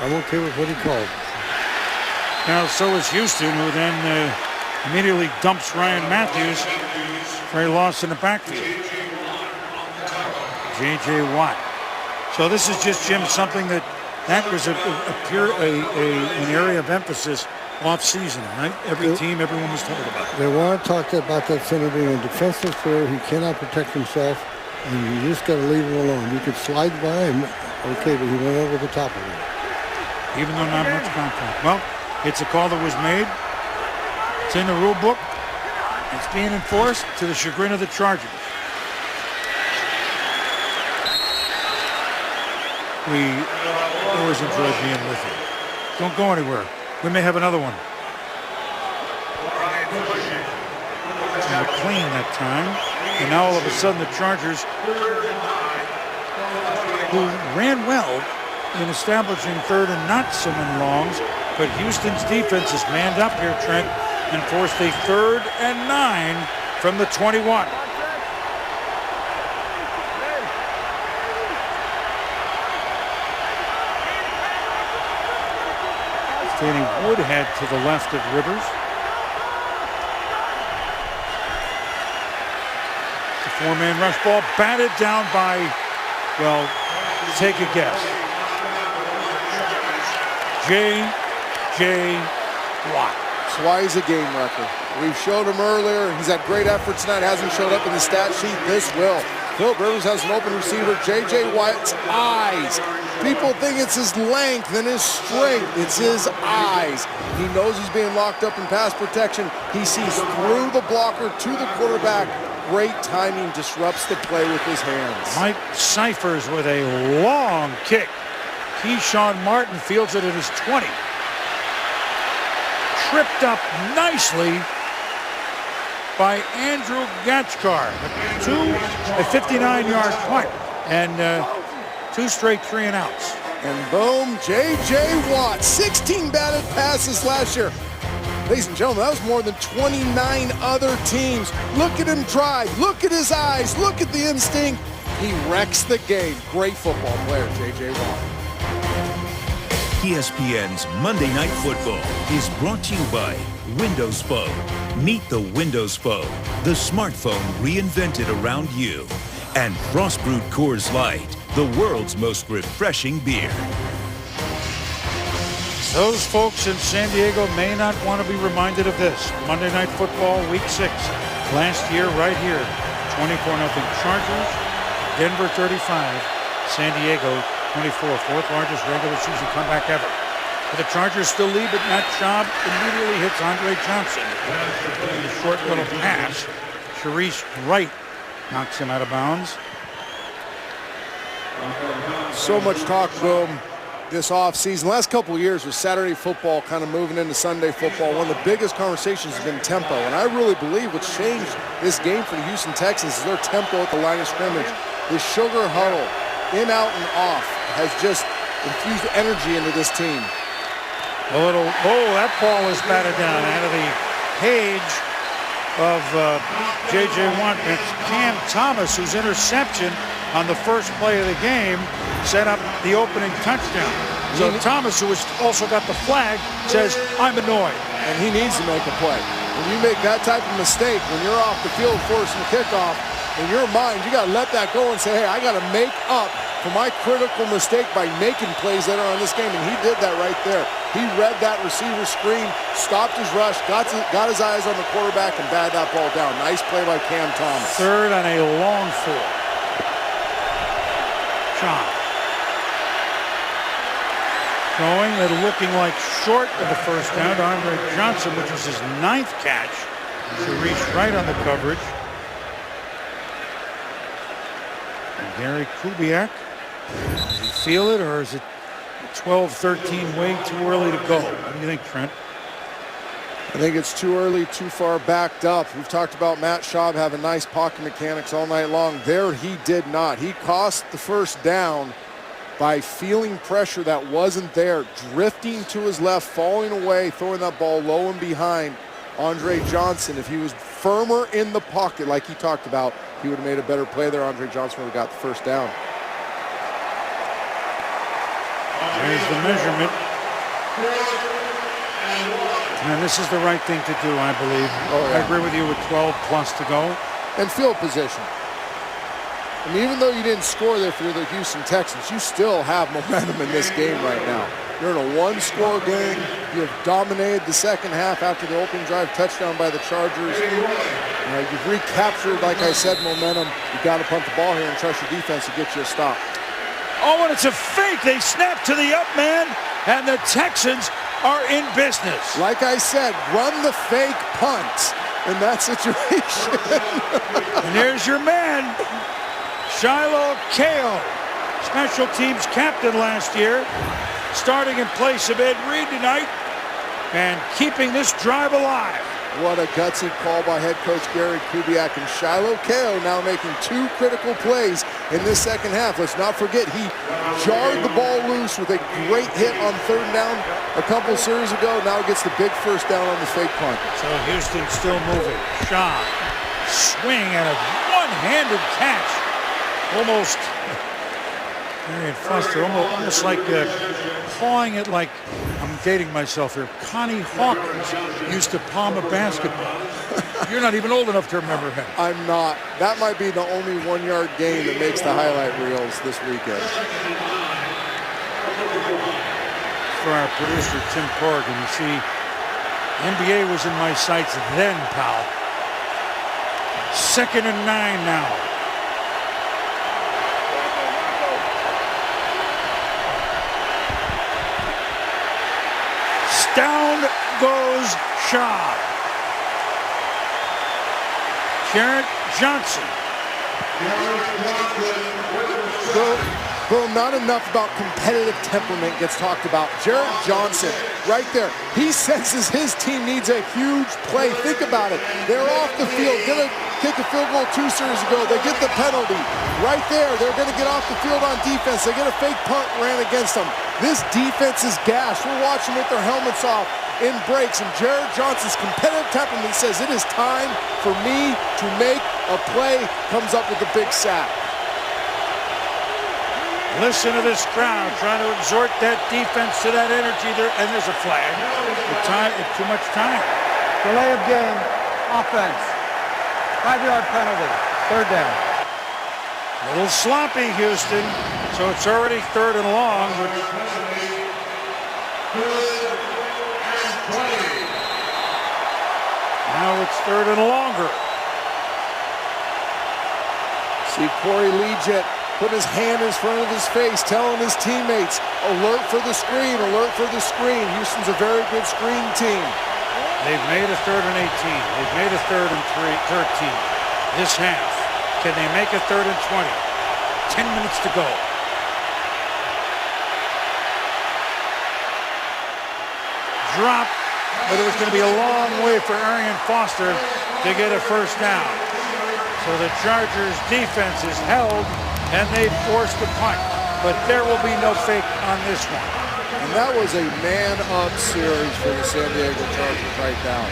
I'm okay with what he called. Now, so is Houston, who then immediately dumps Ryan Matthews for a loss in the backfield. J.J. Watt. So this is just, Jim, something that was an area of emphasis off season, right? Every team, everyone was told about it. They want to talk about that center being a defensive player. He cannot protect himself, and you just got to leave him alone. You could slide by him, okay, but he went over the top of him. Even though not much contact. Well, it's a call that was made. It's in the rule book. It's being enforced to the chagrin of the Chargers. We always enjoy being with you. Don't go anywhere. We may have another one. McLean that time. And now all of a sudden the Chargers, who ran well in establishing third and not so many longs, but Houston's defense is manned up here, Trent, and forced a 3rd and 9 from the 21. Danny Woodhead to the left of Rivers. The 4-man rush ball batted down by, well, take a guess. J.J. Watt. That's why he's a game wrecker. We've showed him earlier. He's had great efforts tonight. Hasn't showed up in the stat sheet. This will. Philip Rivers has an open receiver. J.J. Watt's eyes. People think it's his length and his strength. It's his eyes. He knows he's being locked up in pass protection. He sees through the blocker to the quarterback. Great timing, disrupts the play with his hands. Mike Cyphers with a long kick. Keyshawn Martin fields it at his 20. Tripped up nicely by Andrew Gatchkar. A 59-yard punt and 2 straight 3-and-outs. And boom, J.J. Watt, 16 batted passes last year. Ladies and gentlemen, that was more than 29 other teams. Look at him drive. Look at his eyes. Look at the instinct. He wrecks the game. Great football player, J.J. Watt. ESPN's Monday Night Football is brought to you by Windows Phone. Meet the Windows Phone, the smartphone reinvented around you. And Frost Brewed Coors Light, the world's most refreshing beer. Those folks in San Diego may not want to be reminded of this. Monday Night Football, Week 6. Last year, right here, 24-0 Chargers, Denver 35, San Diego 24. 4th largest regular season comeback ever. But the Chargers still lead, but Matt Schaub immediately hits Andre Johnson. A short little pass. Sharice Wright knocks him out of bounds. So much talk, boom, this offseason. Last couple of years with Saturday football kind of moving into Sunday football, one of the biggest conversations has been tempo. And I really believe what's changed this game for the Houston Texans is their tempo at the line of scrimmage. The sugar huddle, in, out, and off, has just infused energy into this team. That ball is batted down out of the page of J.J. Watt. It's Cam Thomas, whose interception on the first play of the game set up the opening touchdown. So Thomas, who has also got the flag, says, I'm annoyed. And he needs to make a play. When you make that type of mistake, when you're off the field forcing the kickoff, in your mind, you got to let that go and say, hey, I got to make up for my critical mistake by making plays later on in this game. And he did that right there. He read that receiver screen, stopped his rush, got his eyes on the quarterback, and batted that ball down. Nice play by Cam Thomas. 3rd on a long 4. Sean. Going and looking like short of the first down to Andre Johnson, which was his 9th catch. To reach right on the coverage. And Gary Kubiak. Does he feel it, or is it 12-13 way too early to go? What do you think, Trent? I think it's too early, too far backed up. We've talked about Matt Schaub having nice pocket mechanics all night long. There he did not. He cost the first down by feeling pressure that wasn't there, drifting to his left, falling away, throwing that ball low and behind Andre Johnson. If he was firmer in the pocket like he talked about, he would have made a better play there. Andre Johnson would have got the first down. There's the measurement. And this is the right thing to do, I believe. Oh, yeah. I agree with you with 12 plus to go. And field position. I mean, even though you didn't score there for the Houston Texans, you still have momentum in this game right now. You're in a one-score game. You have dominated the second half after the opening drive touchdown by the Chargers. You've recaptured, like I said, momentum. You've got to punt the ball here and trust your defense to get you a stop. Oh, and it's a fake. They snap to the up man, and the Texans are in business. Like I said, run the fake punt in that situation. And there's your man, Shiloh Kale, special teams captain last year. starting in place of Ed Reed tonight and keeping this drive alive. What a gutsy call by head coach Gary Kubiak, and Shiloh Kao now making 2 critical plays in this second half. Let's not forget he jarred the ball loose with a great hit on 3rd down a couple series ago. Now gets the big first down on the fake punt. So Houston still moving. Shaw swing and a one-handed catch. Almost Marion Foster, almost like pawing it like, I'm dating myself here, Connie Hawkins used to palm a basketball. You're not even old enough to remember him. I'm not. That might be the only 1-yard gain that makes the highlight reels this weekend. For our producer, Tim Corrigan, you see, NBA was in my sights then, pal. 2nd and 9 now. Down goes Shaw. Jarrett Johnson. Boom, not enough about competitive temperament gets talked about. Jarrett Johnson, right there. He senses his team needs a huge play. Think about it. They're off the field, gonna kick a field goal 2 series ago. They get the penalty. Right there, they're gonna get off the field on defense. They get a fake punt ran against them. This defense is gassed. We're watching with their helmets off in breaks, and Jarrett Johnson's competitive temperament says it is time for me to make a play. Comes up with a big sack. Listen to this crowd trying to exhort that defense to that energy there, and there's a flag. Too much time. Delay of game, offense. 5-yard penalty, 3rd down. A little sloppy, Houston. So it's already 3rd and long. But now it's 3rd and longer. See Corey Leggett put his hand in front of his face, telling his teammates, alert for the screen, alert for the screen. Houston's a very good screen team. They've made a 3rd and 18. They've made a 3rd and 13 this half. Can they make a 3rd and 20? 10 minutes to go. Drop, but it was going to be a long way for Arian Foster to get a first down. So the Chargers defense is held, and they forced the punt. But there will be no fake on this one. And that was a man-up series for the San Diego Chargers right now.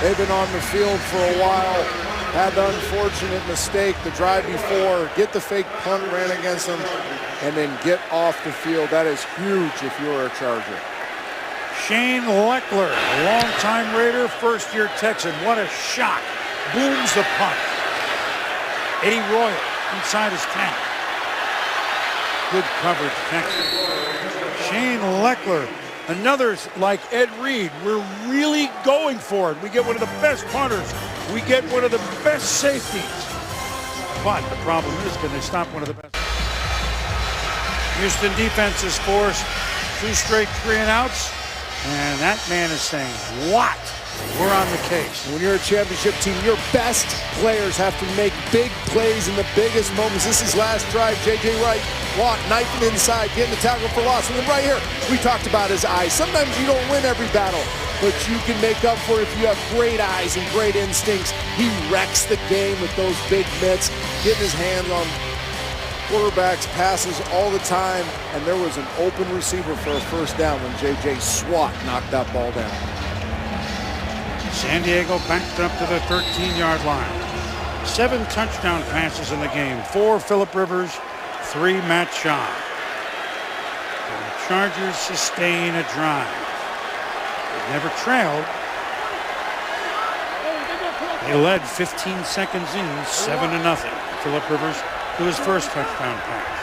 They've been on the field for a while, had the unfortunate mistake the drive before, get the fake punt ran against them, and then get off the field. That is huge if you're a Charger. Shane Leckler, longtime Raider, first-year Texan. What a shot. Booms the punt. Eddie Royal inside his 10. Good coverage, Texan. Shane Leckler, another like Ed Reed. We're really going for it. We get one of the best punters. We get one of the best safeties. But the problem is, can they stop one of the best? Houston defense is forced 2 straight 3-and-outs. And that man is saying, what? We're on the case. When you're a championship team, your best players have to make big plays in the biggest moments. This is last drive. J.J. Wright, Watt knifing inside, getting the tackle for loss. And then right here, we talked about his eyes. Sometimes you don't win every battle, but you can make up for it if you have great eyes and great instincts. He wrecks the game with those big mitts, getting his hands on quarterbacks passes all the time, and there was an open receiver for a first down when J.J. Swat knocked that ball down. San Diego backed up to the 13-yard line. 7 touchdown passes in the game. 4 Phillip Rivers, 3 Matt Shaw. And the Chargers sustain a drive. They never trailed. They led 15 seconds in, 7-0. Phillip Rivers to his first touchdown pass.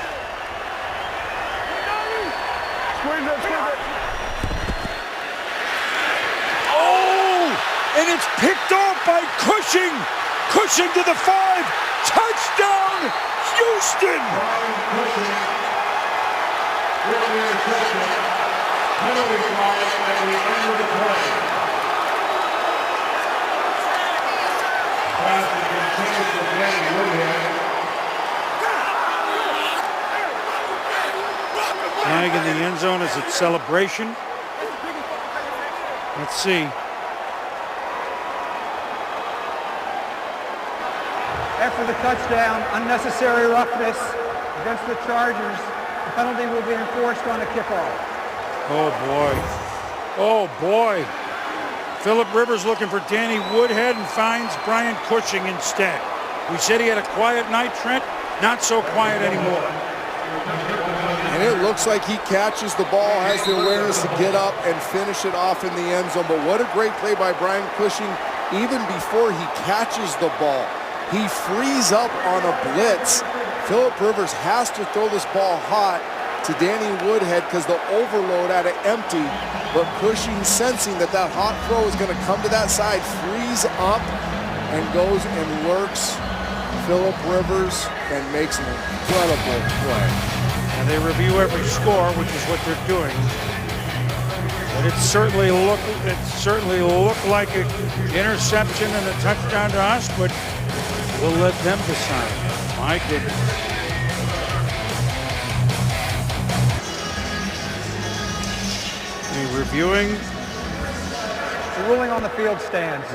And it's picked off by Cushing. Cushing to the 5. Touchdown, Houston. Flag in the end zone. Is it celebration? Let's see. After the touchdown, unnecessary roughness against the Chargers. The penalty will be enforced on a kickoff. Oh, boy. Oh, boy. Phillip Rivers looking for Danny Woodhead and finds Brian Cushing instead. We said he had a quiet night, Trent. Not so quiet anymore. And it looks like he catches the ball, has the awareness to get up and finish it off in the end zone. But what a great play by Brian Cushing. Even before he catches the ball, he frees up on a blitz. Phillip Rivers has to throw this ball hot to Danny Woodhead because the overload at it empty. But Cushing, sensing that that hot throw is going to come to that side, frees up and goes and lurks Phillip Rivers and makes an incredible play. And they review every score, which is what they're doing. But it certainly looked like an interception and a touchdown to us, but we'll let them decide. My goodness. They're reviewing. The ruling on the field stands.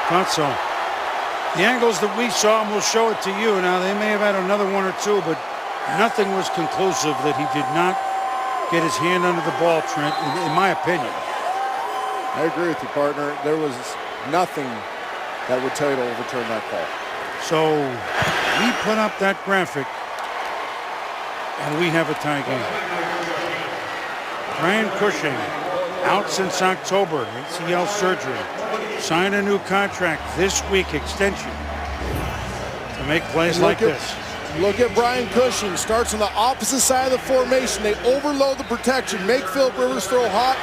Thought so. The angles that we saw, and we'll show it to you. Now, they may have had another one or two, but nothing was conclusive that he did not get his hand under the ball, Trent, in my opinion. I agree with you, partner. There was nothing that would tell you to overturn that call. So we put up that graphic, and we have a tie game. Brian Cushing, out since October, ACL surgery. Signed a new contract this week, extension, to make plays like this. Look at Brian Cushing. Starts on the opposite side of the formation. They overload the protection, make Phillip Rivers throw hot.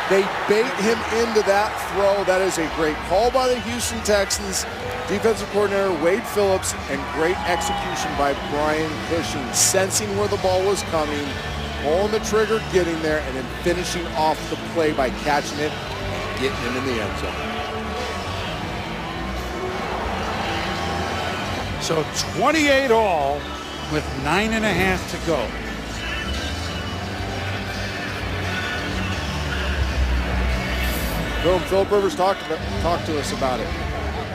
They bait him into that throw. That is a great call by the Houston Texans. Defensive coordinator Wade Phillips, and great execution by Brian Cushing, sensing where the ball was coming, pulling the trigger, getting there, and then finishing off the play by catching it and getting him in the end zone. So 28 all with 9.5 to go. Boom, Phillip Rivers talked to us about it.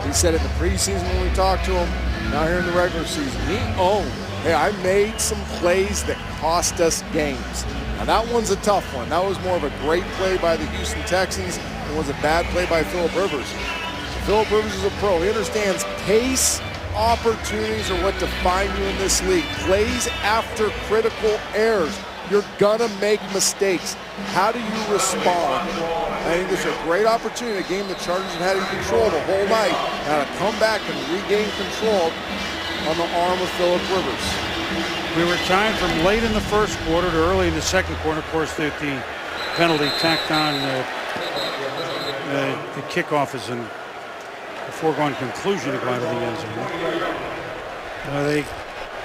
He said it in the preseason when we talked to him, now here in the regular season. He owned, hey, I made some plays that cost us games. Now that one's a tough one. That was more of a great play by the Houston Texans. It was a bad play by Phillip Rivers. Phillip Rivers is a pro. He understands pace, opportunities are what define you in this league. Plays after critical errors. You're gonna make mistakes. How do you respond? I think it's a great opportunity, a game the Chargers have had in control the whole night. Now to come back and regain control on the arm of Phillip Rivers. We were tied from late in the first quarter to early in the second quarter. Of course, the penalty tacked on the kickoff is a foregone conclusion to go out of the end zone. They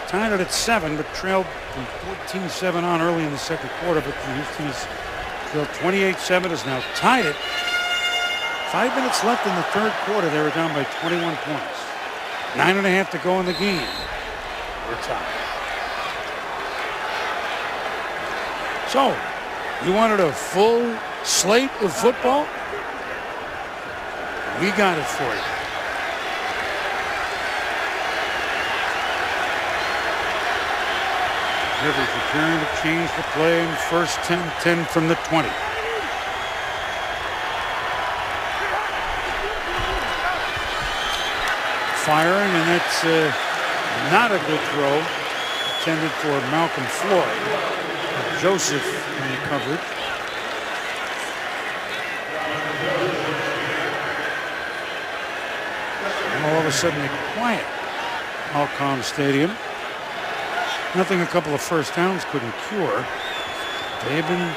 tied it at 7, but trailed from 14-7 on early in the second quarter. But Houston has trailed 28-7, is now tied it. 5 minutes left in the third quarter. They were down by 21 points. 9.5 to go in the game. We're tied. So, you wanted a full slate of football? We got it for you. Rivers return to change the play in first 10 from the 20. Firing, and that's not a good throw intended for Malcolm Floyd. Joseph in the coverage. And all of a sudden, a quiet Alcon Stadium. Nothing a couple of first downs couldn't cure. They've been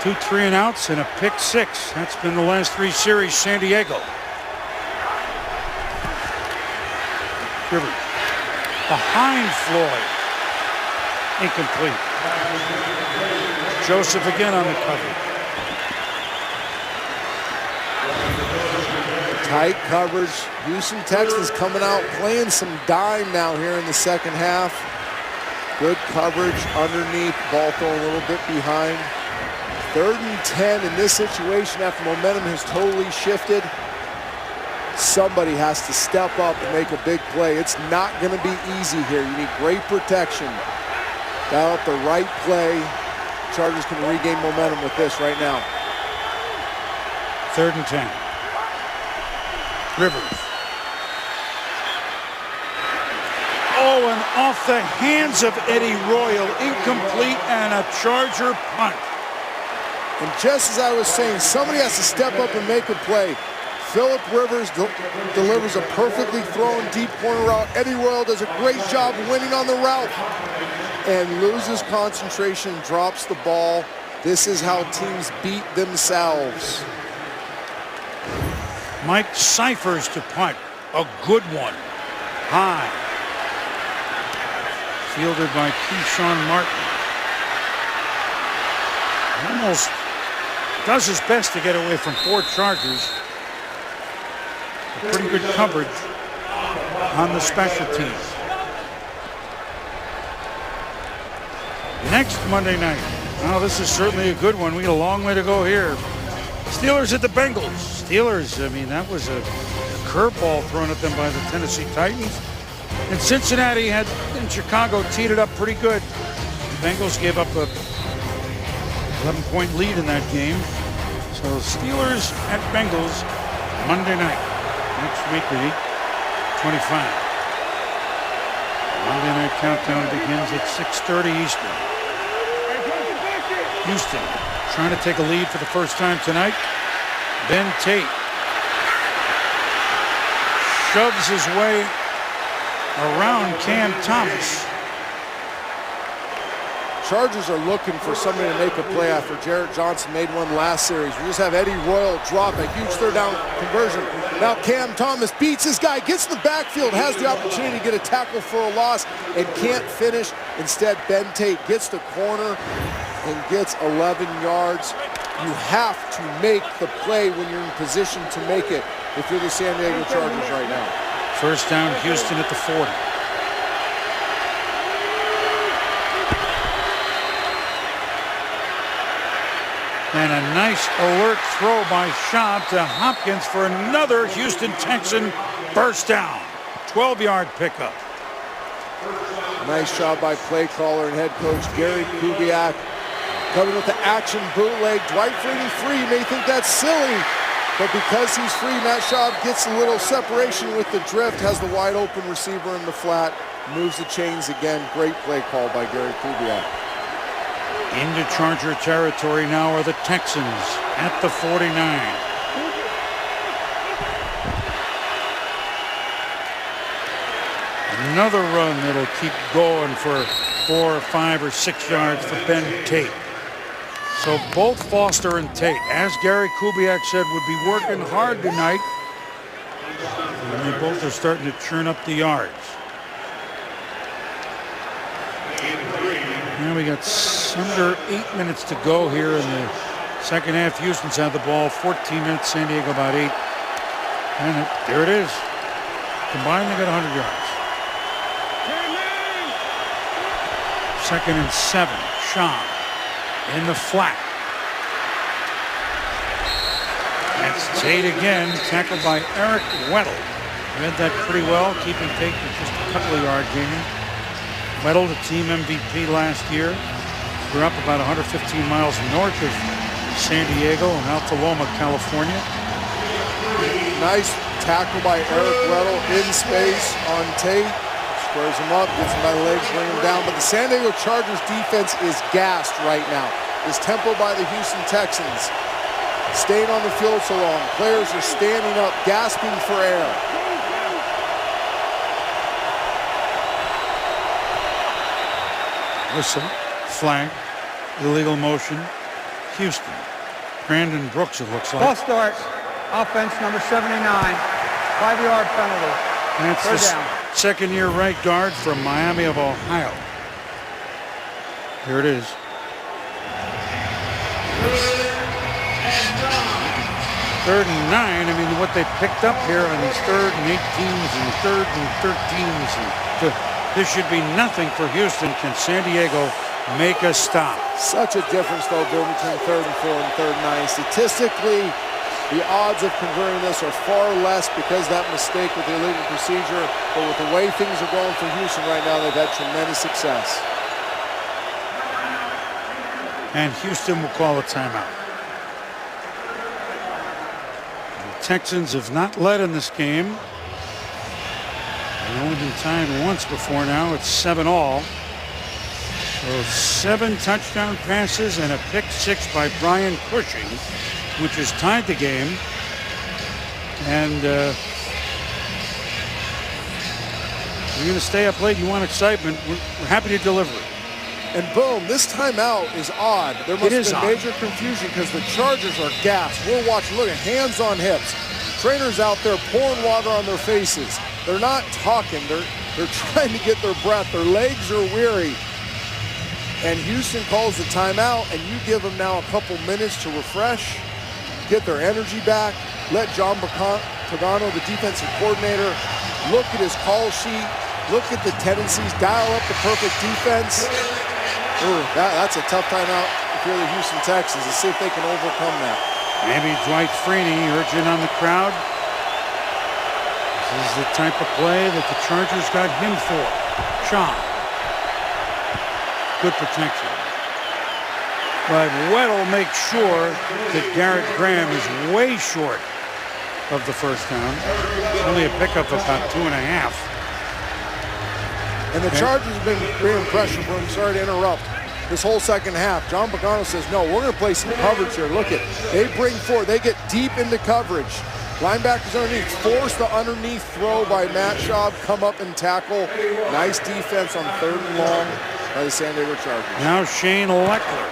2 3-and-outs and a pick 6. That's been the last 3 series, San Diego. Rivers behind Floyd. Incomplete. Joseph again on the cover. Tight coverage. Houston Texans coming out playing some dime now here in the second half. Good coverage underneath, ball thrown a little bit behind. 3rd and 10 in this situation after momentum has totally shifted. Somebody has to step up and make a big play. It's not going to be easy here. You need great protection. Dial up the right play. Chargers can regain momentum with this right now. 3rd and 10. Rivers. Oh, and off the hands of Eddie Royal. Incomplete and a Charger punt. And just as I was saying, somebody has to step up and make a play. Phillip Rivers delivers a perfectly thrown deep corner route. Eddie Royal does a great job winning on the route and loses concentration, drops the ball. This is how teams beat themselves. Mike Cyphers to punt. A good one. High. Fielded by Keyshawn Martin. Almost does his best to get away from 4 Chargers. Pretty good coverage on the special teams. Next Monday night. Well, this is certainly a good one. We got a long way to go here. Steelers at the Bengals. Steelers, I mean, that was a curveball thrown at them by the Tennessee Titans. And Cincinnati had in Chicago teed it up pretty good. The Bengals gave up a 11-point lead in that game. So Steelers at Bengals Monday night. Next week, week 25. Monday night countdown begins at 6:30 Eastern. Houston trying to take a lead for the first time tonight. Ben Tate shoves his way around Cam Thomas. Chargers are looking for somebody to make a play after Jarrett Johnson made one last series. We just have Eddie Royal drop a huge 3rd down conversion. Now Cam Thomas beats his guy, gets in the backfield, has the opportunity to get a tackle for a loss and can't finish. Instead, Ben Tate gets the corner and gets 11 yards. You have to make the play when you're in position to make it if you're the San Diego Chargers right now. First down, Houston at the 40. And a nice alert throw by Schaub to Hopkins for another Houston Texan first down. 12-yard pickup. Nice job by play caller and head coach Gary Kubiak. Coming with the action bootleg. Dwight Freeney free. You may think that's silly, but because he's free, Matt Schaub gets a little separation with the drift, has the wide open receiver in the flat, moves the chains again. Great play call by Gary Kubiak. Into Charger territory now are the Texans at the 49. Another run that'll keep going for 4 or 5 or 6 yards for Ben Tate. So both Foster and Tate, as Gary Kubiak said, would be working hard tonight. And they both are starting to churn up the yards. Now we got under 8 minutes to go here in the second half. Houston's had the ball. 14 minutes, San Diego about 8. And there it is. Combined, they got 100 yards. 2nd and 7. Schaub in the flat. That's Tate again, tackled by Eric Weddle. Read that pretty well, keeping Tate with just a couple of yard gain. Weddle, the team MVP last year. We're up about 115 miles north of San Diego in Altaloma, California. Nice tackle by Eric Weddle in space on Tate. Squares him up, gets him by the legs, bring him down. But the San Diego Chargers defense is gassed right now. Is tempo by the Houston Texans. Staying on the field so long. Players are standing up, gasping for air. Whistle, flag, illegal motion. Houston. Brandon Brooks, it looks like. False start. Offense number 79. 5-yard penalty. That's the second-year right guard from Miami of Ohio. Here it is. Third and 9. I mean, what they picked up here on these 3rd and 18s and 3rd and 13s and This should be nothing for Houston. Can San Diego make a stop? Such a difference, though, Bill, between 3rd and 4 and 3rd and 9. Statistically, the odds of converting this are far less because of that mistake with the illegal procedure. But with the way things are going for Houston right now, they've had tremendous success. And Houston will call a timeout. The Texans have not led in this game. They've only been tied once before now. It's 7-all. So 7 touchdown passes and a pick 6 by Brian Cushing, which has tied the game. And you're going to stay up late. You want excitement. We're happy to deliver it. And boom, this timeout is odd. There must have been major confusion because the Chargers are gassed. We're watching, look at hands on hips. Trainers out there pouring water on their faces. They're not talking. They're trying to get their breath. Their legs are weary. And Houston calls the timeout, and you give them now a couple minutes to refresh, get their energy back, let John Pagano, the defensive coordinator, look at his call sheet, look at the tendencies, dial up the perfect defense. Ooh, that's a tough timeout if you're the Houston Texans, to see if they can overcome that. Maybe Dwight Freeney urging on the crowd. This is the type of play that the Chargers got him for. Sean. Good protection. But Weddle makes sure that Garrett Graham is way short of the first down. Only a pickup of about 2.5. And the Chargers have been bringing pressure for him. Sorry to interrupt. This whole second half, John Pagano says, no, we're going to play some coverage here. Look at, they bring forward, they get deep into coverage. Linebackers underneath, force the underneath throw by Matt Schaub, come up and tackle. Nice defense on 3rd and long by the San Diego Chargers. Now Shane Leckler.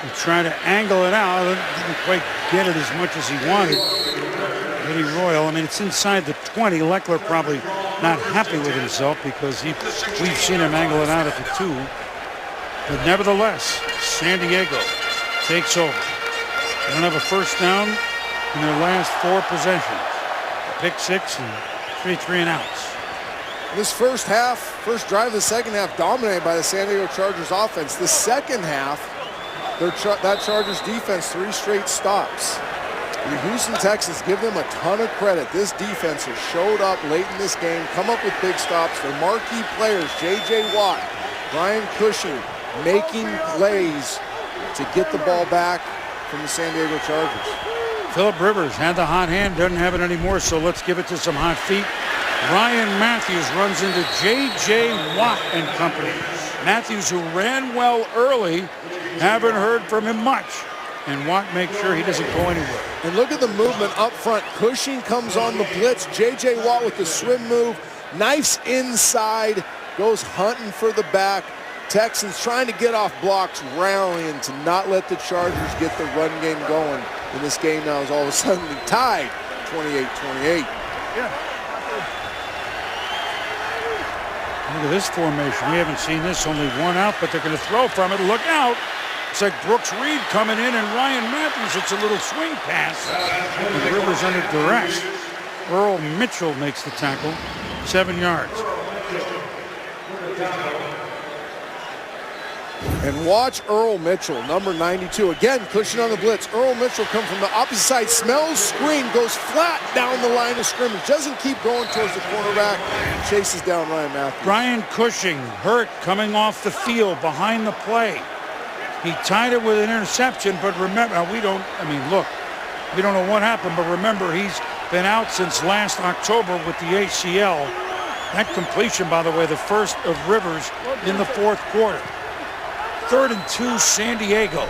He tried to angle it out. Didn't quite get it as much as he wanted. Eddie Royal, I mean, it's inside the 20. Leckler probably not happy with himself because we've seen him angle it out at the 2. But nevertheless, San Diego takes over. They don't have a first down in their last 4 possessions. A pick 6 and 3 and outs. This first drive of the second half dominated by the San Diego Chargers offense. The second half, that Chargers defense, 3 straight stops. The Houston Texans, give them a ton of credit. This defense has showed up late in this game, come up with big stops. Their marquee players, J.J. Watt, Brian Cushing, making plays to get the ball back from the San Diego Chargers. Phillip Rivers had the hot hand, doesn't have it anymore, so let's give it to some hot feet. Ryan Matthews runs into J.J. Watt and company. Matthews, who ran well early, haven't heard from him much. And Watt makes sure he doesn't go anywhere. And look at the movement up front. Cushing comes on the blitz. J.J. Watt with the swim move. Knifes inside. Goes hunting for the back. Texans trying to get off blocks, rallying to not let the Chargers get the run game going. And this game now is all of a sudden tied 28-28. Yeah. Look at this formation. We haven't seen this. Only one out, but they're going to throw from it. Look out. It's like Brooks Reed coming in and Ryan Matthews. It's a little swing pass. And Rivers under duress. Earl Mitchell makes the tackle. 7 yards. And watch Earl Mitchell, number 92. Again, Cushing on the blitz. Earl Mitchell comes from the opposite side, smells screen, goes flat down the line of scrimmage. Doesn't keep going towards the cornerback. Chases down Ryan Matthews. Brian Cushing hurt coming off the field behind the play. He tied it with an interception, but remember, we don't know what happened, but remember, he's been out since last October with the ACL. That completion, by the way, the first of Rivers in the 4th quarter. 3rd and 2, San Diego.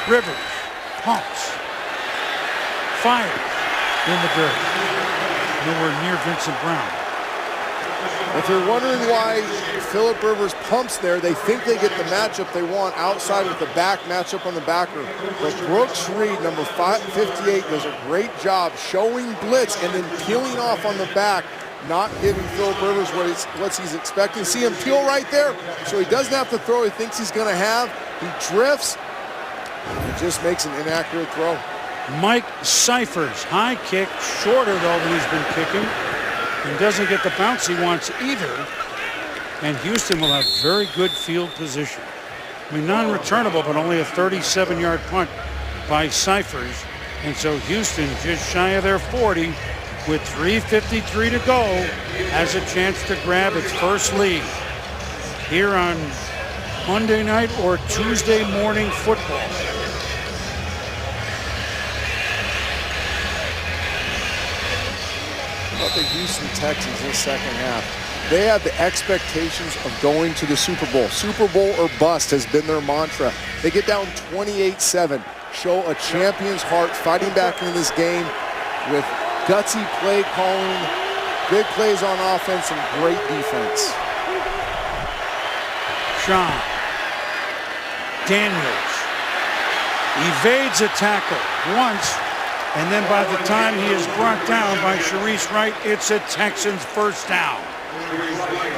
Rivers pumps, fires in the dirt. Nowhere near Vincent Brown. If you're wondering why Phillip Rivers pumps there, they think they get the matchup they want outside with the back matchup on the backer. But Brooks Reed, number 58, does a great job showing blitz and then peeling off on the back, not giving Phillip Rivers what he's expecting. See him peel right there, so he doesn't have to throw he thinks he's going to have. He drifts. He just makes an inaccurate throw. Mike Cyphers, high kick, shorter though than he's been kicking. and doesn't get the bounce he wants either. And Houston will have very good field position. I mean, non-returnable, but only a 37-yard punt by Cyphers. And so Houston, just shy of their 40, with 3:53 to go, has a chance to grab its first lead here on Monday night or Tuesday morning football. About the Houston Texans in the second half. They had the expectations of going to the Super Bowl. Super Bowl or bust has been their mantra. They get down 28-7, show a champion's heart, fighting back into this game with gutsy play calling, big plays on offense, and great defense. Shaw. Daniels evades a tackle once, and then by the time he is brought down by Sharice Wright, it's a Texans first down.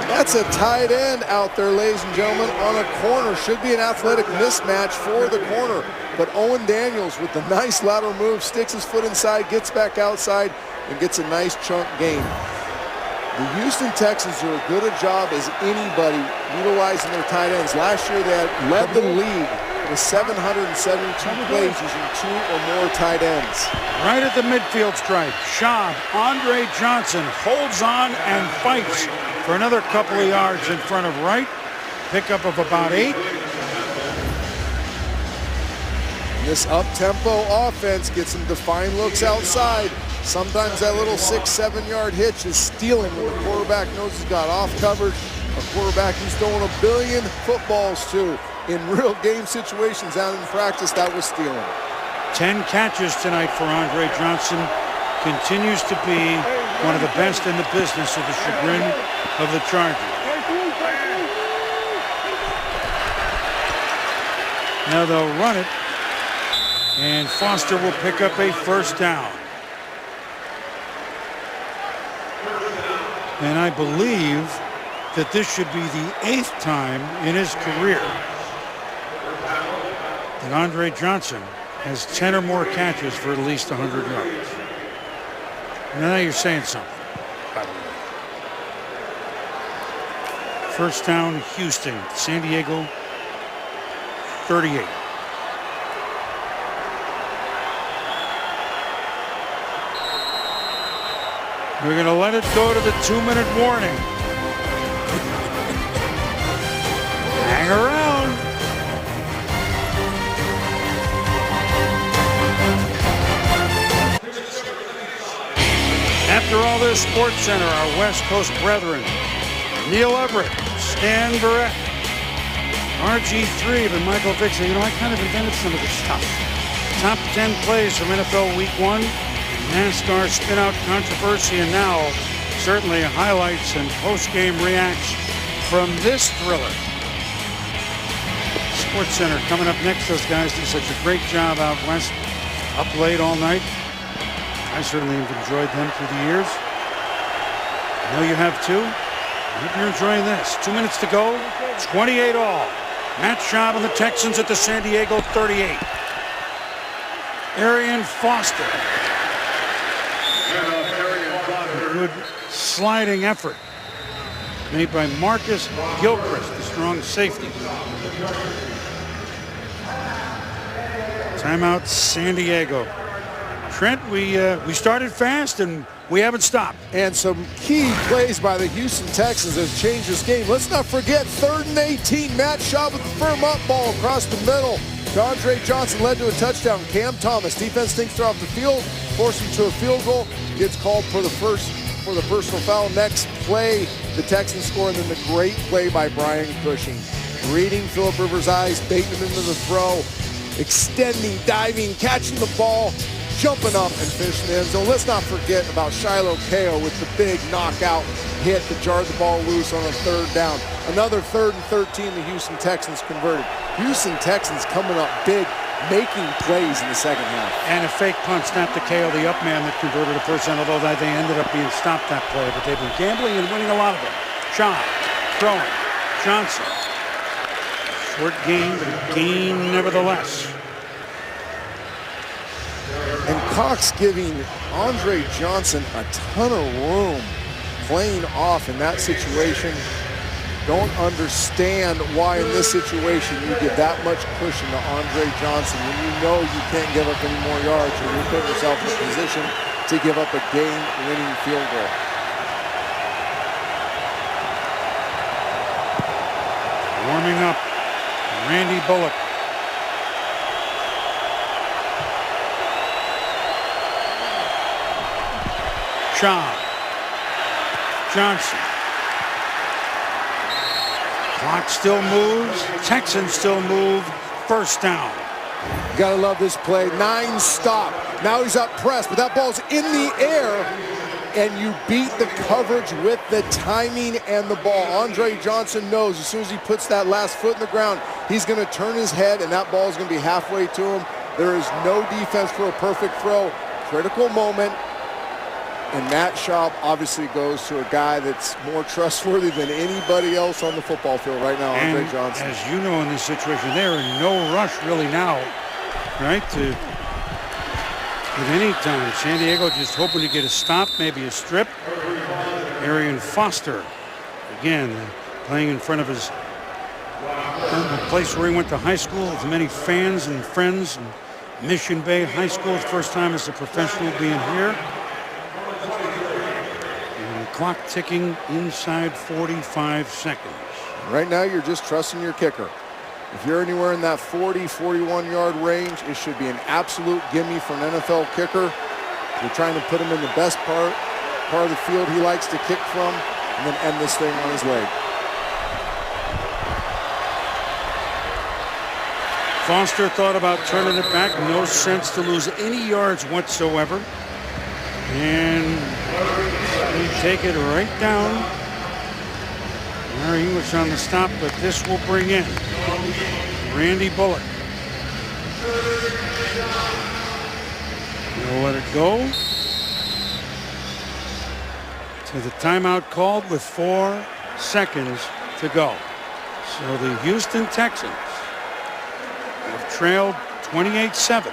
That's a tight end out there, ladies and gentlemen, on a corner. Should be an athletic mismatch for the corner. But Owen Daniels with the nice lateral move, sticks his foot inside, gets back outside, and gets a nice chunk gain. The Houston Texans do as good a job as anybody utilizing their tight ends. Last year they had led the league with 772 plays using 2 or more tight ends. Right at the midfield stripe, Schaub, Andre Johnson holds on and fights for another couple of yards in front of Wright. Pickup of about 8. This up-tempo offense gets some defined looks outside. Sometimes that little 6-7 yard hitch is stealing when the quarterback knows he's got off coverage. A quarterback he's throwing a billion footballs to in real game situations out in practice, that was stealing. 10 catches tonight for Andre Johnson. Continues to be one of the best in the business, to the chagrin of the Chargers. Now they'll run it, and Foster will pick up a first down. And I believe that this should be the 8th time in his career that Andre Johnson has 10 or more catches for at least 100 yards. Now you're saying something, by the way. First down, Houston, San Diego, 38. We're going to let it go to the 2-minute warning. Hang around. After all this, Sports Center, our West Coast brethren, Neil Everett, Stan Barrett, RG3, and Michael Vick said, you know, I kind of invented some of this stuff. Top 10 plays from NFL Week 1, NASCAR spin-out controversy, and now certainly highlights and post-game reacts from this thriller. Sports Center coming up next. Those guys do such a great job out west, up late all night. I certainly have enjoyed them through the years. I know you have too. I hope you're enjoying this. 2 minutes to go, 28 all. Matt Schaub and the Texans at the San Diego 38. Arian Foster. A good sliding effort made by Marcus Gilchrist, the strong safety. Timeout, San Diego. Trent, we started fast and we haven't stopped. And some key plays by the Houston Texans have changed this game. Let's not forget 3rd and 18. Matt Schaub with the firm up ball across the middle. Andre Johnson led to a touchdown. Cam Thomas, defense thinks they're off the field, force him to a field goal, gets called for the personal foul. Next play, the Texans score, and then the great play by Brian Cushing. Reading Phillip Rivers' eyes, baiting him into the throw, extending, diving, catching the ball, jumping up and finishing the end zone. Let's not forget about Shiloh Kao with the big knockout hit that jarred the ball loose on a 3rd down. Another 3rd and 13 the Houston Texans converted. Houston Texans coming up big, making plays in the second half. And a fake punt snapped to Kao, the up man that converted a first down, although they ended up being stopped that play. But they've been gambling and winning a lot of them. Shaw, throwing, Johnson. Short gain, but a gain nevertheless. And Cox giving Andre Johnson a ton of room playing off in that situation. Don't understand why in this situation you give that much cushion to Andre Johnson when you know you can't give up any more yards or you put yourself in a position to give up a game-winning field goal. Warming up, Randy Bullock. Shaw. Johnson. Clock still moves. Texans still move. First down. You gotta love this play. 9 stop. Now he's up pressed, but that ball's in the air, and you beat the coverage with the timing and the ball. Andre Johnson knows as soon as he puts that last foot in the ground, he's gonna turn his head, and that ball is gonna be halfway to him. There is no defense for a perfect throw. Critical moment. And that shot obviously goes to a guy that's more trustworthy than anybody else on the football field right now, Andre Johnson. As you know, in this situation, they're in no rush really now, right? At any time, San Diego just hoping to get a stop, maybe a strip. Arian Foster, again, playing in front of his the place where he went to high school with many fans and friends. And Mission Bay High School, his first time as a professional being here. Clock ticking inside 45 seconds. Right now, you're just trusting your kicker. If you're anywhere in that 40, 41-yard range, it should be an absolute gimme for an NFL kicker. You're trying to put him in the best part of the field he likes to kick from, and then end this thing on his leg. Foster thought about turning it back. No sense to lose any yards whatsoever. And we take it right down. Larry English on the stop, but this will bring in Randy Bullock. He'll let it go to the timeout called with 4 seconds to go. So the Houston Texans have trailed 28-7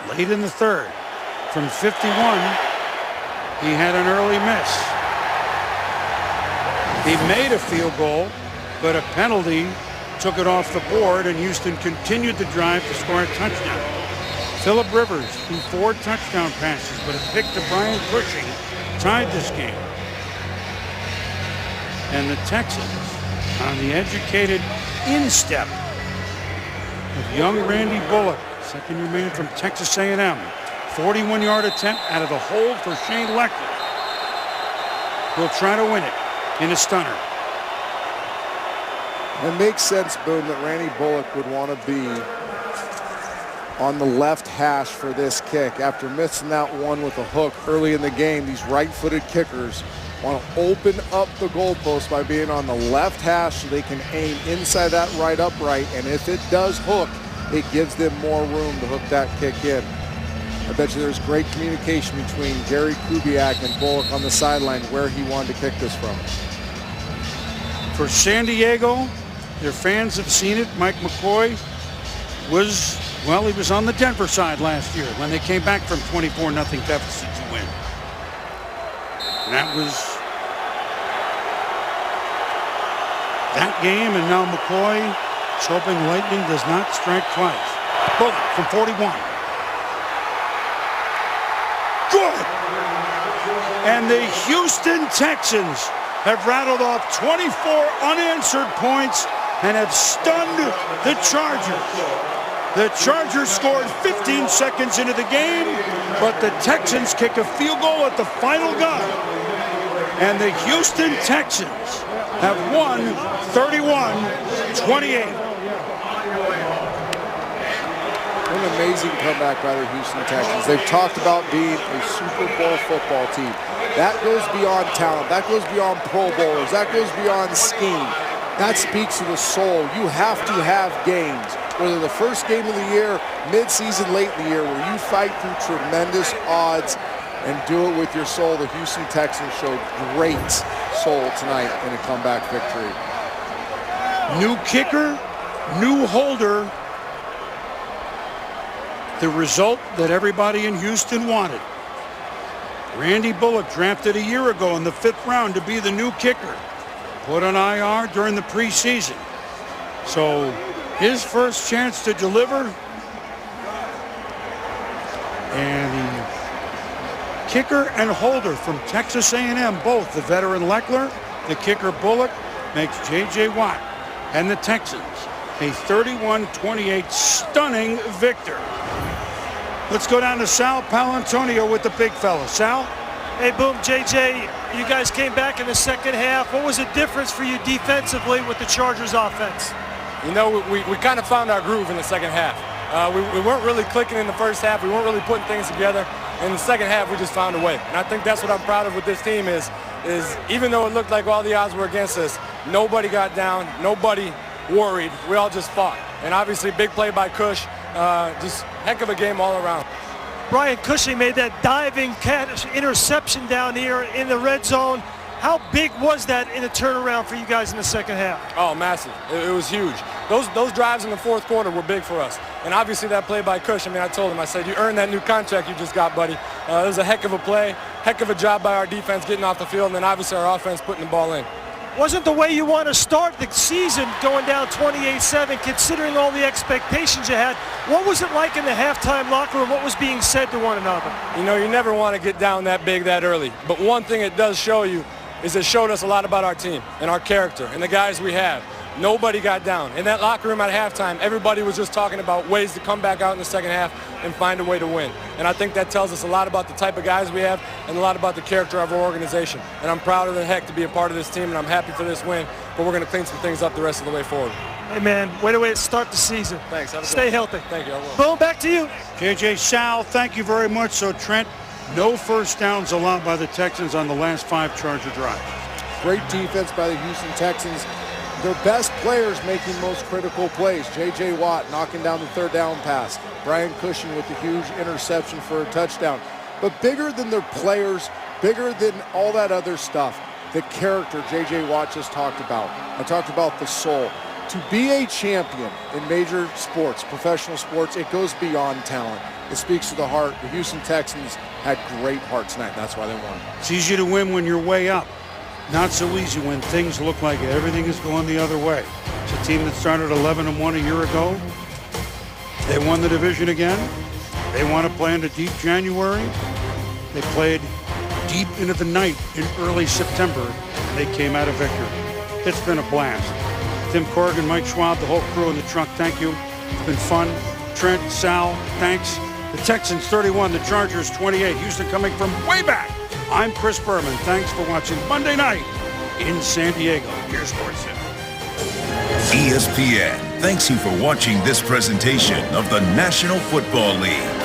late in the third. From 51, he had an early miss. He made a field goal, but a penalty took it off the board, and Houston continued the drive to score a touchdown. Phillip Rivers threw 4 touchdown passes, but a pick to Brian Cushing tied this game. And the Texans, on the educated instep of young Randy Bullock, second-year man from Texas A&M, 41-yard attempt out of the hold for Shane Lecter. He'll try to win it in a stunner. It makes sense, Boone, that Randy Bullock would want to be on the left hash for this kick. After missing that one with a hook early in the game, these right-footed kickers want to open up the goalpost by being on the left hash so they can aim inside that right upright, and if it does hook, it gives them more room to hook that kick in. I bet you there's great communication between Gary Kubiak and Bullock on the sideline where he wanted to kick this from. For San Diego, their fans have seen it. Mike McCoy was, well, he was on the Denver side last year when they came back from 24-0 deficit to win. And that was that game, and now McCoy is hoping lightning does not strike twice. Bullock from 41. Good! And the Houston Texans have rattled off 24 unanswered points and have stunned the Chargers. The Chargers scored 15 seconds into the game, but the Texans kick a field goal at the final gun. And the Houston Texans have won 31-28. What an amazing comeback by the Houston Texans. They've talked about being a Super Bowl football team. That goes beyond talent. That goes beyond Pro Bowlers. That goes beyond scheme. That speaks to the soul. You have to have games, whether the first game of the year, mid-season, late in the year, where you fight through tremendous odds and do it with your soul. The Houston Texans showed great soul tonight in a comeback victory. New kicker, new holder. The result that everybody in Houston wanted. Randy Bullock, drafted a year ago in the 5th round to be the new kicker, put on IR during the preseason. So his first chance to deliver. And the kicker and holder from Texas A&M, both the veteran Leckler, the kicker Bullock, makes J.J. Watt and the Texans a 31-28 stunning victor. Let's go down to Sal Palantonio with the big fella. Sal? Hey, Boom, JJ, you guys came back in the second half. What was the difference for you defensively with the Chargers offense? You know, we kind of found our groove in the second half. We weren't really clicking in the first half. We weren't really putting things together. In the second half, we just found a way. And I think that's what I'm proud of with this team is even though it looked like all the odds were against us, nobody got down, nobody worried. We all just fought. And obviously, big play by Cush. Just heck of a game all around. Brian Cushing made that diving catch interception down here in the red zone. How big was that in a turnaround for you guys in the second half? Oh, massive. It was huge. Those drives in the fourth quarter were big for us. And obviously that play by Cush, I mean, I told him, I said, you earned that new contract you just got, buddy. It was a heck of a play, heck of a job by our defense getting off the field, and then obviously our offense putting the ball in. Wasn't the way you want to start the season going down 28-7, considering all the expectations you had. What was it like in the halftime locker room? What was being said to one another? You know, you never want to get down that big that early. But one thing it does show you is it showed us a lot about our team and our character and the guys we have. Nobody got down. In that locker room at halftime, everybody was just talking about ways to come back out in the second half and find a way to win. And I think that tells us a lot about the type of guys we have and a lot about the character of our organization. And I'm proud of the heck to be a part of this team, and I'm happy for this win. But we're going to clean some things up the rest of the way forward. Hey, man, way to start the season. Thanks. Stay healthy. Thank you. I will. Boom, back to you. J.J. Sal, thank you very much. So, Trent, no first downs allowed by the Texans on the last 5 Charger drives. Great defense by the Houston Texans. Their best players making most critical plays. J.J. Watt knocking down the 3rd down pass. Brian Cushing with the huge interception for a touchdown. But bigger than their players, bigger than all that other stuff, the character J.J. Watt just talked about. I talked about the soul. To be a champion in major sports, professional sports, it goes beyond talent. It speaks to the heart. The Houston Texans had great heart tonight. That's why they won. It's easy to win when you're way up. Not so easy when things look like everything is going the other way. It's a team that started 11-1 a year ago. They won the division again. They want to play into deep January. They played deep into the night in early September, and they came out a victor. It's been a blast. Tim Corrigan, Mike Schwab, the whole crew in the truck, thank you. It's been fun. Trent, Sal, thanks. The Texans 31, the Chargers 28. Houston coming from way back. I'm Chris Berman. Thanks for watching Monday Night in San Diego. Here's Sports Center. ESPN thanks you for watching this presentation of the National Football League.